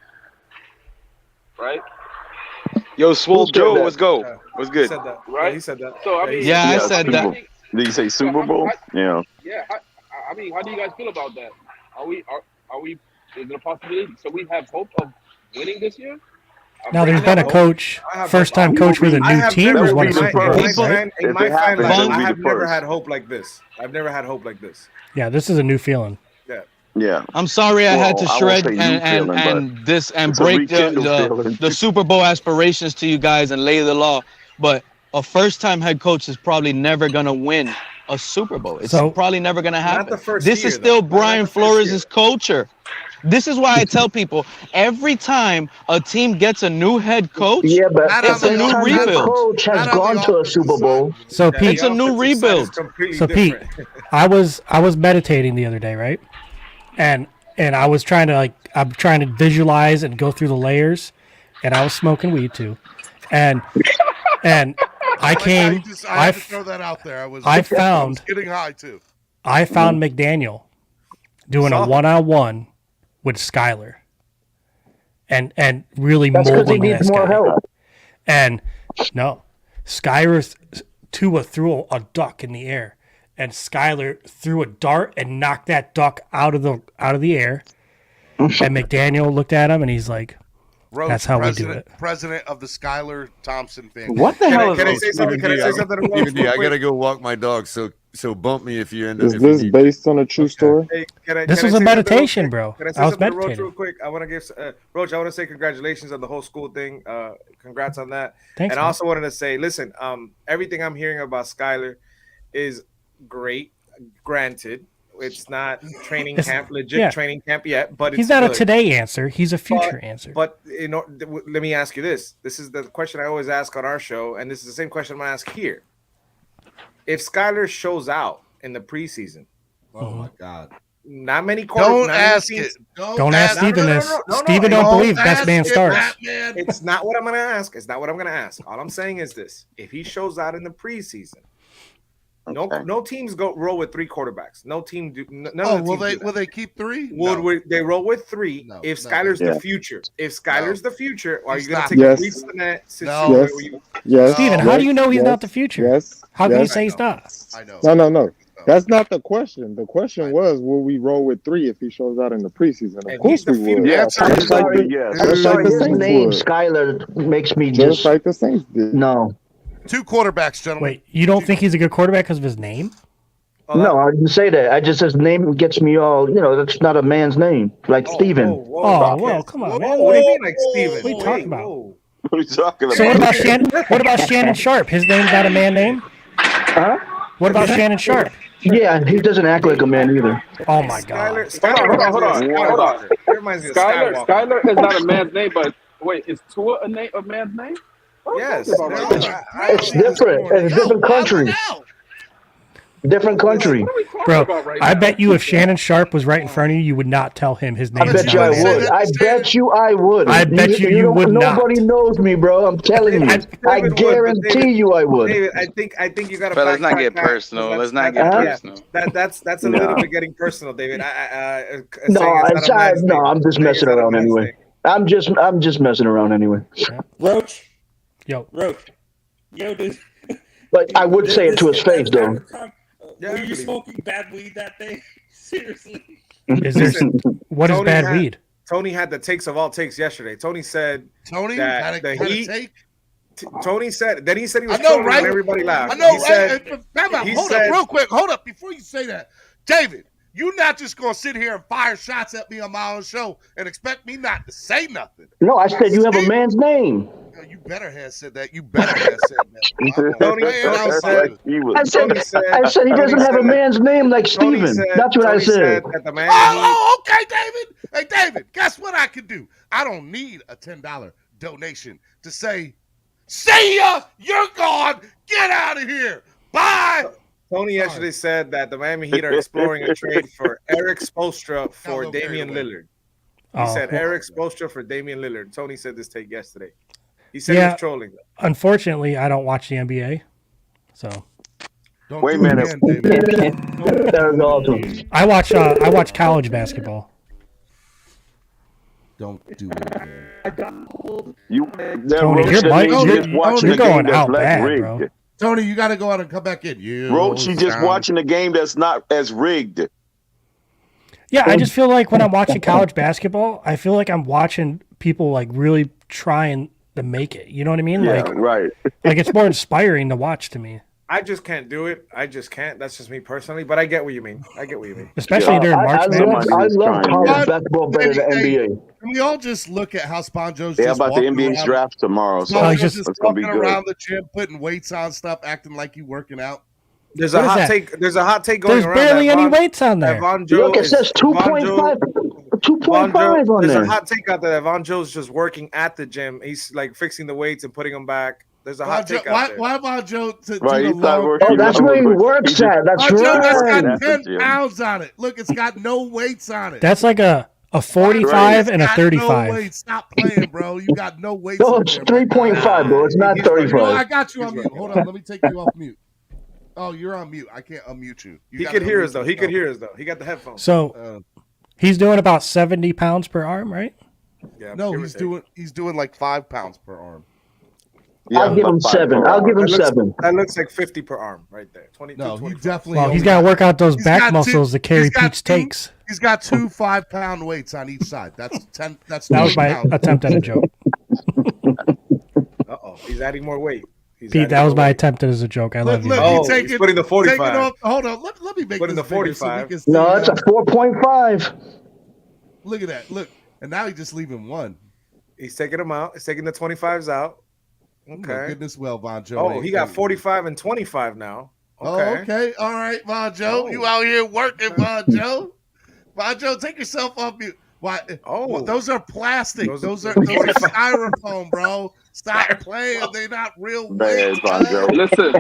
right? Yo, Swole Joe, let's go. What's good? Said that. Right? Yeah, he said that. So I mean, I said that. Did you say Super Bowl? Yeah. Yeah. I mean, how do you guys feel about that? Are we? Is it a possibility? So we have hope of winning this year? Now, there's been a coach, first-time coach with a new team who's won a Super Bowl, right? In my fan line, I have never had hope like this. I've never had hope like this. Yeah, this is a new feeling. Yeah. I'm sorry I had to shred and break the Super Bowl aspirations to you guys and lay the law. But a first-time head coach is probably never going to win a Super Bowl. It's probably never going to happen. This is still Brian Flores' culture. This is why I tell people every time a team gets a new head coach, it's a new rebuild. Coach has gone to a Super Bowl. So Pete, it's a new rebuild. So Pete, I was meditating the other day, right? and I was trying to visualize and go through the layers, and I was smoking weed too, and I came. I had to throw that out there. I was getting high too. I found McDaniel doing a one-on-one with Skyler, and really molding this guy. Help. And no, Tua threw a duck in the air, and Skyler threw a dart and knocked that duck out of the air. And McDaniel looked at him and he's like, Roach, "That's how we do it." President of the Skyler Thompson family. What the hell? Can I say something? Can I say something? I gotta go walk my dog. So bump me if you end up. Is this based on a true story? This was a meditation, bro. Can I say I was something to Roach meditating. real quick? I want to give Roach. I want to say congratulations on the whole school thing. Congrats on that. Thanks, and I man. also wanted to say, listen, everything I'm hearing about Skyler is great. Granted, it's not training camp, legit training camp yet, but he's it's not good. a today answer. He's a future answer. But let me ask you this. This is the question I always ask on our show, and this is the same question I'm going to ask here. If Skyler shows out in the preseason, oh my God, not many. Don't ask it. Don't ask Steven this. Steven don't believe best man starts. It's not what I'm going to ask. It's not what I'm going to ask. All I'm saying is this: if he shows out in the preseason, no teams roll with 3 quarterbacks. No team do. Will they keep 3? They roll with 3 if Skyler's the future? If Skyler's the future, are you going to take a risk in that situation? Yes. Steven, how do you know he's not the future? Yes. How can you say he's not? I know. No. That's not the question. The question was, will we roll with 3 if he shows out in the preseason? Of course we will. Yes. I'm sorry. His name Skyler makes me just like the Saints did. No. 2 quarterbacks, gentlemen. Wait, you don't think he's a good quarterback because of his name? No, I didn't say that. I just his name gets me all. That's not a man's name, like Steven. Well, come on, man. What do you mean, like Steven? What are you talking about? What are you talking about? So what about Shannon Sharp? His name's not a man name? Huh? What about Shannon Sharp? Yeah, he doesn't act like a man either. Oh my God! Hold on. Skyler is not a man's name, but wait, is Tua a man's name? Yes. It's different. It's a different country. Different country. Bro, I bet you if Shannon Sharp was right in front of you, you would not tell him his name. I bet you I would. I bet you I would. I bet you would not. Nobody knows me, bro. I'm telling you. I guarantee you I would. David, I think you got to. But let's not get personal. Let's not get personal. That's a little bit getting personal, David. I'm just messing around anyway. I'm just messing around anyway. Roach. Roach. Dude. But I would say it to his face, though. Were you smoking bad weed that day? Seriously. What is bad weed? Tony had the takes of all takes yesterday. Tony said that the Heat. Tony said. Then he said he was trolling and everybody laughed. I know, right? Hold up, real quick. Hold up before you say that, David. You're not just gonna sit here and fire shots at me on my own show and expect me not to say nothing. No, I said you have a man's name. You better have said that. You better have said that. I said he doesn't have a man's name like Steven. That's what I said. Okay, David. Hey, David, guess what I can do? I don't need a $10 donation to say, see ya, you're gone, get out of here, bye. Tony yesterday said that the Miami Heat are exploring a trade for Eric Spoelstra for Damian Lillard. He said Eric Spoelstra for Damian Lillard. Tony said this take yesterday. He said he was trolling. Unfortunately, I don't watch the NBA, so. Wait a minute. I watch college basketball. Don't do it. Tony, you're going out bad, bro. Tony, you got to go out and come back in. Roach, you just watching a game that's not as rigged. Yeah, I just feel like when I'm watching college basketball, I feel like I'm watching people like really trying to make it. You know what I mean? Yeah, like, right. Like it's more inspiring to watch to me. I just can't do it. I just can't. That's just me personally. But I get what you mean. Especially during March Madness. I love college basketball better than NBA. Can we all just look at how Sponjo's Yeah, just about the walking NBA's around? draft tomorrow. So Sponjo's it's just gonna be walking good. around the gym, putting weights on stuff, acting like you working out. There's a hot take. There's a hot take going There's around. barely any weights on there. Look, it says 2.5 on There's there. a hot take out there that Von Joe's just working at the gym. He's like fixing the weights and putting them back. There's a hot take out why, there. why about Joe to Right, the he's not low? working. Oh, that's where he works at. That's Joe, that's right. got That's 10 pounds on it. Look, it's got no weights on it. That's like a 45 and a Got 35. No weight. Stop playing, bro. You got no weights. No, in it's there, my guy. 3.5, bro. It's not You know, I 35. got you on mute. Hold on. Let me take you off mute. Oh, you're on mute. I can't unmute you. He could hear us though. He could hear us though. He got the headphones. So he's doing about 70 pounds per arm, right? Yeah, No, he's doing like 5 pounds per arm. I'll give him 7. I'll give him 7. That looks like 50 per arm right there. 22, No, he 25. definitely. Well, he's got to work out those He's back got muscles two- to carry he's got Pete's two- takes. He's got 2 5-pound weights on each side. That's 10. That's That was 20 my pounds. attempt at a joke. Uh-oh, he's adding more weight. Pete, that was my attempt as a joke. I love you. Look, Oh, he he's putting the 45. Taking off, hold on. Let me make Putting this the bigger so we 45. can see No, it's a 4.5. Look at that. Look, and now he's just leaving 1. He's taking them out. He's taking the 25s out. Oh, my Okay. goodness, well, Von Joe. Oh, he got 45 and 25 now. Okay. Oh, okay. All right, Von Joe. You out here working, Von Joe. Von Joe, take yourself off mute. Why? Oh, those are plastic. Those are styrofoam, bro. Stop playing. They're not real weights. Listen,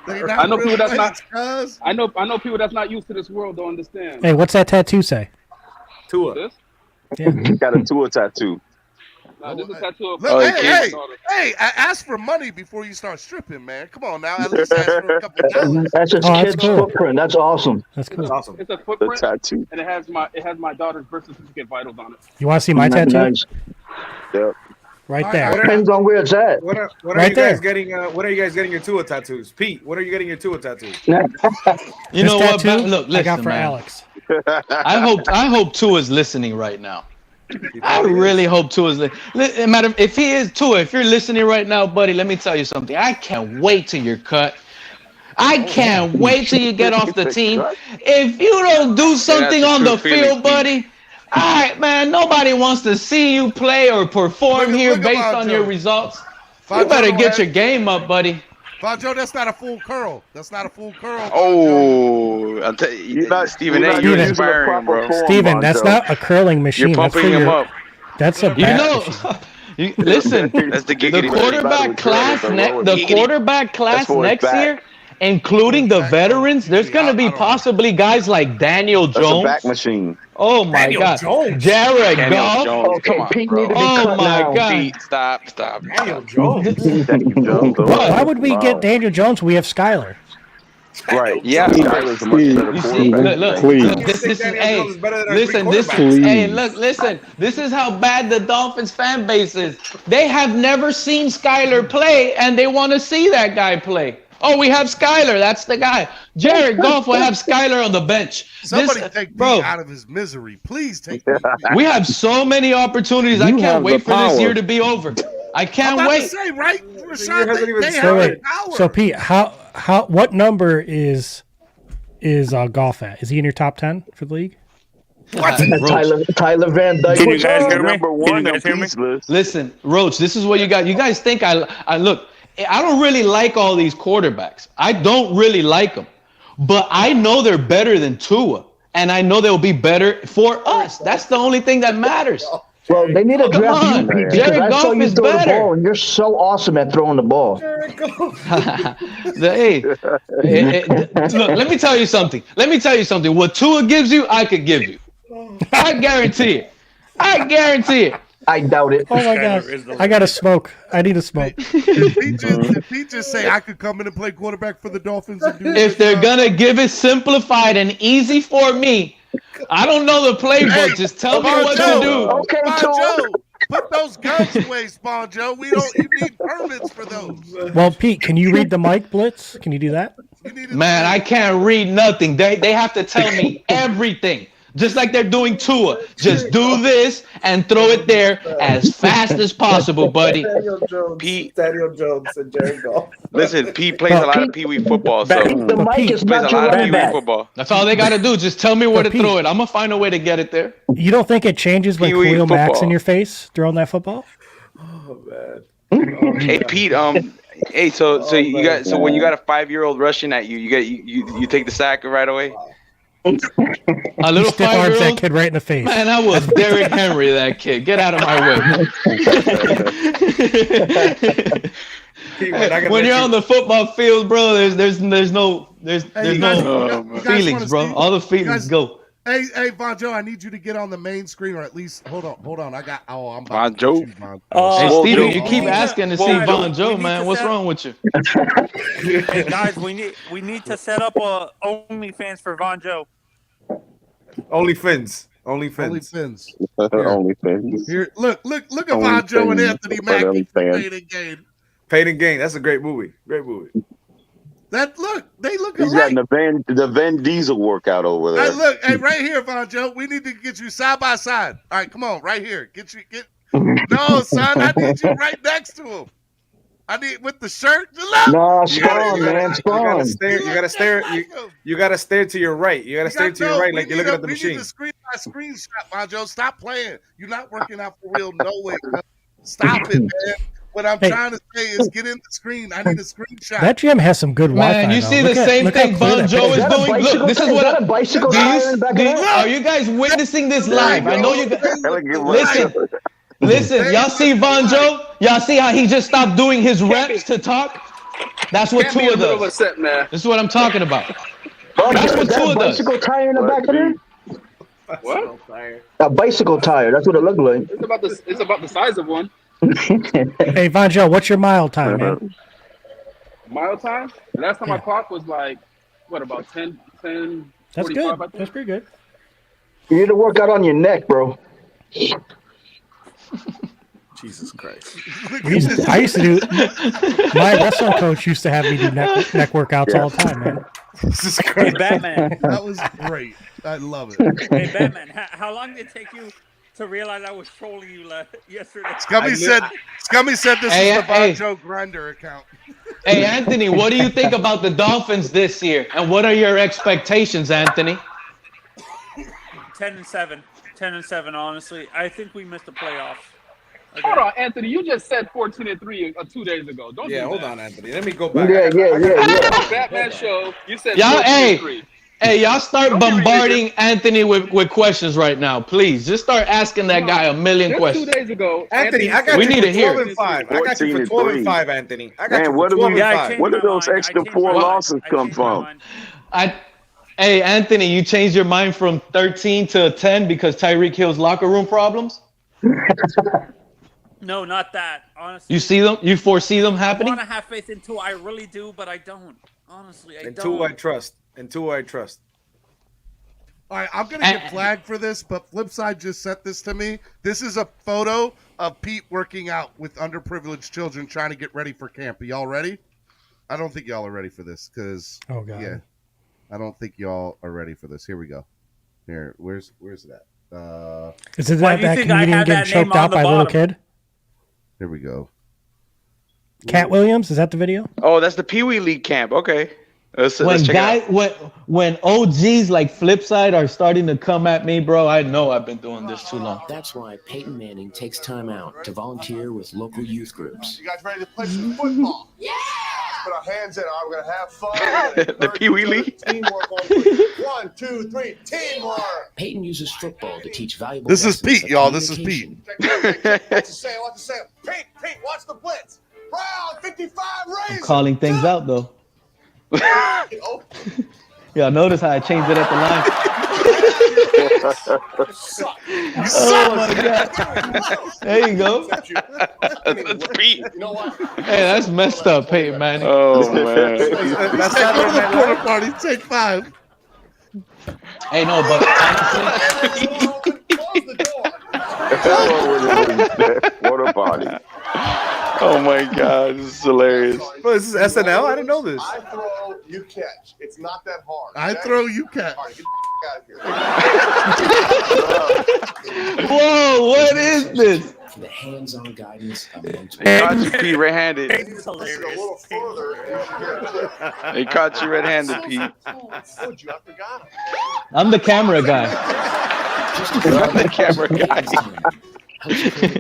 They're not I know real people that's not. weights, cuz. I know people that's not used to this world don't understand. Hey, what's that tattoo say? Tua. This? Yeah. Got a Tua tattoo. Nah, this is a tattoo of. Look, hey, ask for money before you start stripping, man. Come on now. At least ask for a couple dollars. That's his kid's footprint. That's awesome. That's cool. That's awesome. It's a footprint, tattoo. and it has my daughter's birth certificate vitals on it. You want to see my tattoo? Nice. Yep. Right there. Depends on where it's at. When are Right you guys there. getting? When are you guys getting your Tua tattoos? Pete, when are you getting your Tua tattoos? You This know what? tattoo Look, I got listen, for man. Alex. I hope Tua's listening right now. I really hope Tua's matter if he is Tua, if you're listening right now, buddy, let me tell you something. I can't wait till you're cut. I can't wait till you get off the team. If you don't do something on the field, buddy, all right, man, nobody wants to see you play or perform here based on your results. You better get your game up, buddy. Von Joe, that's not a full curl. That's not a full curl. Oh, I'll tell you, Stephen A, you're inspiring, bro. Steven, that's not a curling machine. You're That's pumping for him your- up. That's a You bat know, machine. listen, That's the the giggity. quarterback class, the quarterback class for his next back. year, including the veterans, there's going to be possibly guys like Daniel That's a Jones. back machine. Oh my Daniel God, Jones. Jared Daniel Goff. Jones, Okay, come on, Pete bro. need to be Oh cut my now. God. Pete, stop. Daniel Jones. Why would we get Daniel Jones? We have Skyler. Right. Yeah. Skyler's a much better You see, quarterback. look, this is, hey, listen, listen, this is how bad the Dolphins fan base is. They have never seen Skyler play, and they want to see that guy play. Oh, we have Skyler. That's the guy. Jared Goff will have Skyler on the bench. Somebody take Pete out of his misery. Please take Pete. We have so many opportunities. I can't wait for this year to be over. I can't I'm about wait. to say, right? Rashad, they So have wait, power. so Pete, what number is Goff at? Is he in your top 10 for the league? Tyler Van Dyke. Can you was guys on. hear me? Number one on Pete's list. Listen, Roach, this is what you got. You guys think I look, I don't really like all these quarterbacks. I don't really like them. But I know they're better than Tua. And I know they'll be better for us. That's the only thing that matters. Well, they need to Come draft on, you, Pete, because Jared I saw Goff you is throw the better. ball, and you're so awesome at throwing the ball. Look, let me tell you something. What Tua gives you, I could give you. I guarantee it. I doubt it. Oh my God. I got to smoke. I need to smoke. Did Pete just say I could come in and play quarterback for the Dolphins? And do If they're going to give it simplified and easy for me, I don't know the playbook. Just tell me what to do. Okay, Joe, put those guns away, Spawn Joe. You need permits for those. Well, Pete, can you read the mic blitz? Can you do that? Man, I can't read nothing. They have to tell me everything. Just like they're doing Tua. Just do this and throw it there as fast as possible, buddy. Daniel Jones and Jared Goff. Listen, Pete plays a lot of Pee Wee football, so The mic is plays a not your lot of running Pee Wee back. football. That's all they got to do. Just tell me where to Pete, throw it. I'm going to find a way to get it there. You don't think it changes when Pee-wee Khalil Mack's football. in your face throwing that football? Oh man. Hey Pete, hey, so when you got a 5-year-old rushing at you, you take the sack right away. A little Stiff arms that 5-year-old. kid right in the face. Man, I was Derrick Henry, that kid. Get out of my way. When you're on the football field, bro, there's no feelings, bro. All the feelings go. Hey, Von Joe, I need you to get on the main screen, or at least hold on. I'm about Von to Joe. get you, Von. Hey, Steven, you Joe. keep asking to see Von Joe, man. What's wrong with you? Hey guys, we need to set up a OnlyFans for Von Joe. OnlyFins. Here, look at Von Joe and Anthony Mackie Paid and Gain. Paid and Gain. That's a great movie. They look He's alike. got the Van Diesel workout over there. Hey, right here, Von Joe. We need to get you side by side. All right, come on, right here. No, son, I need you right next to him. I need with the shirt. No, Spawn, man, Spawn. You gotta stare. You gotta stare to your right. You gotta stare to your right, like you're looking at the machine. We need to screenshot, Von Joe. Stop playing. You're not working out for real. No way. Stop it, man. What I'm trying to say is get in the screen. I need a screenshot. That gym has some good Wi-Fi. Man, you see the same thing Von Joe is doing. Look, this is what. A bicycle are you guys witnessing this live? I know you guys. Listen, y'all see Von Joe? Y'all see how he just stopped doing his reps to talk? That's what Tua does. This is what I'm talking about. That's what Tua does. Bicycle tire in the back of there? What? A bicycle tire. That's what it looked like. It's about the size of one. Hey, Von Joe, what's your mile time, man? Mile time? Last time I clocked was like, what, about 10 That's 45, good. I think? That's pretty good. You need to work out on your neck, bro. Jesus Christ. I used to do. My wrestling coach used to have me do neck workouts all the time, man. Hey, Batman. That was great. I love it. Hey, Batman, how long did it take you to realize I was trolling you yesterday? Scummy said this is the Von Joe Grinder account. Hey, Anthony, what do you think about the Dolphins this year? And what are your expectations, Anthony? 10-7. 10-7, honestly. I think we missed the playoffs. Okay. Hold on, Anthony. You just said 14-3 2 days ago. Don't do that. Hold on, Anthony. Let me go back. Yeah. Batman show. You said Y'all, 14-3. Hey, y'all start bombarding Anthony with questions right now, please. Just start asking that guy a million questions. 2 days ago, Anthony, I got we you need for to hear 12 and 5. I got you for 12 and 5, Anthony. I got Man, you where for 12 and 5. where do those extra 4 losses come from? Hey, Anthony, you changed your mind from 13 to 10 because Tyreek Hill's locker room problems? No, not that. Honestly, You see them? You foresee them happening? I want to have faith in Tua. I really do, but I don't. Honestly, I don't. And Tua I trust. All right, I'm going to get flagged for this, but Flipside just sent this to me. This is a photo of Pete working out with underprivileged children trying to get ready for camp. Are y'all ready? I don't think y'all are ready for this because, I don't think y'all are ready for this. Here we go. Here, where's that? Is it that comedian getting choked out by a little kid? Here we go. Cat Williams, is that the video? Oh, that's the Pee Wee League camp. Okay. Let's check it out. When OGs like Flipside are starting to come at me, bro, I know I've been doing this too long. That's why Peyton Manning takes time out to volunteer with local youth groups. You guys ready to play some football? Yeah! Put our hands in. We're going to have fun. The Pee Wee League. Teamwork on 1, 2, 3. Teamwork! Peyton uses football to teach valuable This is lessons Pete, of y'all. This is Pete. Watch the sale. Pete, watch the blitz. Round 55 I'm Razor. calling things out, though. Y'all notice how I changed it at the line? Oh, my God. There you go. That's Pete. You know what? Hey, that's messed up, Peyton Manning. Oh, man. Let's take over the quarter party. Take 5. Hey, no, but Water party. Oh my God, this is hilarious. Bro, this is SNL? I didn't know this. I throw, you catch. It's not that hard. I throw, you catch. All right, get the out of here. Whoa, what is this? For the hands-on guidance of mental. They caught you, Pete, red-handed. This is a little further. They caught you red-handed, Pete. I told you, I forgot him. I'm the camera guy. I'm the camera guy.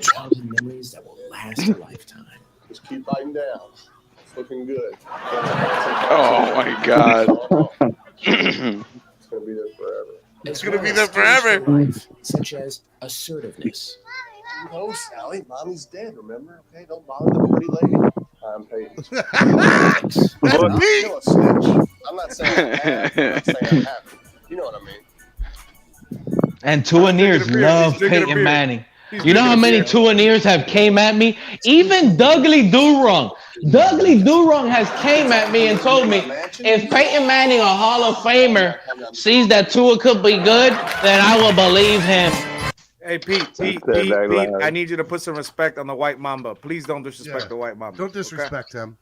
Childhood memories that will last a lifetime. Just keep biting down. It's looking good. Oh my God. It's gonna be there forever. It's gonna be there forever. Such as assertiveness. No, Sally, mommy's dead. Remember? Okay, don't bother the pretty lady. All I'm Peyton. That's Pete. You're a snitch. I'm not saying I'm mad. I'm not saying I'm happy. You know what I mean? And Tuaneers love Peyton Manning. You know how many Tuaneers have came at me? Even Dudley Durong. Dudley Durong has came at me and told me, if Peyton Manning, a Hall of Famer, sees that Tua could be good, then I will believe him. Hey, Pete, I need you to put some respect on the White Mamba. Please don't disrespect the White Mamba. Don't disrespect him.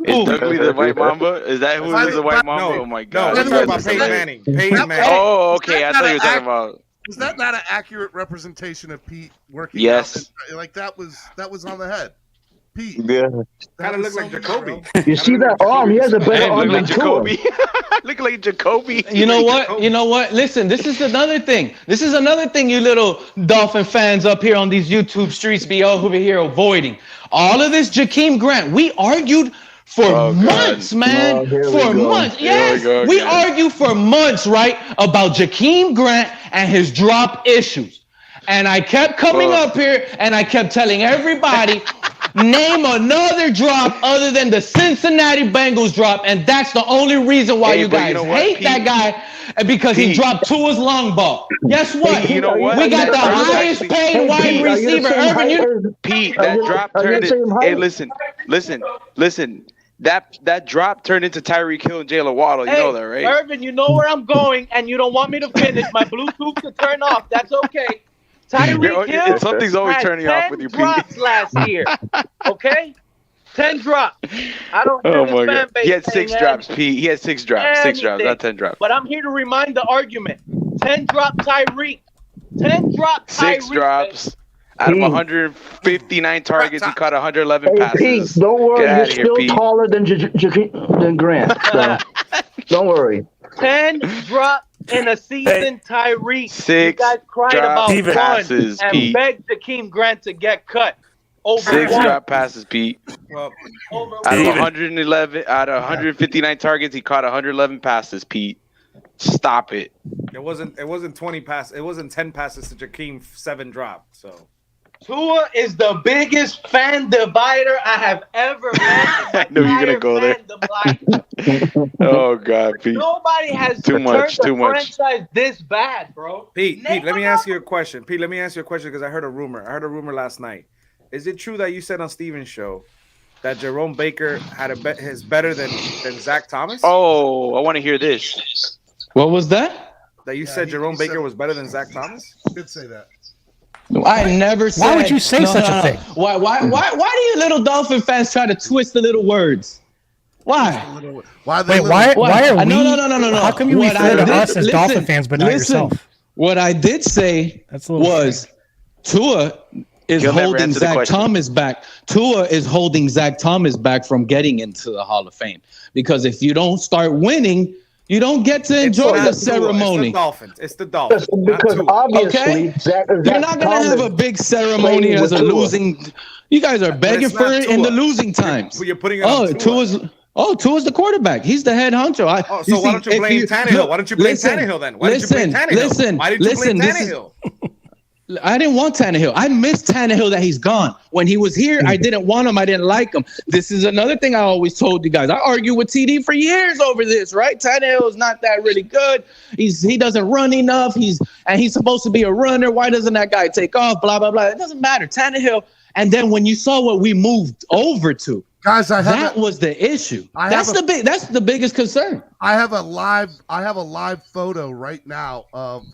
Is Dudley the White Mamba? Is that who is the White Mamba? No, Oh my God! No, we're talking about Peyton Manning. Peyton Manning. Oh, okay. I thought you were talking about. Is that not an accurate representation of Pete working? Yes. Out? Like that was on the head. Pete. Yeah. Kind of look like Jacoby. You see that arm? He has a better arm than Tua. Look like Jacoby. You know what? You know what? Listen, this is another thing. This is another thing you little Dolphin fans up here on these YouTube streets be over here avoiding. All of this Jakeem Grant. We argued for months, man. For months. Yes. We argued for months, right, about Jakeem Grant and his drop issues. And I kept coming up here and I kept telling everybody, name another drop other than the Cincinnati Bengals drop, and that's the only reason why you guys hate that guy, because he dropped Tua's long ball. Guess what? You know what? We got the highest paid wide receiver. Pete, that drop turned it. Hey, listen. That drop turned into Tyreek Hill and Jaylen Waddle. You know that, right? Irvin, you know where I'm going, and you don't want me to finish. My Bluetooth to turn off. That's okay. Tyreek Hill something's always had turning off with you, Pete. 10 drops last year. Okay? 10 drops. I don't Oh care my what fan God. base He had saying, 6 drops, Pete. He had 6 drops. 6 drops, not 10 drops. But I'm here to remind the argument. 10 drop Tyreek. 10 drop Tyreek. 6 drops. Out of 159 targets, he caught 111 passes. Pete, don't worry. You're still taller than Grant. So don't worry. 10 drop in a season, Tyreek. 6 you guys cried about passes, one and Pete. begged Jakeem Grant to get cut. Over 6 one. drop passes, Pete. Well, out of 111, out of 159 targets, he caught 111 passes, Pete. Stop it. It wasn't 20 passes. It wasn't 10 passes to Jakeem, 7 dropped. So Tua is the biggest fan divider I have ever met. I knew you were gonna go there. Oh God, Pete. Nobody has too much. Franchise this bad, bro. Pete, let me ask you a question. Pete, let me ask you a question because I heard a rumor. I heard a rumor last night. Is it true that you said on Steven's show that Jerome Baker had is better than Zach Thomas? Oh, I want to hear this. What was that? That you said Jerome Baker was better than Zach Thomas? Did say that. I never said. Why would you say such a thing? Why do you little Dolphin fans try to twist the little words? Why? Why are we? No. How come you refer to us as Dolphin fans, but not yourself? What I did say was Tua is holding Zach Thomas back. Tua is holding Zach Thomas back from getting into the Hall of Fame, because if you don't start winning, you don't get to enjoy the ceremony. It's the Dolphins. Because obviously, Zach you're not going to have a big ceremony as a losing. You guys are begging for it in the losing times. You're putting it on Tua. Tua's the quarterback. He's the head honcho. So why don't you blame Tannehill? Why don't you blame Tannehill then? Why did you blame Tannehill? Why did you blame Tannehill? I didn't want Tannehill. I missed Tannehill that he's gone. When he was here, I didn't want him. I didn't like him. This is another thing I always told you guys. I argued with TD for years over this, right? Tannehill is not that really good. He doesn't run enough. He's supposed to be a runner. Why doesn't that guy take off? Blah, blah, blah. It doesn't matter. Tannehill. And then when you saw what we moved over to, guys, that was the issue. That's the biggest concern. I have a live photo right now of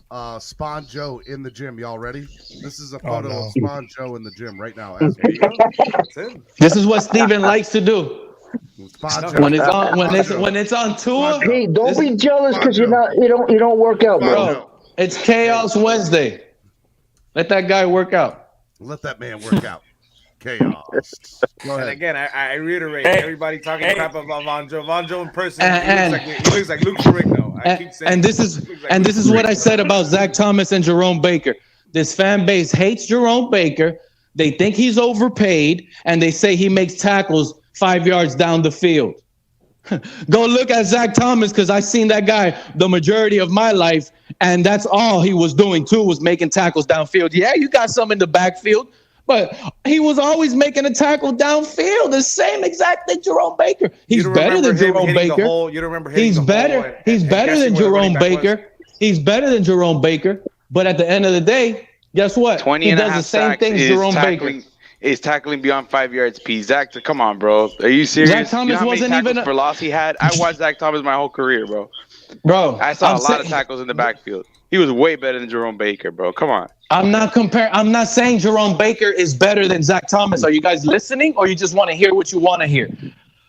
Spawn Joe in the gym. Y'all ready? This is a photo of Spawn Joe in the gym right now. This is what Steven likes to do. When it's on tour. Hey, don't be jealous because you don't work out, bro. It's Chaos Wednesday. Let that guy work out. Let that man work out. Chaos. And again, I reiterate, everybody talking crap about Von Joe. Von Joe in person, he looks like Luke Ferrigno. I keep saying. And this is what I said about Zach Thomas and Jerome Baker. This fan base hates Jerome Baker. They think he's overpaid, and they say he makes tackles 5 yards down the field. Go look at Zach Thomas, because I've seen that guy the majority of my life, and that's all he was doing too, was making tackles downfield. Yeah, you got some in the backfield, But he was always making a tackle downfield, the same exact thing Jerome Baker. He's better than Jerome Baker. You don't remember hitting He's the better. hole He's better than Jerome Baker. He's better than Jerome Baker. But at the end of the day, guess what? 20 he and a does half the same sacks thing as Jerome Baker. Is tackling beyond 5 yards, P. Zach, come on, bro. Are you serious? Zach Thomas you know how many wasn't tackles even for loss he had? I watched Zach Thomas my whole career, bro. I saw a lot of tackles in the backfield. He was way better than Jerome Baker, bro. Come on. I'm not saying Jerome Baker is better than Zach Thomas. Are you guys listening, or you just want to hear what you want to hear?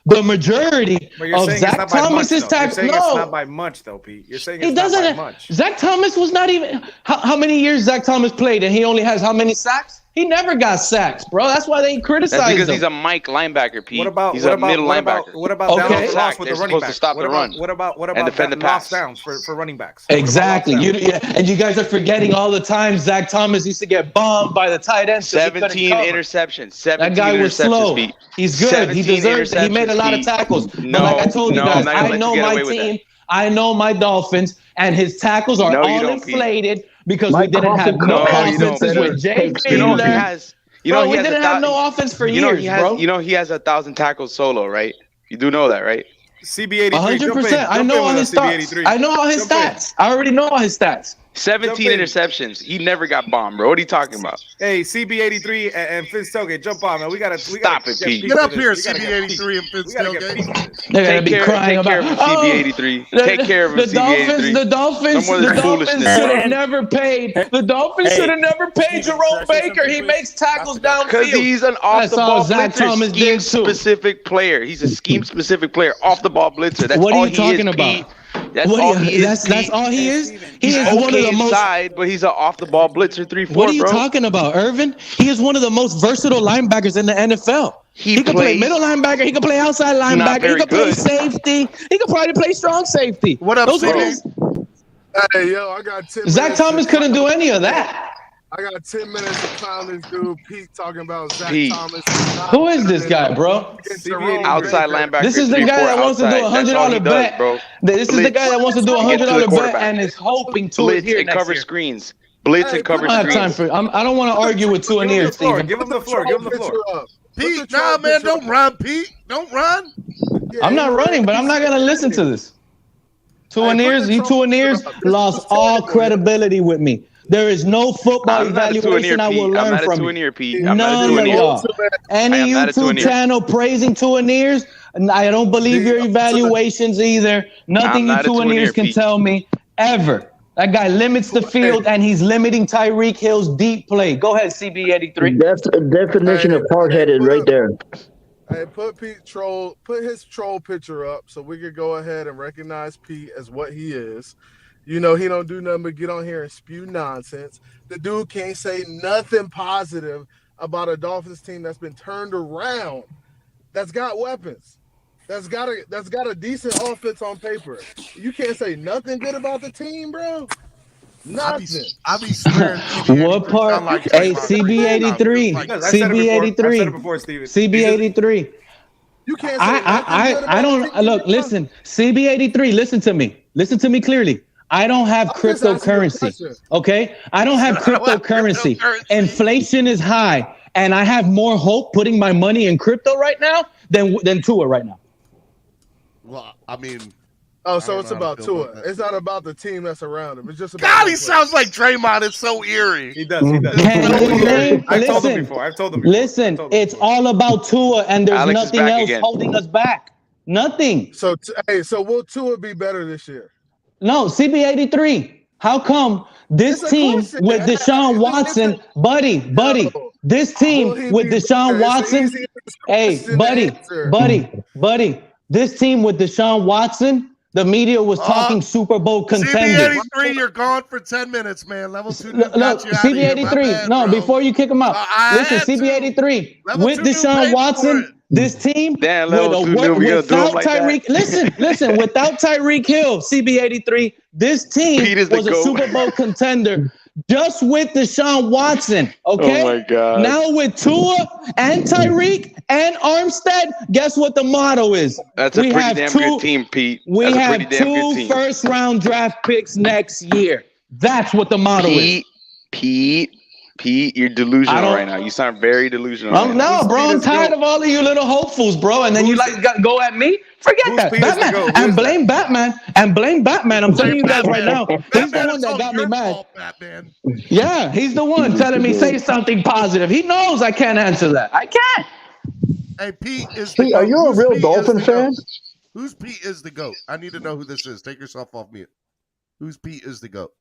The majority of Zach Thomas's tackles. No, it's not by much, though, Pete. You're saying it's not by much. Zach Thomas was not even. How many years Zach Thomas played, and he only has how many sacks? He never got sacks, bro. That's why they criticize him. That's because he's a Mike linebacker, Pete. He's a middle linebacker. What about down on the loss with the running Supposed backs? to stop the run. What about and defend the pass downs for running backs? Exactly. And you guys are forgetting all the time Zach Thomas used to get bombed by the tight end. 17 interceptions. That guy was slow. Pete. He's good. He deserves it. He made a lot of tackles. No, but like I told you guys, I know my team. team. I know my Dolphins, and his tackles are all inflated because we didn't have no offenses with Jay Taylor. You know, we didn't have no offense for years, bro. You know he has 1,000 tackles solo, right? You do know that, right? CB83. 100%. I know all his stats. I know all his stats. I already know all his stats. 17 interceptions. He never got bombed, bro. What are you talking about? Hey, CB83 and Fitz Tailgate, jump on, man. We gotta stop it, Pete. Get up here, CB83 and Fitz Tailgate. They're gonna be crying about CB83. Take care of him, CB83. The Dolphins should have never paid. The Dolphins should have never paid Jerome Baker. He makes tackles downfield. Because he's an off-the-ball blitzer, scheme-specific player. He's a scheme-specific player, off-the-ball blitzer. That's what all are you talking about? That's all he is. That's all he is. He's one of the inside, but he's an off-the-ball blitzer 3-4. What are you talking about, Irvin? He is one of the most versatile linebackers in the NFL. He can play middle linebacker. He can play outside linebacker. He can play safety. He can probably play strong safety. What up, Hey, yo, I got 10 minutes. Zach Thomas couldn't do any of that. I got 10 minutes to clown this dude, Pete, talking about Zach Thomas. Who is this guy, bro? Outside linebacker. This is the guy that wants to do a $100 bet, bro. This is the guy that wants to do a $100 bet and is hoping to blitz here and next cover year. screens. Blitz and cover I don't screens. have time for. I don't want to argue with two and here, Steven. Give him the floor. Give him the floor. Pete, nah, man, don't run, Pete. Don't run. I'm not running, but I'm not gonna listen to this. Two and ears, you two and ears lost all credibility with me. There is no football evaluation I will learn from you. None of y'all. Any YouTube channel praising two and ears, I don't believe your evaluations either. Nothing you two and ears can tell me ever. That guy limits the field, and he's limiting Tyreek Hill's deep play. Go ahead, CB83. That's a definition of hard-headed right there. Hey, put his troll picture up so we could go ahead and recognize Pete as what he is. You know, he don't do nothing but get on here and spew nonsense. The dude can't say nothing positive about a Dolphins team that's been turned around, that's got weapons, that's got a decent offense on paper. You can't say nothing good about the team, bro. Nothing. I be swearing. What part? Hey, CB83. CB83. CB83. You can't say I don't look. Listen, CB83. Listen to me. Listen to me clearly. I don't have cryptocurrency. Okay, I don't have cryptocurrency. Inflation is high, and I have more hope putting my money in crypto right now than Tua right now. Well, I mean. Oh, so it's about Tua. It's not about the team that's around him. It's just about. God, he sounds like Draymond. It's so eerie. He does. I've told him before. Listen, it's all about Tua, and there's nothing else holding us back. Nothing. So, so will Tua be better this year? No, CB83. How come this team with Deshaun Watson, buddy, this team with Deshaun Watson, hey, buddy, this team with Deshaun Watson, the media was talking Super Bowl contenders. CB83, you're gone for 10 minutes, man. Level 2. Look, CB83. No, before you kick him out, listen, CB83 with Deshaun Watson. This team without Tyreek, listen, without Tyreek Hill, CB83, this team was a Super Bowl contender just with Deshaun Watson. Okay. Oh my God. Now with Tua and Tyreek and Armstead, guess what the motto is? That's a pretty damn good team, Pete. We have two first-round draft picks next year. That's what the motto is. Pete. Pete, you're delusional right now. You sound very delusional. No, bro. I'm tired of all of you little hopefuls, bro. And then you go at me. Forget that, Batman, and blame Batman, and blame Batman. I'm telling you guys right now, he's the one that got me mad. Batman. Yeah, he's the one telling me say something positive. He knows I can't answer that. I can't. Hey, Pete is Pete, are you a real Dolphin fan? Who's Pete is the GOAT? I need to know who this is. Take yourself off mute. Who's Pete is the GOAT?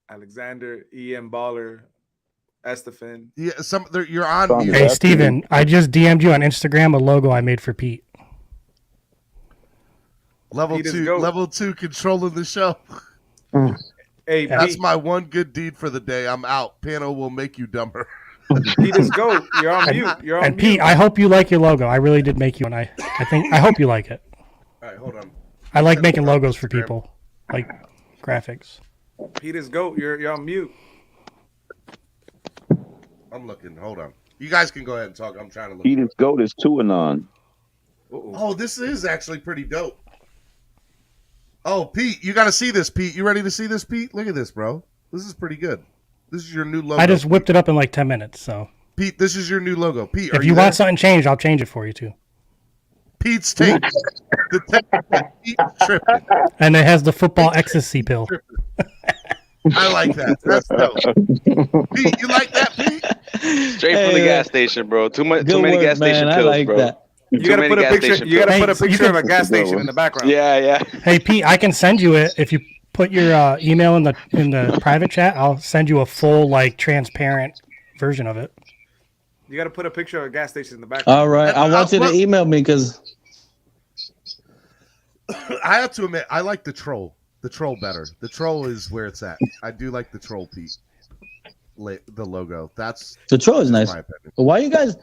Alexander, EM Baller, Estefan. Yeah, you're on mute. Hey, Steven, I just DM'd you on Instagram a logo I made for Pete. Level 2 controlling the show. Hey, that's Pete. my one good deed for the day. I'm out. Pano will make you dumber. Pete is GOAT. You're on mute. You're on And mute. Pete, I hope you like your logo. I really did make you one. I hope you like it. All right, hold on. I like making logos for people, like graphics. Pete is GOAT. You're on mute. I'm looking. Hold on. You guys can go ahead and talk. I'm trying to look. Pete is GOAT is 2-0. Oh, this is actually pretty dope. Oh, Pete, you got to see this, Pete. You ready to see this, Pete? Look at this, bro. This is pretty good. This is your new logo. I just whipped it up in like 10 minutes. So, Pete, this is your new logo. Pete, if you want something changed, I'll change it for you too. Pete's tape. The tape. Pete tripping. And it has the football ecstasy pill. I like that. That's dope. Pete, you like that, Pete? Straight from the gas station, bro. Too many gas station pills, like bro. that. You gotta put a picture. You gotta put a picture of a gas station in the background. Yeah. Hey, Pete, I can send you it if you put your email in the private chat. I'll send you a full, like, transparent version of it. You gotta put a picture of a gas station in the background. All right, I want you to email me because I have to admit, I like the troll. The troll better. The troll is where it's at. I do like the troll, Pete. The logo. The troll is nice. my opinion. But why you guys?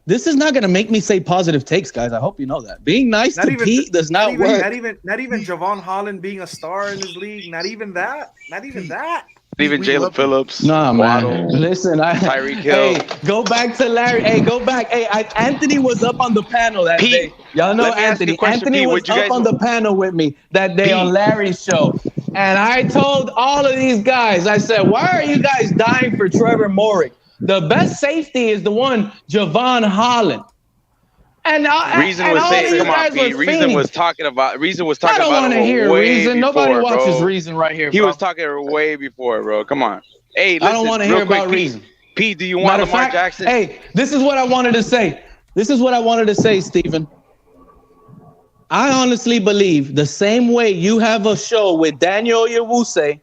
This is not going to make me say positive takes, guys. I hope you know that. Being nice to Pete does not work. Not even Javon Holland being a star in this league. Not even that. Not even that. Not even Jalen Phillips. Nah, man. Waddle, Listen, Tyreek Hill. Hey, go back to Larry. Hey, go back. Hey, Anthony was up on the panel that day. Y'all know let me ask you Anthony. a question, Anthony Pete. was Would you up guys- on the panel with me that day on Larry's show. And I told all of these guys, I said, why are you guys dying for Trevor Morrick? The best safety is the one, Javon Holland. And Reason was saying, come on, Pete. Reason was talking about. I don't want to hear Reason. Nobody before, watches bro. Reason right here. He bro. was talking way before, bro. Come on. Hey, listen, I don't want to real hear quick, about Pete. Reason. Pete, do you want Matter of Lamar fact, Jackson? Hey, this is what I wanted to say. I honestly believe the same way you have a show with Daniel Yawuse,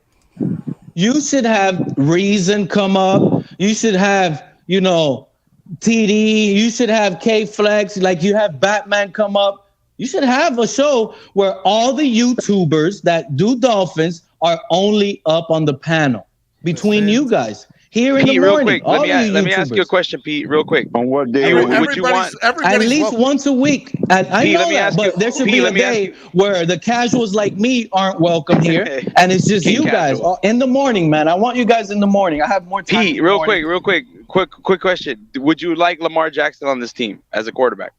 you should have Reason come up. You should have, TD. You should have K-Flex. Like you have Batman come up. You should have a show where all the YouTubers that do Dolphins are only up on the panel between you guys. Here in Pete, the real morning, quick, all let me ask you a YouTubers. question, Pete, real quick. On what day? Would you want? At least once a week. I Pete, know let me that, ask but you- there should Pete, be a let me ask day you- where the casuals like me aren't welcome here, and it's just King you guys casual. in the morning, man. I want you guys in the morning. I have more time. Pete, real quick, quick question. Would you like Lamar Jackson on this team as a quarterback?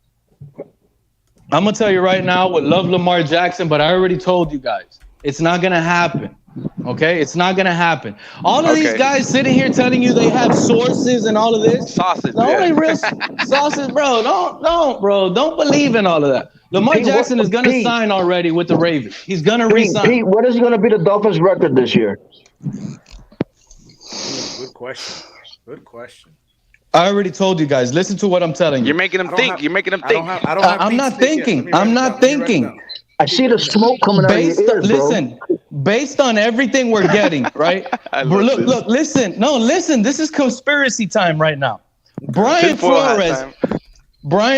I'm gonna tell you right now, would love Lamar Jackson, but I already told you guys, it's not gonna happen. Okay, it's not gonna happen. All of these guys sitting here telling you they have sources and all of this. Sausage. The only real sausage, bro. Don't believe in all of that. Lamar Pete, Jackson is gonna Pete. sign already with the Ravens. He's gonna Pete, resign. Pete, what is going to be the Dolphins' record this year? Good question. Good question. I already told you guys. Listen to what I'm telling you. You're making them think. You're making them think. I'm not thinking. I'm not thinking. I see the smoke coming out of your ears, bro. Listen, based on everything we're getting, right? Look, listen. No, listen. This is conspiracy time right now. Brian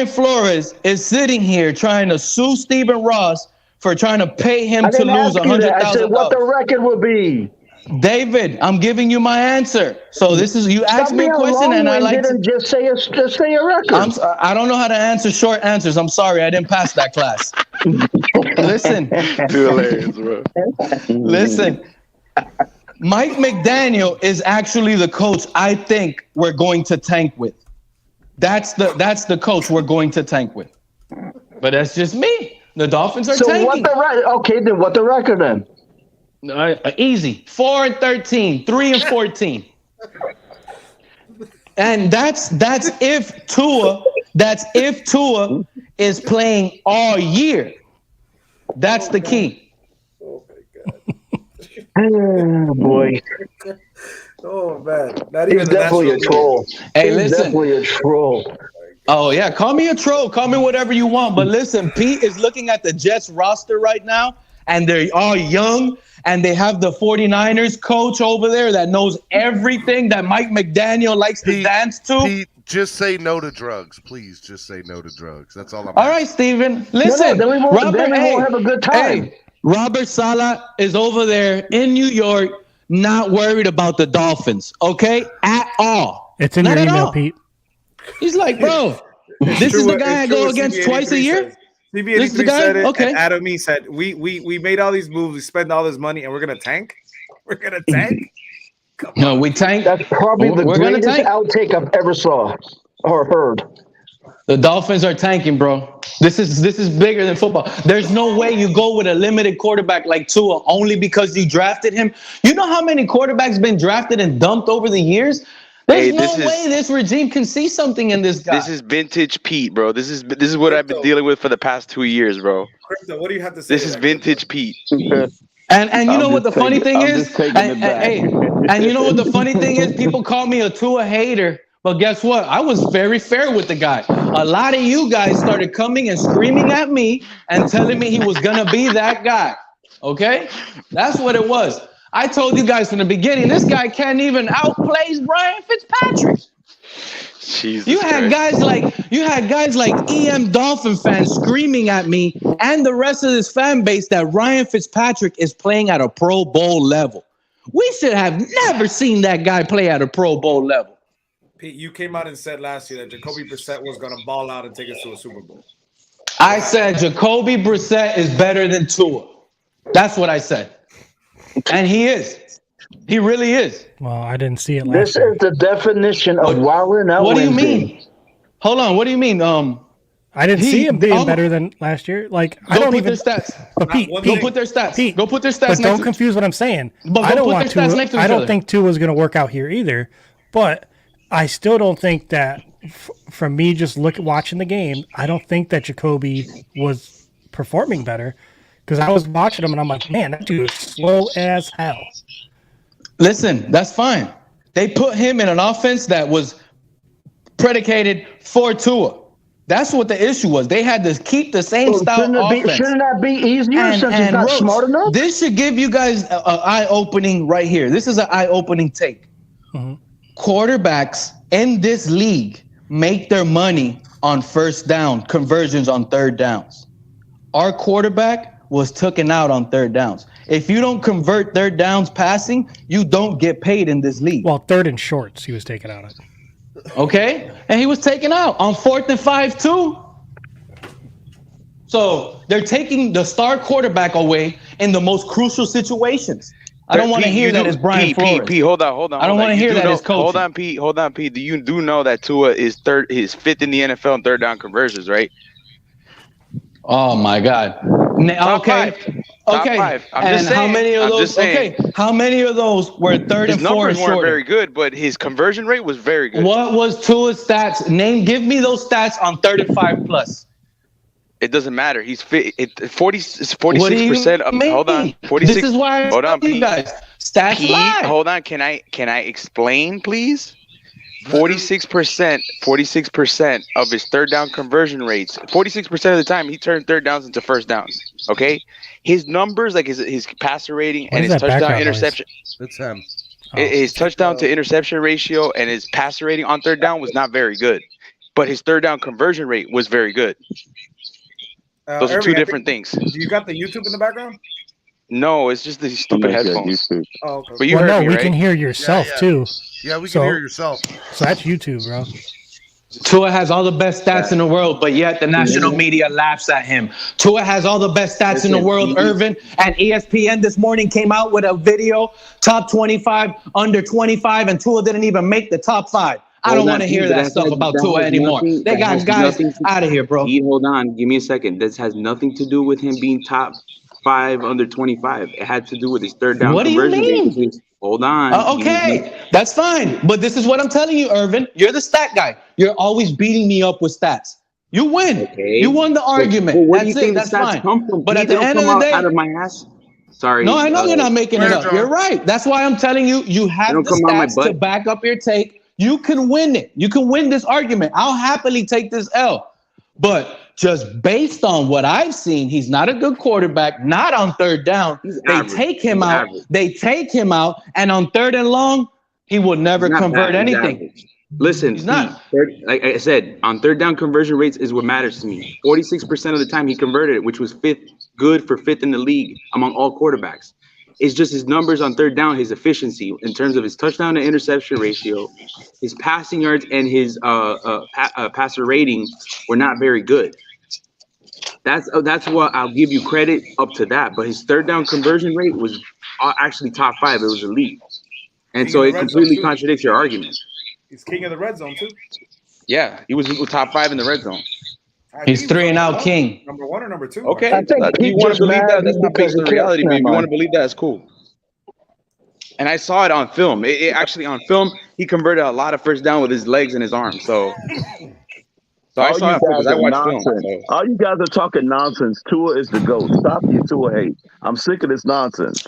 Flores is sitting here trying to sue Stephen Ross for trying to pay him I to didn't lose ask you that. I said what the $100,000. record would be. David, I'm giving you my answer. So this is you asked me a question, and I like to just say a record. I don't know how to answer short answers. I'm sorry, I didn't pass that class. Listen, Too hilarious, bro. listen. Mike McDaniel is actually the coach I think we're going to tank with. That's the coach we're going to tank with. But that's just me. The Dolphins are tanking. What the record? Okay, then what the record then? Easy. 4-13, 3-14. And that's if Tua is playing all year. That's the key. Oh boy. Oh man, not He's even the definitely a national troll. Hey, He's listen. definitely a troll. Oh yeah, call me a troll, call me whatever you want. But listen, Pete is looking at the Jets roster right now, and they're all young, and they have the 49ers coach over there that knows everything that Mike McDaniel likes to dance to. Pete, just say no to drugs, please. Just say no to drugs. That's all I'm. All right, Steven. Listen, then we won't have a good time. Hey, Robert Saleh is over there in New York, not worried about the Dolphins, okay? At all. It's in Not your at email, all. Pete. He's like, bro, this is the guy I go against twice a year? This is the CB83 guy? said it, Okay. and Adam E said, we made all these moves, we spend all this money, and we're going to tank? We're going to tank? No, we tank. That's probably the We're gonna greatest tank. outtake I've ever saw or heard. The Dolphins are tanking, bro. This is bigger than football. There's no way you go with a limited quarterback like Tua only because you drafted him. You know how many quarterbacks been drafted and dumped over the years? There's no way this regime can see something in this guy. This is vintage Pete, bro. This is what I've been dealing with for the past 2 years, bro. Crypto, what do you have to say? This is vintage Pete. And you know what the funny thing is? And you know what the funny thing is? People call me a Tua hater, but guess what? I was very fair with the guy. A lot of you guys started coming and screaming at me and telling me he was gonna be that guy. Okay? That's what it was. I told you guys from the beginning, this guy can't even outplay Ryan Fitzpatrick. Jesus You had guys like EM Dolphin fans screaming at me and the rest of this fan base that Ryan Fitzpatrick is playing at a Pro Bowl level. We should have never seen that guy play at a Pro Bowl level. Pete, you came out and said last year that Jacoby Brissett was going to ball out and take us to a Super Bowl. I said Jacoby Brissett is better than Tua. That's what I said. And he is. He really is. Well, I didn't see it last This year. is the definition of wilding out. What do you Wednesday. mean? Hold on. What do you mean? I didn't see him being better than last year. Like I don't even. Their stats. But Pete, Go put their stats. Pete, Go put their stats. But next don't to confuse what I'm saying. But I go don't put want their stats to. next to I each don't other. think Tua's going to work out here either. But I still don't think that from me just watching the game, I don't think that Jacoby was performing better because I was watching him and I'm like, man, that dude is slow as hell. Listen, that's fine. They put him in an offense that was predicated for Tua. That's what the issue was. They had to keep the same style offense. Shouldn't that be easier since he's not smart enough? This should give you guys an eye-opening right here. This is an eye-opening take. Mm-hmm. Quarterbacks in this league make their money on first down conversions on third downs. Our quarterback was taken out on third downs. If you don't convert third downs passing, you don't get paid in this league. Well, third and shorts, he was taken out of. Okay? And he was taken out on 4th and 5 too. So they're taking the star quarterback away in the most crucial situations. I don't want to hear that as Brian Flores. Pete, hold on. I don't want to hear that as coaching. Hold on, Pete. You do know that Tua is fifth in the NFL in third down conversions, right? Oh my God. Top five. I'm just saying. How many of those? Okay, how many of those were third and 4 and His numbers weren't shorter? very good, but his conversion rate was very good. What was Tua's stats? Give me those stats on third and 5 plus. It doesn't matter. He's 46% of. Hold on. 46. This is why hold on, you Pete. guys. Stats Pete, lie. hold on. Can I explain, please? 46% of his third down conversion rates. 46% of the time he turned third downs into first downs. Okay, his numbers, like his passer rating and his touchdown interception. It's him. His touchdown to interception ratio and his passer rating on third down was not very good, but his third down conversion rate was very good. Those are two different things. Do you got the YouTube in the background? No, it's just these stupid headphones. Oh, okay. But you heard me, we right? can hear yourself too. Yeah, we can hear yourself. So that's YouTube, bro. Tua has all the best stats in the world, but yet the national media laughs at him. Tua has all the best stats in the world, Irvin, and ESPN this morning came out with a video, top 25, under 25, and Tua didn't even make the top 5. I don't want to hear that stuff about Tua anymore. They got guys out of here, bro. Hold on. Give me a second. This has nothing to do with him being top 5 under 25. It had to do with his third down What do you conversion mean? rate. Hold on. Okay, that's fine. But this is what I'm telling you, Irvin. You're the stat guy. You're always beating me up with stats. You win. Okay. You won the argument. Well, where do That's you think That's the stats fine. come from? But Pete? at They the don't end come of the day, out of my ass. Sorry. no, I know you're not making it up. John. You're right. That's why I'm telling you, you They have don't the come out my stats to butt. back up your take. You can win it. You can win this argument. I'll happily take this L. But just based on what I've seen, he's not a good quarterback, not on third down. They average. take him He's out. average. They take him out. And on third and long, he will never He's not convert bad. He's anything. average. Listen, He's not. like I said, on third down conversion rates is what matters to me. 46% of the time he converted it, which was fifth in the league among all quarterbacks. It's just his numbers on third down, his efficiency in terms of his touchdown to interception ratio, his passing yards, and his passer rating were not very good. That's what I'll give you credit up to that. But his third down conversion rate was actually top 5. It was elite. And so it completely contradicts your argument. He's king of the red zone too. Yeah, he was top 5 in the red zone. He's 3-and-out king. Number 1 or number 2? Okay, I think if he you want to just believe that, mad that's not because based on he can't reality. But if stand you want on. to believe that, it's cool. And I saw it on film. It actually on film, he converted a lot of first down with his legs and his arms. So I All saw you it because I guys are watched film. nonsense. So. All you guys are talking nonsense. Tua is the GOAT. Stop your Tua hate. I'm sick of this nonsense.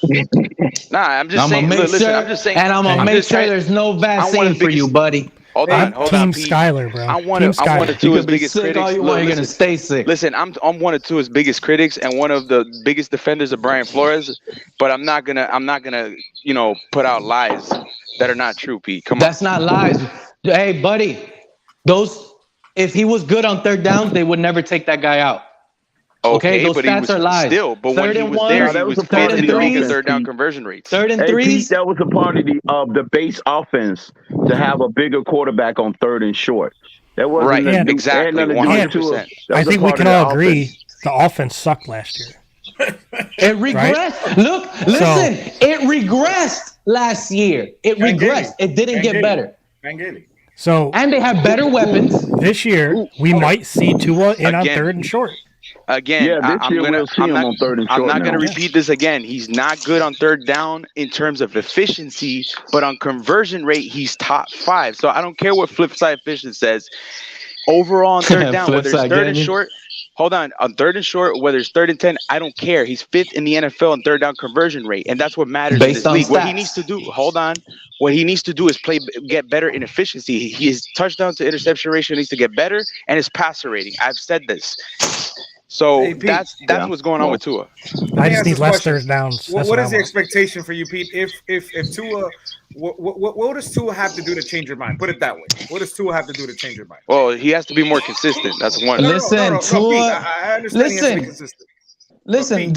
Nah, I'm just I'm saying. gonna make Listen, sure, I'm just saying. and I'm gonna make sure there's no vaccine for you, buddy. Hold I'm on, Team Pete. Skyler, bro. I'm one Team of Skyler. Tua's biggest sick critics. all you want. You're gonna stay sick. Listen, I'm one of Tua's biggest critics and one of the biggest defenders of Brian Flores. But I'm not gonna put out lies that are not true, Pete. Come on. That's not lies. Hey, buddy, if he was good on third downs, they would never take that guy out. Okay, those but stats are lies. But when he was there, he was fifth in the league in third down conversion rates. Third and Hey, threes. Pete, that was a part of the base offense to have a bigger quarterback on third and short. That wasn't Right, nothing to do- exactly, had nothing to do with 100%. That I was a think we part can of the all agree offense. the offense sucked last year. It regressed. Look, listen, it regressed last year. It regressed. It didn't get better. So and they have better weapons. This year, we might see Tua in on Again. third and short. Again, Yeah, this year we'll see him on third and I'm short not now. going to repeat this again. He's not good on third down in terms of efficiency, but on conversion rate, he's top 5. So I don't care what flip side efficiency says. Overall on third down, whether it's third and short, on third and short, whether it's third and 10, I don't care. He's 5th in the NFL on third down conversion rate, and that's what matters in this league. What he needs to do, what he needs to do is get better in efficiency. His touchdown to interception ratio needs to get better, and his passer rating. I've said this. So Hey, Pete. that's what's going on with Tua. I just need less third downs. What is the expectation for you, Pete? If Tua, what does Tua have to do to change your mind? Put it that way. What does Tua have to do to change your mind? Well, he has to be more consistent. That's one. Listen, Tua. Pete, I understand he has to be consistent. Listen.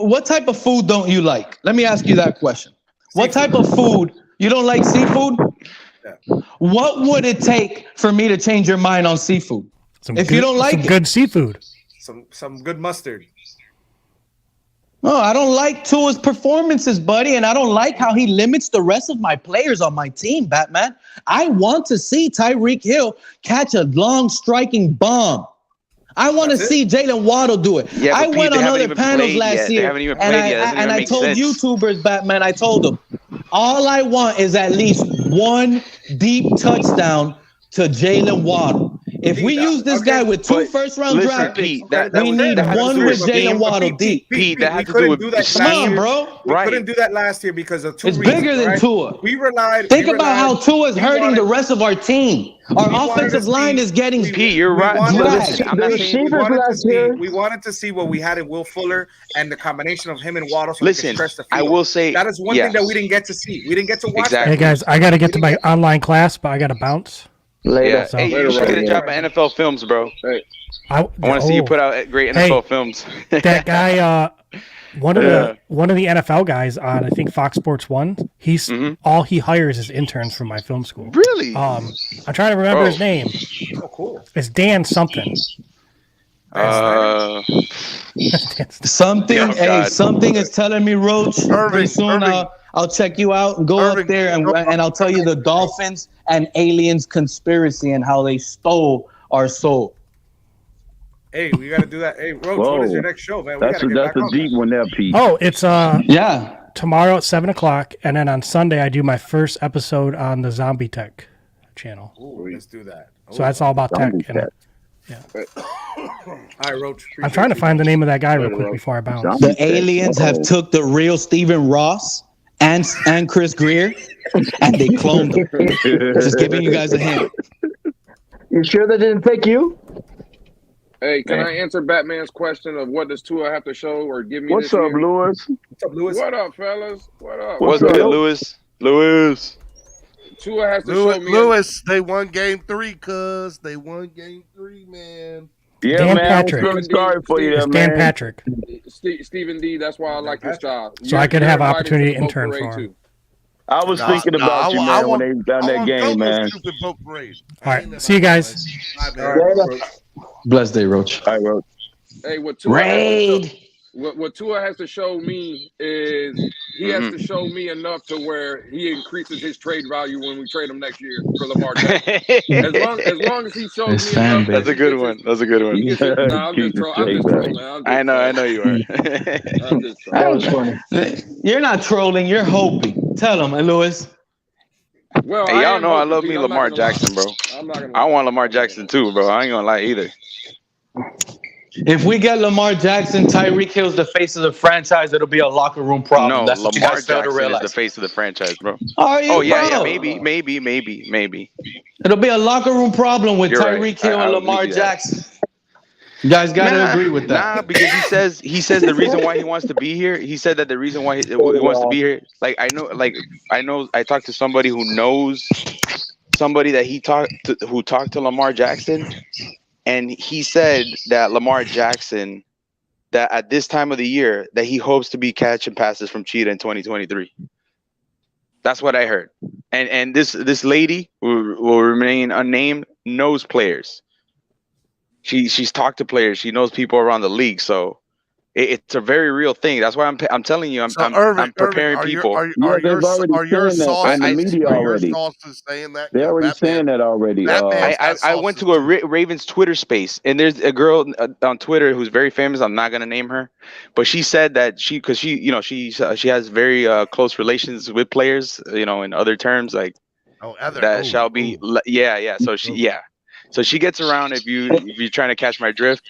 What type of food don't you like? Let me ask you that question. What type of food you don't like? Seafood. Yeah. What would it take for me to change your mind on seafood? You don't like good seafood. Some good mustard. No, I don't like Tua's performances, buddy, and I don't like how he limits the rest of my players on my team, Batman. I want to see Tyreek Hill catch a long striking bomb. I want to see Jalen Waddle do it. Yeah, I Pete, went they on haven't other even panels played last yet. They year, haven't even and played yet. It doesn't even I make told sense. YouTubers, Batman, I told them, all I want is at least one deep touchdown to Jalen Waddle. If we use this guy with 2 first-round draft picks, we need one with Jalen Waddle deep. Pete, that has we to do couldn't with do that Come on, bro. We couldn't do that last year because of 2 It's reasons. bigger than right? Tua. We relied. Think about how Tua's hurting wanted- the rest of our team. Our offensive line is getting Pete, you're right. dragged. I'm not saying. We wanted to see what we had in Will Fuller and the combination of him and Waddle. So Listen, we could stretch the I field. will say that is one thing that we didn't get to see. We didn't get to watch. Exactly. Hey guys, I got to get to my online class, but I got to bounce. Yeah. So- Hey, you should get a job at NFL Films, bro. I want to see you put out great NFL films. That guy, one of the NFL guys on I think Fox Sports 1, he's all he hires is interns from my film school. Really? I'm trying to remember his name. Oh, cool. It's Dan something. Something. Oh, Hey, God. something is telling me, Roach. Pretty soon, I'll check you out and go up there and I'll tell you the Dolphins and aliens conspiracy and how they stole our soul. Hey, we got to do that. Hey, Roach, what is your next show, man? We That's got to get back a on deep that. one there, Pete. Oh, it's Yeah. tomorrow at 7:00, and then on Sunday I do my first episode on the Zombie Tech channel. Ooh, let's do that. So that's all about tech. And, yeah. All right, Roach. I'm trying to find the name of that guy real quick before I bounce. The aliens have took the real Stephen Ross and Chris Greer, and they cloned them. Just giving you guys a hint. You sure they didn't pick you? Hey, can I answer Batman's question of what does Tua have to show or give me? What's this up, year? Lewis? What's up, Lewis? What up, fellas? What up? What's good, Lewis? Lewis. Tua has to show me. Lewis, they won game 3, cuz. They won game 3, man. Yeah, Dan man. Patrick. I'm sorry for you, It's man. Dan Patrick. Stephen D, that's why I like your style. So I could have opportunity to intern for him. I was thinking about you, man, when they done that game, man. All right. See you guys. Blessed day, Roach. All right, Roach. Hey, what Tua has to show me is he has to show me enough to where he increases his trade value when we trade him next year for Lamar Jackson. as long as he shows me enough. That's a good one. That's a good one. I'm just trolling. I know you are. That was funny. You're not trolling. You're hoping. Tell him, Lewis. Well, hey, y'all know I love me Lamar Jackson, bro. I want Lamar Jackson too, bro. I ain't gonna lie either. If we get Lamar Jackson, Tyreek Hill's the face of the franchise. It'll be a locker room problem. No, That's what you Lamar guys fail to Jackson realize. is the face of the franchise, bro. Are you, oh yeah, bro? yeah, maybe. It'll be a locker room problem with You're Tyreek right. Hill I and will Lamar give you that. Jackson. You guys got to agree with that. Nah, because he says the reason why he wants to be here. He said that the reason why he wants to be here. I know. I talked to somebody who knows somebody that who talked to Lamar Jackson, and he said that Lamar Jackson, that at this time of the year, that he hopes to be catching passes from Cheetah in 2023. That's what I heard. And this lady who will remain unnamed knows players. She's talked to players. She knows people around the league. So it's a very real thing. That's why I'm telling you. I'm preparing people. Are your sources saying that? They're already saying that already. I went to a Ravens Twitter space, and there's a girl on Twitter who's very famous. I'm not gonna name her, but she said that she has very close relations with players. In other terms, like shall be. Yeah. So she gets around if you're trying to catch my drift.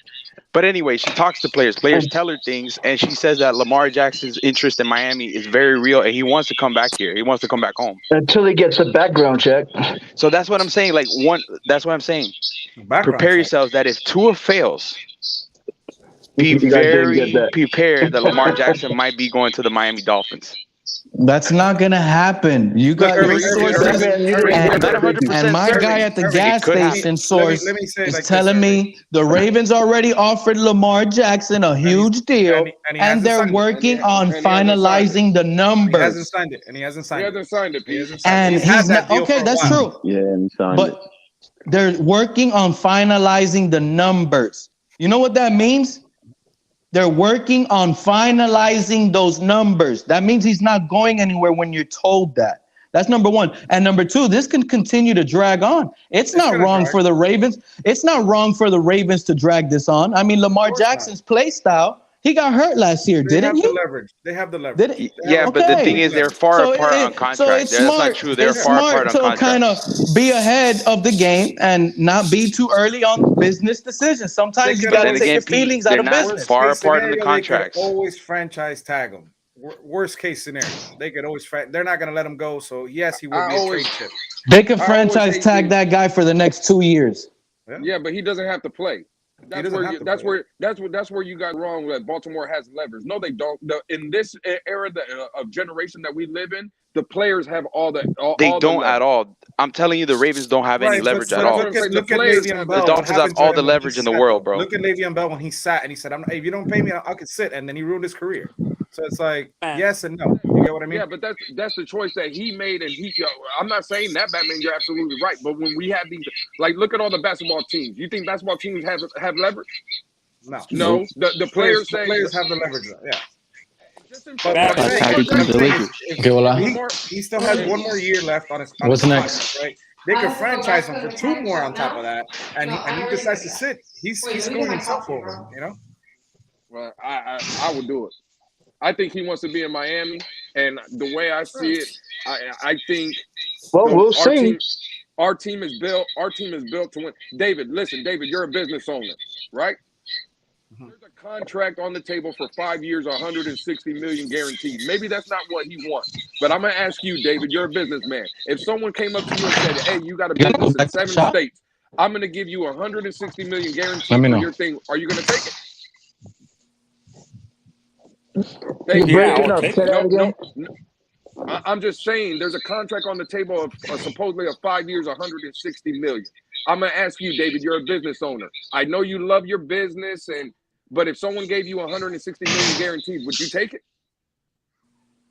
But anyway, she talks to players. Players tell her things, and she says that Lamar Jackson's interest in Miami is very real, and he wants to come back here. He wants to come back home until he gets a background check. So that's what I'm saying. That's what I'm saying. Prepare yourselves that if Tua fails, be very prepared that Lamar Jackson might be going to the Miami Dolphins. That's not gonna happen. You got your sources, and my guy at the gas station source is telling me the Ravens already offered Lamar Jackson a huge deal, and they're working on finalizing the numbers. He hasn't signed it, and he hasn't signed it. And he's not okay. That's true. Yeah, but they're working on finalizing the numbers. You know what that means? They're working on finalizing those numbers. That means he's not going anywhere when you're told that. That's number one. And number two, this can continue to drag on. It's not wrong for the Ravens. It's not wrong for the Ravens to drag this on. I mean, Lamar Jackson's play style, he got hurt last year, didn't he? They have the leverage. Yeah, but the thing is, they're far apart on contract. So it's That's smart. not true. They're It's far smart apart on to kind contract. of be ahead of the game and not be too early on business decisions. Sometimes you got to take the feelings out of business. Far apart in the contracts. They could always franchise tag him. Worst case scenario, they could always. They're not going to let him go. So yes, he will be a trade chip. They could franchise tag that guy for the next 2 years. Yeah, but he doesn't have to play. That's where you got wrong. That Baltimore has leverage. No, they don't. In this era of generation that we live in, the players have all that. They don't at all. I'm telling you, the Ravens don't have any leverage at all. Look at The Dolphins have all the leverage in the world, bro. Look at Le'Veon Bell when he sat and he said, "If you don't pay me, I could sit," and then he ruined his career. So it's like yes and no. You get what I mean? Yeah, but that's the choice that he made, and I'm not saying that, Batman. You're absolutely right. But when we have these, look at all the basketball teams. You think basketball teams have leverage? No. The players say have the leverage. Yeah. He He still has one more year left on his What's contract, next? right? they could franchise him for 2 more on top of that, and he decides to sit. He's screwing himself over, you know. Well, I would do it. I think he wants to be in Miami, and the way I see it, I think. Well, we'll see. Our team is built. Our team is built to win. David, listen, David, you're a business owner, right? There's a contract on the table for 5 years, 160 million guaranteed. Maybe that's not what he wants, but I'm gonna ask you, David. You're a businessman. If someone came up to you and said, "Hey, you got a business in 7 states. I'm gonna give you 160 million guaranteed for your thing," are you gonna take it? I'm just saying there's a contract on the table of supposedly of 5 years, 160 million. I'm gonna ask you, David, you're a business owner. I know you love your business, but if someone gave you 160 million guaranteed, would you take it?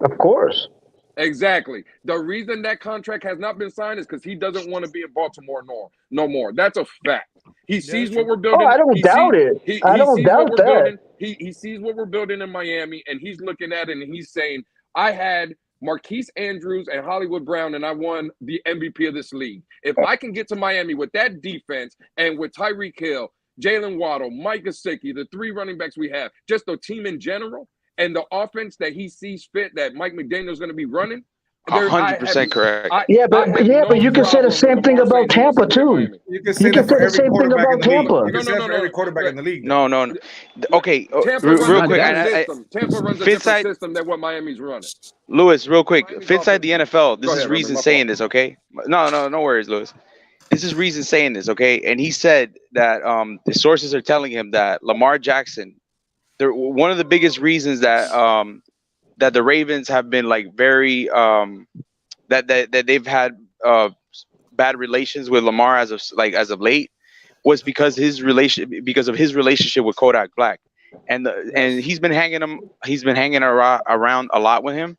Of course. Exactly. The reason that contract has not been signed is because he doesn't want to be in Baltimore no more. That's a fact. He sees what we're building. Oh, I don't doubt it. I don't doubt that. He sees what we're building in Miami, and he's looking at it and he's saying, I had Marquise Andrews and Hollywood Brown, and I won the MVP of this league. If I can get to Miami with that defense and with Tyreek Hill, Jalen Waddle, Mike Gesicki, the 3 running backs we have, just the team in general, and the offense that he sees fit that Mike McDaniel's going to be running, 100% correct. But you can say the same thing about Tampa too. You can say the same thing about Tampa. You can say that for every quarterback in the league. No. Okay, real quick. Tampa runs a different system than what Miami's running. Lewis, real quick. Finside the NFL. This is Reason saying this. Okay. No worries, Lewis. This is Reason saying this. Okay, and he said that the sources are telling him that Lamar Jackson. One of the biggest reasons that that the Ravens have been like very that they've had bad relations with Lamar as of late was because of his relationship with Kodak Black, and he's been hanging around a lot with him,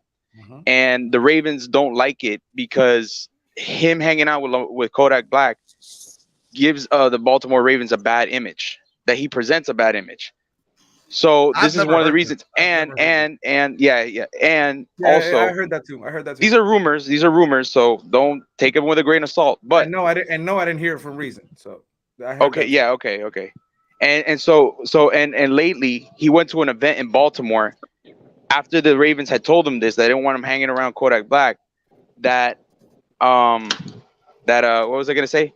and the Ravens don't like it because him hanging out with Kodak Black gives the Baltimore Ravens a bad image, that he presents a bad image. So this is one of the reasons, and also I heard that too. These are rumors, so don't take them with a grain of salt. But I didn't hear it from Reason. So okay. And so lately he went to an event in Baltimore after the Ravens had told him this. They didn't want him hanging around Kodak Black. What was I gonna say?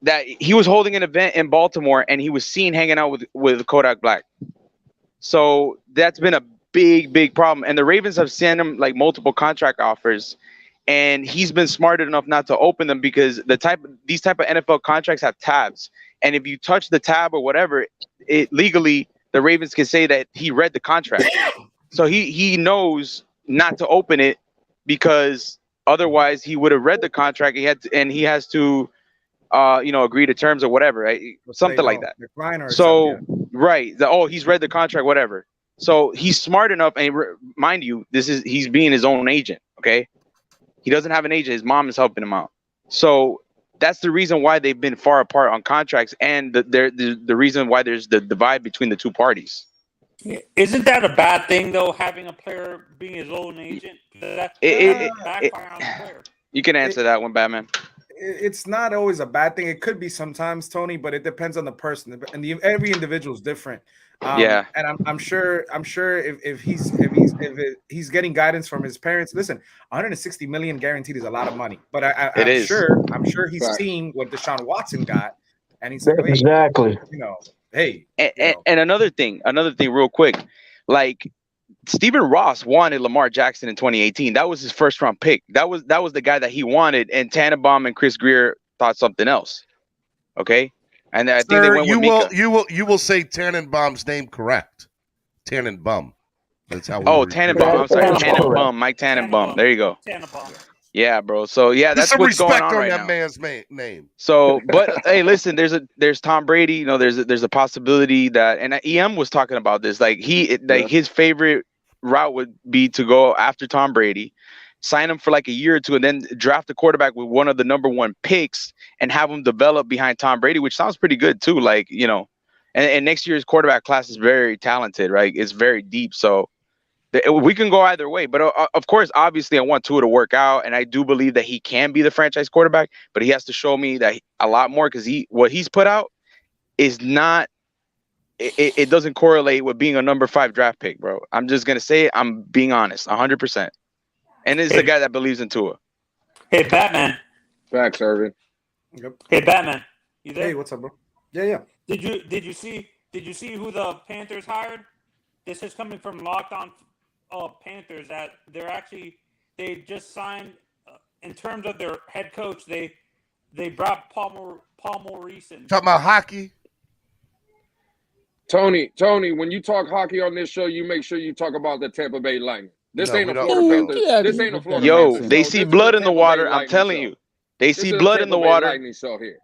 That he was holding an event in Baltimore and he was seen hanging out with Kodak Black. So that's been a big problem. And the Ravens have sent him like multiple contract offers, and he's been smart enough not to open them because these type of NFL contracts have tabs. And if you touch the tab or whatever, it legally the Ravens can say that he read the contract. So he knows not to open it because otherwise he would have read the contract. He has to agree to terms or whatever, right? Something like that. So, right. He's read the contract, whatever. So he's smart enough, and mind you, he's being his own agent, okay? He doesn't have an agent. His mom is helping him out. So that's the reason why they've been far apart on contracts, and the reason why there's the divide between the two parties. Isn't that a bad thing, though, having a player being his own agent? Backfire on the player. You can answer that one, Batman. It's not always a bad thing. It could be sometimes, Tony, but it depends on the person, and every individual is different. And I'm sure if he's getting guidance from his parents. Listen, 160 million guaranteed is a lot of money, but I'm sure he's seeing what Deshaun Watson got, and he's like, exactly. Hey. And another thing, real quick, like Stephen Ross wanted Lamar Jackson in 2018. That was his first round pick. That was the guy that he wanted, and Tannenbaum and Chris Greer thought something else. Okay, and I think they went with Mika. You will say Tannenbaum's name correct. Tannenbaum. That's how. Tannenbaum. I'm sorry, Tannenbaum. Mike Tannenbaum. There you go. Tannenbaum. Yeah, bro. So yeah, that's what's going on right now. Man's name. So, but hey, listen, there's Tom Brady. There's a possibility that, and EM was talking about this. Like his favorite route would be to go after Tom Brady, sign him for like a year or two, and then draft a quarterback with one of the number 1 picks and have him develop behind Tom Brady, which sounds pretty good too. Like, and next year's quarterback class is very talented, right? It's very deep. So We can go either way, but of course, obviously, I want Tua to work out, and I do believe that he can be the franchise quarterback. But he has to show me that a lot more, because what he's put out is not. It doesn't correlate with being a number 5 draft pick, bro. I'm just gonna say it. I'm being honest, 100%. And it's the guy that believes in Tua. Hey, Batman. Facts, Irvin. Yep. Hey, Batman. You there? Hey, what's up, bro? Yeah. Did you see who the Panthers hired? This is coming from Locked On Panthers, that they just signed in terms of their head coach. They brought Paul Maurice in. Talking about hockey. Tony, when you talk hockey on this show, you make sure you talk about the Tampa Bay Lightning. This No, ain't we a don't. Florida Panthers. This ain't a Florida Yo, Panthers they show. see This is blood a in the Tampa Bay water. I'm Lightning telling show. you, they This see is a blood in the Tampa Bay water. Lightning show here.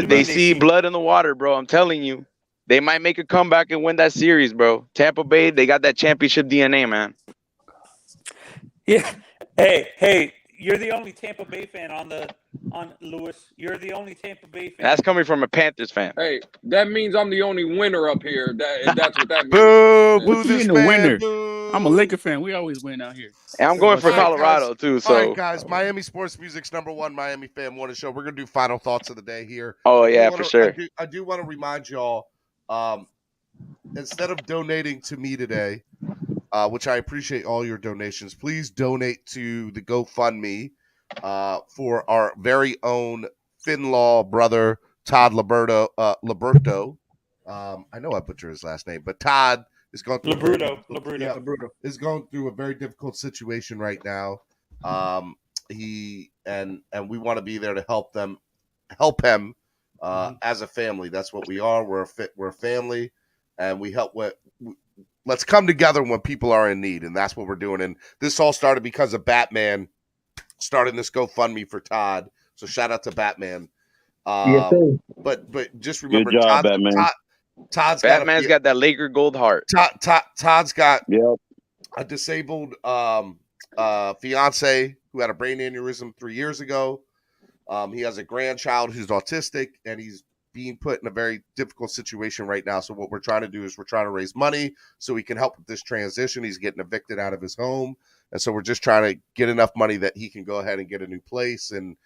They see blood in the water, bro. I'm telling you, they might make a comeback and win that series, bro. Tampa Bay, they got that championship DNA, man. Yeah. Hey, you're the only Tampa Bay fan on Lewis. You're the only Tampa Bay fan. That's coming from a Panthers fan. Hey, that means I'm the only winner up here. That's what that means. Boo, What you mean the winner? I'm a Laker fan. We always win out here. And I'm going for All right, Colorado, guys. too. All So, right, guys. Miami Sports Music's #1 Miami Fan Morning Show. We're gonna do final thoughts of the day here. oh yeah, for sure. I do want to remind y'all, instead of donating to me today, which I appreciate all your donations, please donate to the GoFundMe for our very own Finlaw brother Todd Liberto. I know I butchered his last name, but Todd is going through Labruto. is going through a very difficult situation right now. We want to be there to help him as a family. That's what we are. We're a family, and we help let's come together when people are in need, and that's what we're doing. And this all started because of Batman starting this GoFundMe for Todd. So shout out to Batman. Yes, sir. But just remember, Good job, Batman. Batman's got that Laker gold heart. Todd's got a disabled fiance who had a brain aneurysm 3 years ago. He has a grandchild who's autistic, and he's being put in a very difficult situation right now. So what we're trying to do is we're trying to raise money so he can help with this transition. He's getting evicted out of his home. And so we're just trying to get enough money that he can go ahead and get a new place and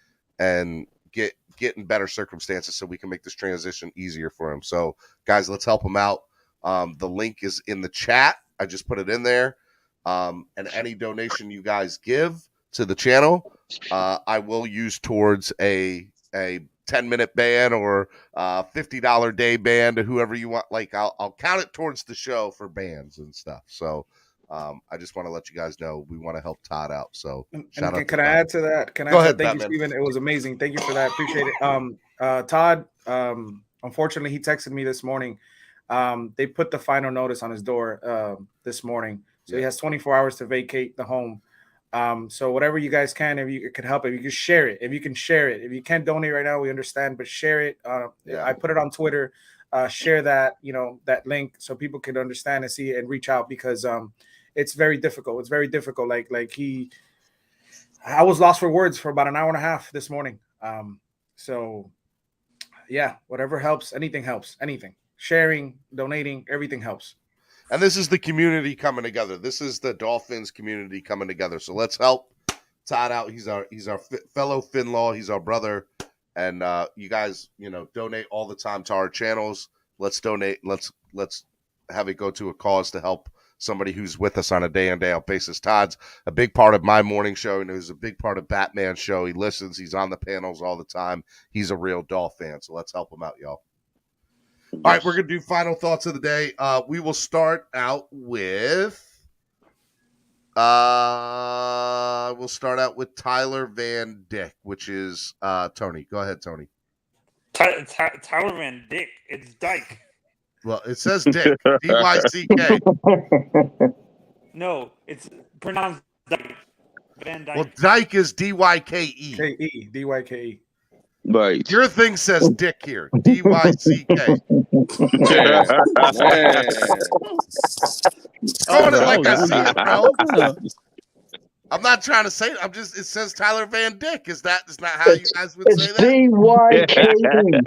get in better circumstances so we can make this transition easier for him. So guys, let's help him out. The link is in the chat. I just put it in there. And any donation you guys give to the channel, I will use towards a 10-minute ban or $50 day ban to whoever you want. Like I'll count it towards the show for bans and stuff. So I just want to let you guys know we want to help Todd out. So shout out. Can I add to that? Go ahead. Thank you, Steven. It was amazing. Thank you for that. Appreciate it. Todd, unfortunately, he texted me this morning. They put the final notice on his door this morning. So he has 24 hours to vacate the home. So whatever you guys can, if you can help, if you can share it, if you can't donate right now, we understand, but share it. I put it on Twitter. Share that, that link so people can understand and see it and reach out, because it's very difficult. It's very difficult. I was lost for words for about an hour and a half this morning. So yeah, whatever helps, anything helps, anything. Sharing, donating, everything helps. And this is the community coming together. This is the Dolphins community coming together. So let's help Todd out. He's our fellow Finlaw. He's our brother. And you guys, donate all the time to our channels. Let's donate. Let's have it go to a cause to help somebody who's with us on a day in, day out basis. Todd's a big part of my morning show, and he's a big part of Batman's show. He listens. He's on the panels all the time. He's a real Dolph fan. So let's help him out, y'all. All right, we're going to do final thoughts of the day. We will start out with Tyler Van Dyck, which is Tony. Go ahead, Tony. Tyler Van Dyck. It's Dyke. Well, it says Dick. D-Y-C-K. No, it's pronounced Dyke. Van Dyke. Well, Dyke is D-Y-K-E. K-E. D-Y-K-E. Right. Your thing says Dick here. D-Y-C-K. Yeah. Throwing it like I see it, bro. I'm not trying to say it. It says Tyler Van Dyck. Is not how you guys would say that? D-Y-K-E.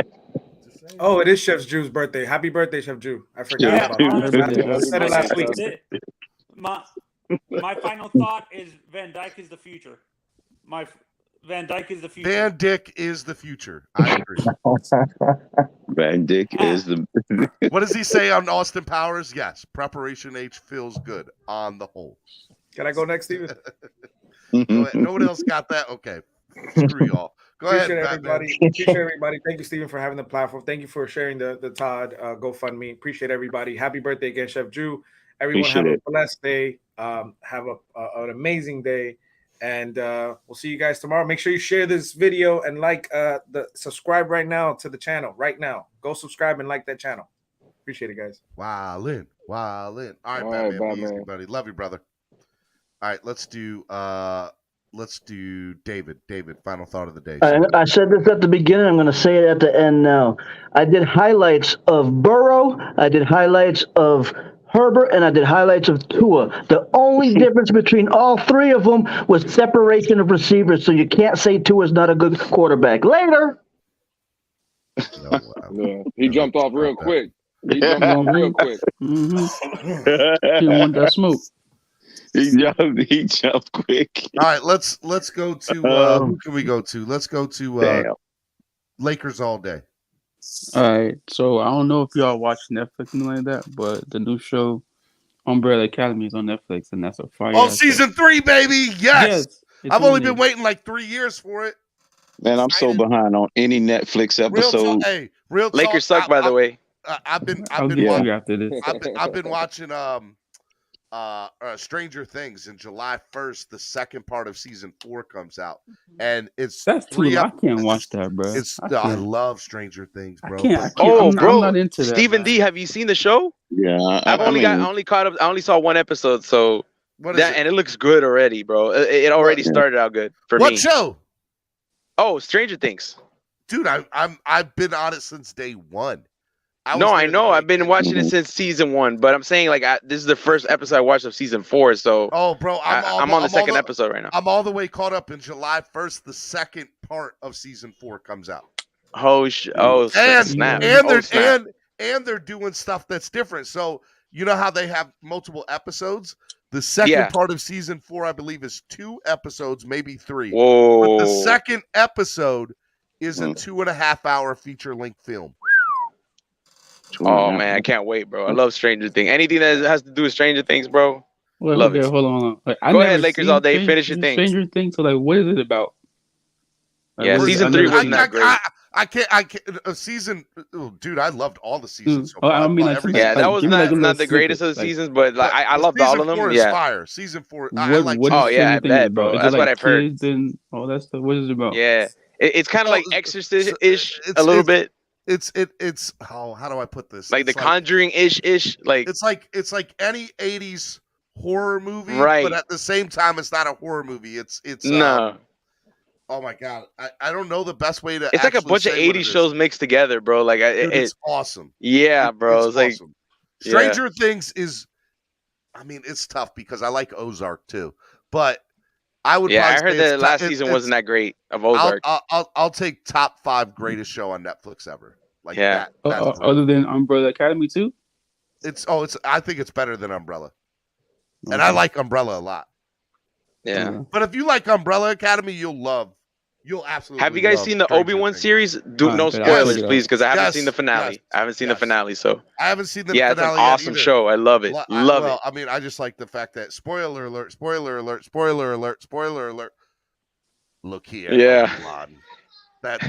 Oh, it is Chef Drew's birthday. Happy birthday, Chef Drew. I forgot about that. I said it last week. My final thought is Van Dyke is the future. Van Dyke is the future. Van Dyke is the future. I agree. Van Dyke is the. What does he say on Austin Powers? Yes, Preparation H feels good on the whole. Can I go next, Steven? Go ahead. Nobody else got that? Okay. Screw y'all. Go Appreciate ahead, everybody. Batman. Appreciate everybody. Thank you, Steven, for having the platform. Thank you for sharing the Todd GoFundMe. Appreciate everybody. Happy birthday again, Chef Drew. Everyone Appreciate have a blessed day. Have an amazing day. And we'll see you guys tomorrow. Make sure you share this video and subscribe right now to the channel. Right now. Go subscribe and like that channel. Appreciate it, guys. Wildin'. All right, All right, Batman. Batman. Easy, buddy. Love you, brother. All right, let's do David. David, final thought of the day. I said this at the beginning. I'm going to say it at the end now. I did highlights of Burrow. I did highlights of Herbert, and I did highlights of Tua. The only difference between all three of them was separation of receivers, so you can't say Tua's not a good quarterback. Later. Yeah, he jumped off real quick. He jumped off real quick. Mm-hmm. He want that smoke. He jumped quick. All right, let's go to who can we go to? Let's go to Lakers all day. All right, so I don't know if y'all watch Netflix and like that, but the new show Umbrella Academy is on Netflix, and that's a fire. Oh, season 3, baby! Yes, I've only been waiting like 3 years for it. Man, I'm so behind on any Netflix episode. Real talk, Lakers suck, by the way. I've been watching Stranger Things, and July 1st, the second part of season 4 comes out, and that's too. I can't watch that, bro. I love Stranger Things, bro. I'm not into that. Stephen D, have you seen the show? Yeah, I only caught up. I only saw one episode, so and it looks good already, bro. It already started out good for me. What show? Oh, Stranger Things. Dude, I've been on it since day one. I know. I've been watching it since season 1, but I'm saying this is the first episode I watched of season 4. So bro, I'm on the second episode right now. I'm all the way caught up. In July 1st, the second part of season 4 comes out. Snap! And they're doing stuff that's different. So you know how they have multiple episodes. The second part of season 4, I believe, is 2 episodes, maybe 3. Whoa! But the second episode is a 2.5-hour feature-length film. Oh man, I can't wait, bro. I love Stranger Things. Anything that has to do with Stranger Things, bro. Love it. Hold on. Go ahead, Lakers all day. Finish your thing. Stranger Things. So what is it about? Season 3 wasn't that great. I can't. Season, dude, I loved all the seasons. So I mean, that was not the greatest of the seasons, but I loved all of them. Season 4 is fire. Season 4, I like. I bet, bro. That's what I've heard. And all that stuff. What is it about? Yeah, it's kind of like Exorcist-ish a little bit. It's how do I put this? Like The Conjuring-ish. Like it's like any 80s horror movie, right? But at the same time, it's not a horror movie. It's no. Oh my god, I don't know the best way to. It's like a bunch of 80s shows mixed together, bro. Like it's awesome. Yeah, bro. It's like awesome. Stranger Things is. I mean, it's tough because I like Ozark too, but I would. Yeah, I heard that last season wasn't that great of Ozark. I'll take top 5 greatest show on Netflix ever. Like that. Other than Umbrella Academy too. I think it's better than Umbrella, and I like Umbrella a lot. Yeah, but if you like Umbrella Academy, you'll absolutely. Have you guys seen the Obi-Wan series? No spoilers, please, because I haven't seen the finale. I haven't seen the finale, so I haven't seen the finale. Yeah, it's an awesome show. I love it. Love it. I mean, I just like the fact that spoiler alert, spoiler alert, spoiler alert, spoiler alert. Look here, yeah. That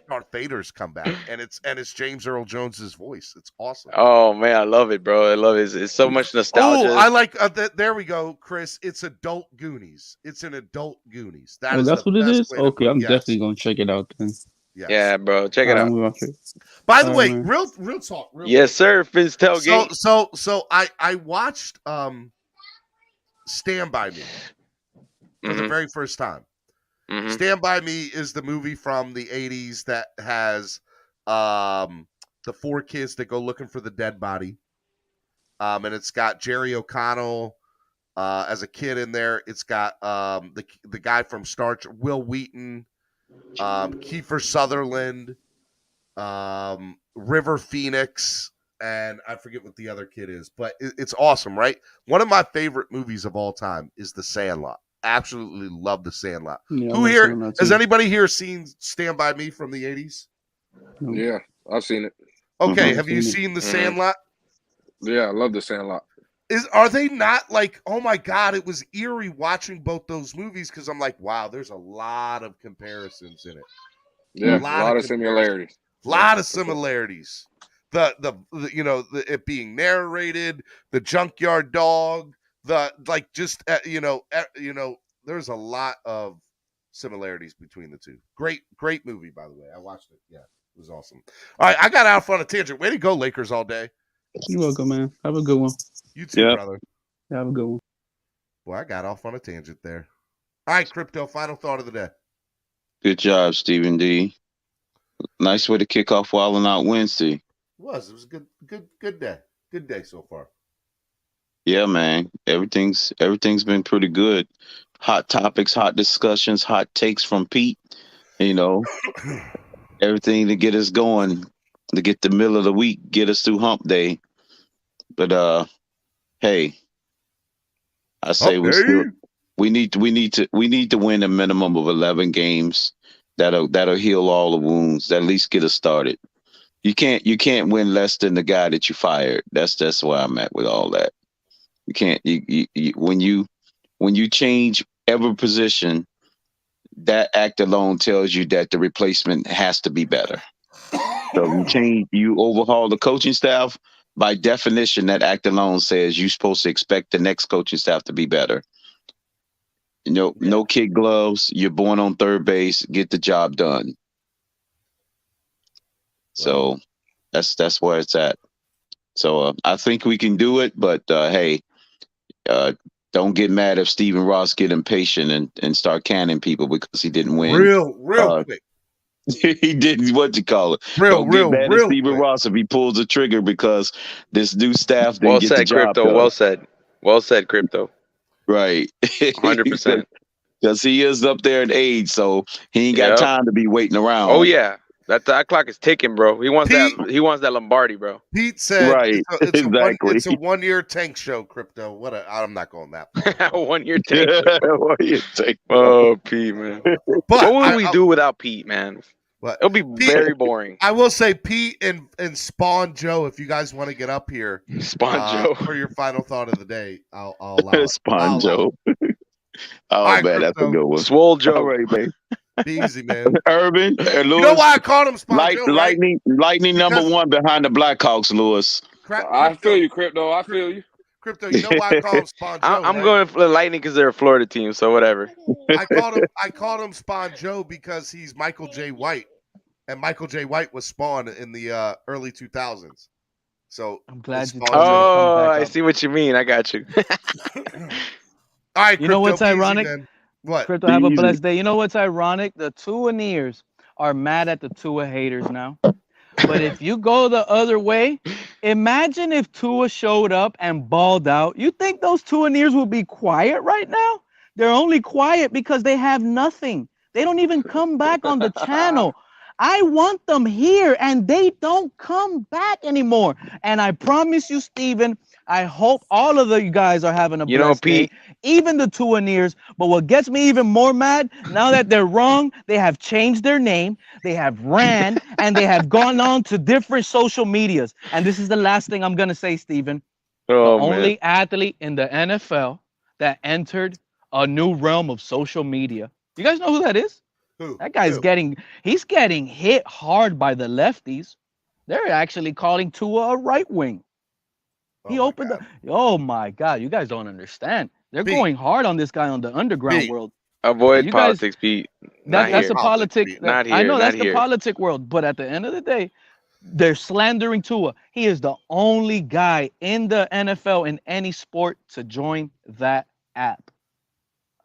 Darth Vader's come back, and it's James Earl Jones's voice. It's awesome. Oh man, I love it, bro. I love it. It's so much nostalgia. Oh, I like there we go, Chris. It's adult Goonies. It's an adult Goonies. That's what it is. Okay, I'm definitely gonna check it out then. Yes. Yeah, bro, check it out. By the way, real talk. Yes, sir. Finn's Tailgate. So I watched Stand By Me for the very first time. Mm-hmm. Stand By Me is the movie from the 80s that has the 4 kids that go looking for the dead body. And it's got Jerry O'Connell as a kid in there. It's got the guy from Star Trek, Will Wheaton, Kiefer Sutherland, River Phoenix, and I forget what the other kid is, but it's awesome, right? One of my favorite movies of all time is The Sandlot. Absolutely love The Sandlot. Yeah, Who here has anybody here seen Stand By Me from the 80s? Yeah, I've seen it. Okay, have you seen The Sandlot? Yeah, I love The Sandlot. Are they not like, oh my God, it was eerie watching both those movies because I'm like, wow, there's a lot of comparisons in it. Yeah, a lot of similarities. A lot of similarities. The it being narrated, the junkyard dog, there's a lot of similarities between the two. Great movie, by the way. I watched it. Yeah, it was awesome. All right, I got out on a tangent. Way to go, Lakers, all day. You're welcome, man. Have a good one. You too, brother. Yeah, have a good one. Boy, I got off on a tangent there. All right, Crypto, final thought of the day. Good job, Stephen D. Nice way to kick off Wildin' Out Wednesday. It was a good day. Good day so far. Yeah, man. Everything's been pretty good. Hot topics, hot discussions, hot takes from Pete. Everything to get us going, to get the middle of the week, get us through hump day. But hey, I say we need to win a minimum of 11 games. That'll heal all the wounds. That at least get us started. You can't win less than the guy that you fired. That's where I'm at with all that. You can't. When you change every position, that act alone tells you that the replacement has to be better. So you overhaul the coaching staff. By definition, that act alone says you're supposed to expect the next coaching staff to be better. No kid gloves. You're born on third base. Get the job done. So that's where it's at. So I think we can do it, but hey, don't get mad if Stephen Ross get impatient and start canning people because he didn't win. Real quick. He didn't. What you call it? Don't get mad at Stephen Ross if he pulls the trigger because this new staff didn't get the job Crypto. done. Well said, Crypto. Right. 100%. Because he is up there in age, so he ain't got time to be waiting around. Oh yeah, that clock is ticking, bro. He wants that Lombardi, bro. Pete said, right, exactly. It's a 1 year tank show, Crypto. I'm not going that. 1 year tank. 1 year tank. Oh, Pete, man. But what would we do without Pete, man? It'll be very boring. I will say, Pete and Spawn Joe, if you guys want to get up here, Joe, for your final thought of the day, I'll allow it. Spawn Joe. Oh right, man, that's a good one. Swole Joe. All right, man. Be easy, man. Urban, Lewis, you know why I called him Spawn Joe, right? Lightning number one behind the Blackhawks, Lewis. I feel you, Crypto. I feel you. Crypto, you know why I call him Spawn Joe? I'm going for the Lightning because they're a Florida team, so whatever. I called him Spawn Joe because he's Michael J. White, and Michael J. White was Spawn in the early 2000s. So I'm glad you. I see what you mean. I got you. All right, you know what's ironic? What? Crypto, have a blessed day. You know what's ironic? The Tuaneers are mad at the Tua haters now. But if you go the other way, imagine if Tua showed up and balled out. You think those Tuaneers would be quiet right now? They're only quiet because they have nothing. They don't even come back on the channel. I want them here, and they don't come back anymore. And I promise you, Steven, I hope all of you guys are having a blessed day, even the Tuaneers. But what gets me even more mad, now that they're wrong, they have changed their name, they have ran, and they have gone on to different social medias. And this is the last thing I'm going to say, Steven. The only athlete in the NFL that entered a new realm of social media. You guys know who that is? Who? That guy's getting hit hard by the lefties. They're actually calling Tua a right wing. He opened oh my God, you guys don't understand. They're going hard on this guy on the underground world. Avoid politics, Pete. That's a politic. Not here. I know that's the politic world, but at the end of the day, they're slandering Tua. He is the only guy in the NFL in any sport to join that app.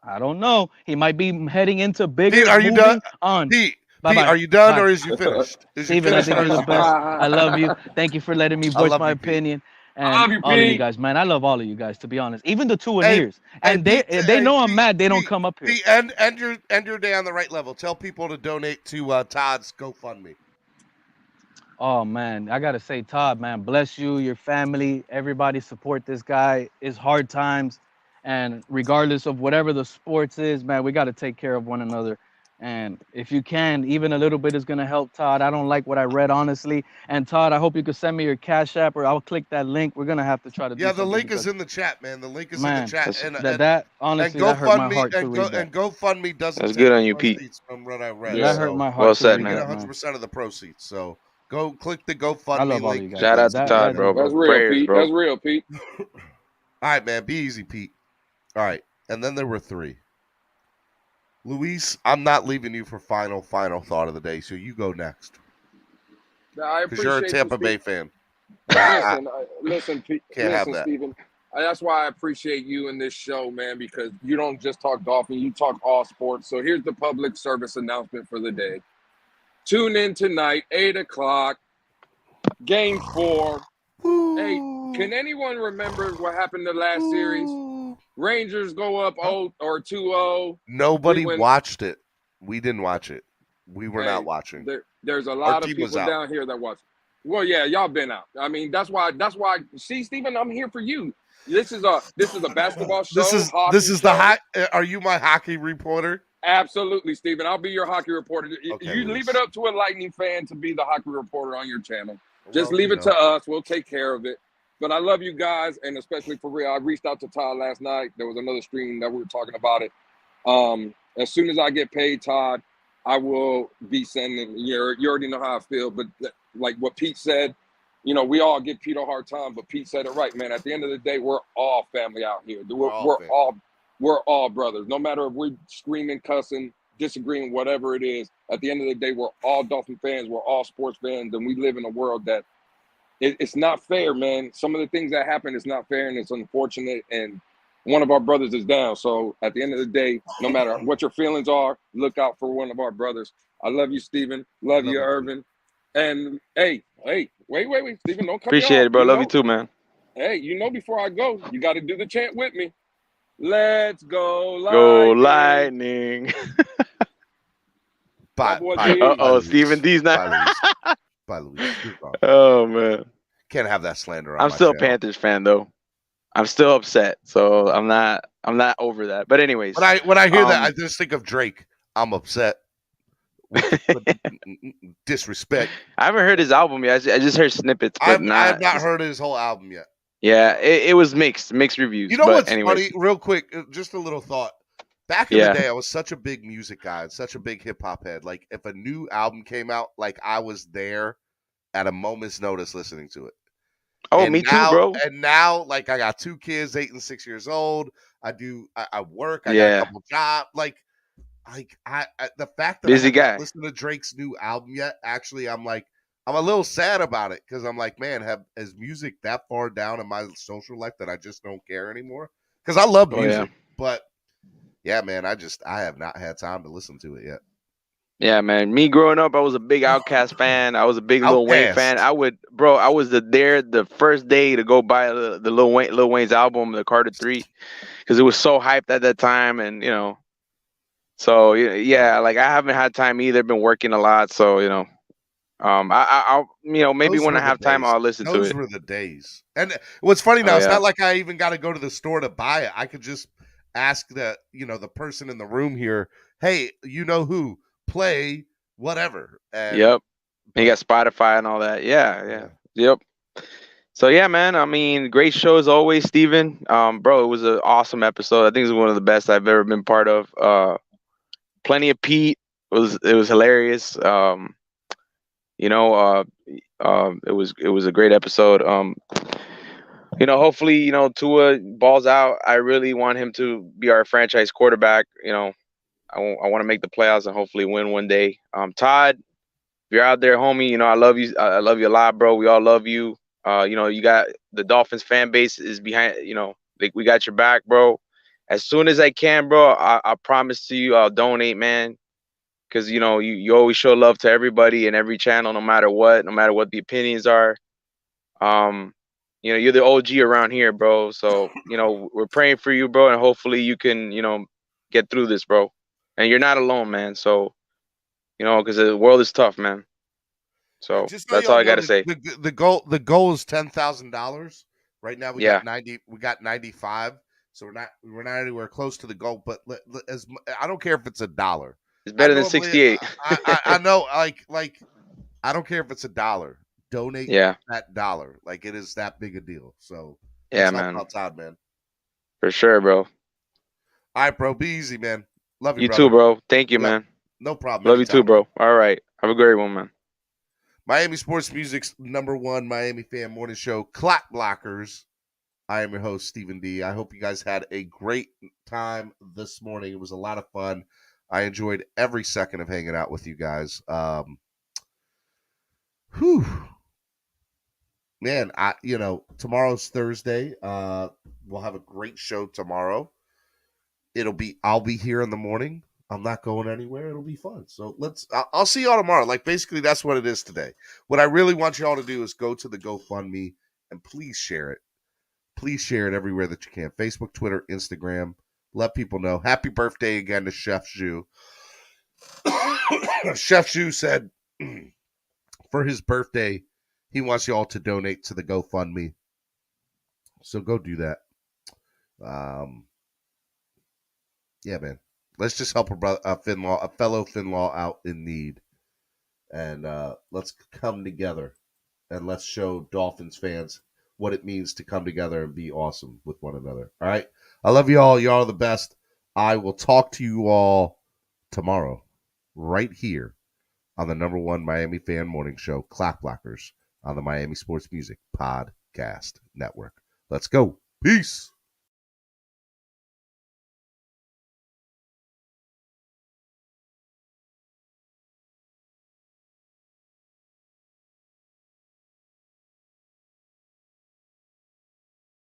I don't know. He might be heading into bigger. Pete, are you done? Pete, are you done or is you finished? Steven, I think you're the best. I love you. Thank you for letting me voice my opinion. And I love you, all of you Pete. guys, man. I love all of you guys, to be honest. Even the Tuaneers. And they know I'm mad. They don't come up here. End your day on the right level. Tell people to donate to Todd's GoFundMe. Oh man, I gotta say, Todd, man, bless you, your family, everybody support this guy. It's hard times, and regardless of whatever the sports is, man, we gotta take care of one another. And if you can, even a little bit is gonna help, Todd. I don't like what I read, honestly. And Todd, I hope you could send me your Cash App, or I'll click that link. We're gonna have to try to do Yeah, the something link because, is in the chat, man. The link is in the man, chat, and that honestly that hurt my heart to read that. GoFundMe doesn't That's take good the on you, Pete. proceeds from what I read. That So hurt my Well heart to said, you read get man. that, man. 100% of the proceeds. So go click the I GoFundMe love all link. you guys. Shout out to Todd, bro. That's real, Prayers, Pete. bro. That's real, Pete. All right, man. Be easy, Pete. All right, and then there were three. Luis, I'm not leaving you for final thought of the day, so you go next. I Because you're a appreciate Tampa you, Bay Steve. fan. Listen, Pete. Can't have Listen, that. Steven. That's why I appreciate you in this show, man, because you don't just talk Dolphins, you talk all sports. So here's the public service announcement for the day. Tune in tonight, 8 o'clock, Game 4. Hey, can anyone remember what happened the last series? Rangers go up 0 or 2-0. Nobody watched it. We didn't watch it. We were not watching. There's a Our lot of team was people out. down here that watch. Well, yeah, y'all been out. I mean, that's why. See, Steven, I'm here for you. This is a basketball show. This is show. Are you my hockey reporter? Absolutely, Steven. I'll be your hockey reporter. Okay, you Luis. leave it up to a Lightning fan to be the hockey reporter on your channel. Just Well, leave you it know. to us. We'll take care of it. But I love you guys, and especially for real. I reached out to Todd last night. There was another stream that we were talking about it. As soon as I get paid, Todd, I will be sending. You already know how I feel, but like what Pete said, you know, we all give Pete a hard time, but Pete said it right, man. At the end of the day, we're all family out here. We're all brothers. No matter if we're screaming, cussing, disagreeing, whatever it is. At the end of the day, we're all Dolphin fans. We're all sports fans, and we live in a world that it's not fair, man. Some of the things that happen is not fair, and it's unfortunate. And one of our brothers is down. So at the end of the day, no matter what your feelings are, look out for one of our brothers. I love you, Steven. Love you, Irvin. And hey, wait, Steven, don't cut me Appreciate off. it, bro. Love you too, man. Hey, you know, before I go, you got to do the chant with me. Let's go, Lightning. Go Lightning. Bye, Steven D's not. Bye, Luis. Oh man. Can't have that slander on I'm my still a channel. Panthers fan though. I'm still upset, so I'm not over that. But anyways, when I hear that, I just think of Drake. I'm upset. Disrespect. I haven't heard his album yet. I just heard snippets. But I have not heard his whole album yet. Yeah, it was mixed reviews. You know what's anyways. funny? Real quick, just a little thought. Back in the day, I was such a big music guy and such a big hip hop head. Like, if a new album came out, like I was there at a moment's notice listening to it. Oh, and me now, too, bro. And now, like, I got 2 kids, 8 and 6 years old. I work. I got a couple jobs. Like the fact that Busy I haven't guy. listened to Drake's new album yet, actually, I'm a little sad about it because I'm like, man, is music that far down in my social life that I just don't care anymore? Because I love music, but yeah, man, I have not had time to listen to it yet. Yeah, man. Me growing up, I was a big Outkast fan. I was a big Lil Wayne fan. I was the first day to go buy the Lil Wayne's album, the Carter 3, because it was so hyped at that time, and you know. So yeah, like I haven't had time either. Been working a lot, so you know. I'll maybe when I have time, I'll listen to it. Those were the days. And what's funny now, it's not like I even got to go to the store to buy it. I could just ask the person in the room here, hey, you know who? Play whatever. And, yep. And you got Spotify and all that. Yeah. Yep. So yeah, man. I mean, great show as always, Steven. Bro, it was an awesome episode. I think it was one of the best I've ever been part of. Plenty of Pete. It was hilarious. It was a great episode. Hopefully, Tua balls out. I really want him to be our franchise quarterback. I want to make the playoffs and hopefully win one day. Todd, if you're out there, homie, I love you. I love you a lot, bro. We all love you. You got the Dolphins fan base is behind. We got your back, bro. As soon as I can, bro, I promise to you, I'll donate, man. Because you always show love to everybody and every channel, no matter what the opinions are. You're the OG around here, bro. So we're praying for you, bro, and hopefully you can get through this, bro. And you're not alone, man. So because the world is tough, man. So Just so that's all y'all I got to know, say. the goal is $10,000. Right now we Yeah. got 90. We got 95. So we're not anywhere close to the goal. But I don't care if it's $1. It's better than 68. I know, like I don't care if it's $1. Donate that dollar. Like it is that big a deal. So Yeah, let's help man. out Todd, man. For sure, bro. All right, bro. Be easy, man. Love you, You brother. too, bro. Thank you, Yeah, man. no problem. Love you Anytime. too, bro. All right. Have a great one, man. Miami Sports Music's #1 Miami fan morning show, Clock Blockers. I am your host, Stephen D. I hope you guys had a great time this morning. It was a lot of fun. I enjoyed every second of hanging out with you guys. Man, tomorrow's Thursday. We'll have a great show tomorrow. I'll be here in the morning. I'm not going anywhere. It'll be fun. So I'll see y'all tomorrow. Like basically that's what it is today. What I really want y'all to do is go to the GoFundMe and please share it. Please share it everywhere that you can. Facebook, Twitter, Instagram. Let people know. Happy birthday again to Chef Zhu. Chef Zhu said for his birthday, he wants y'all to donate to the GoFundMe. So go do that. Yeah, man. Let's just help a fellow Finlaw out in need. And let's come together and let's show Dolphins fans what it means to come together and be awesome with one another. All right. I love you all. Y'all are the best. I will talk to you all tomorrow right here on the #1 Miami fan morning show, Clock Blockers, on the Miami Sports Music Podcast Network. Let's go. Peace.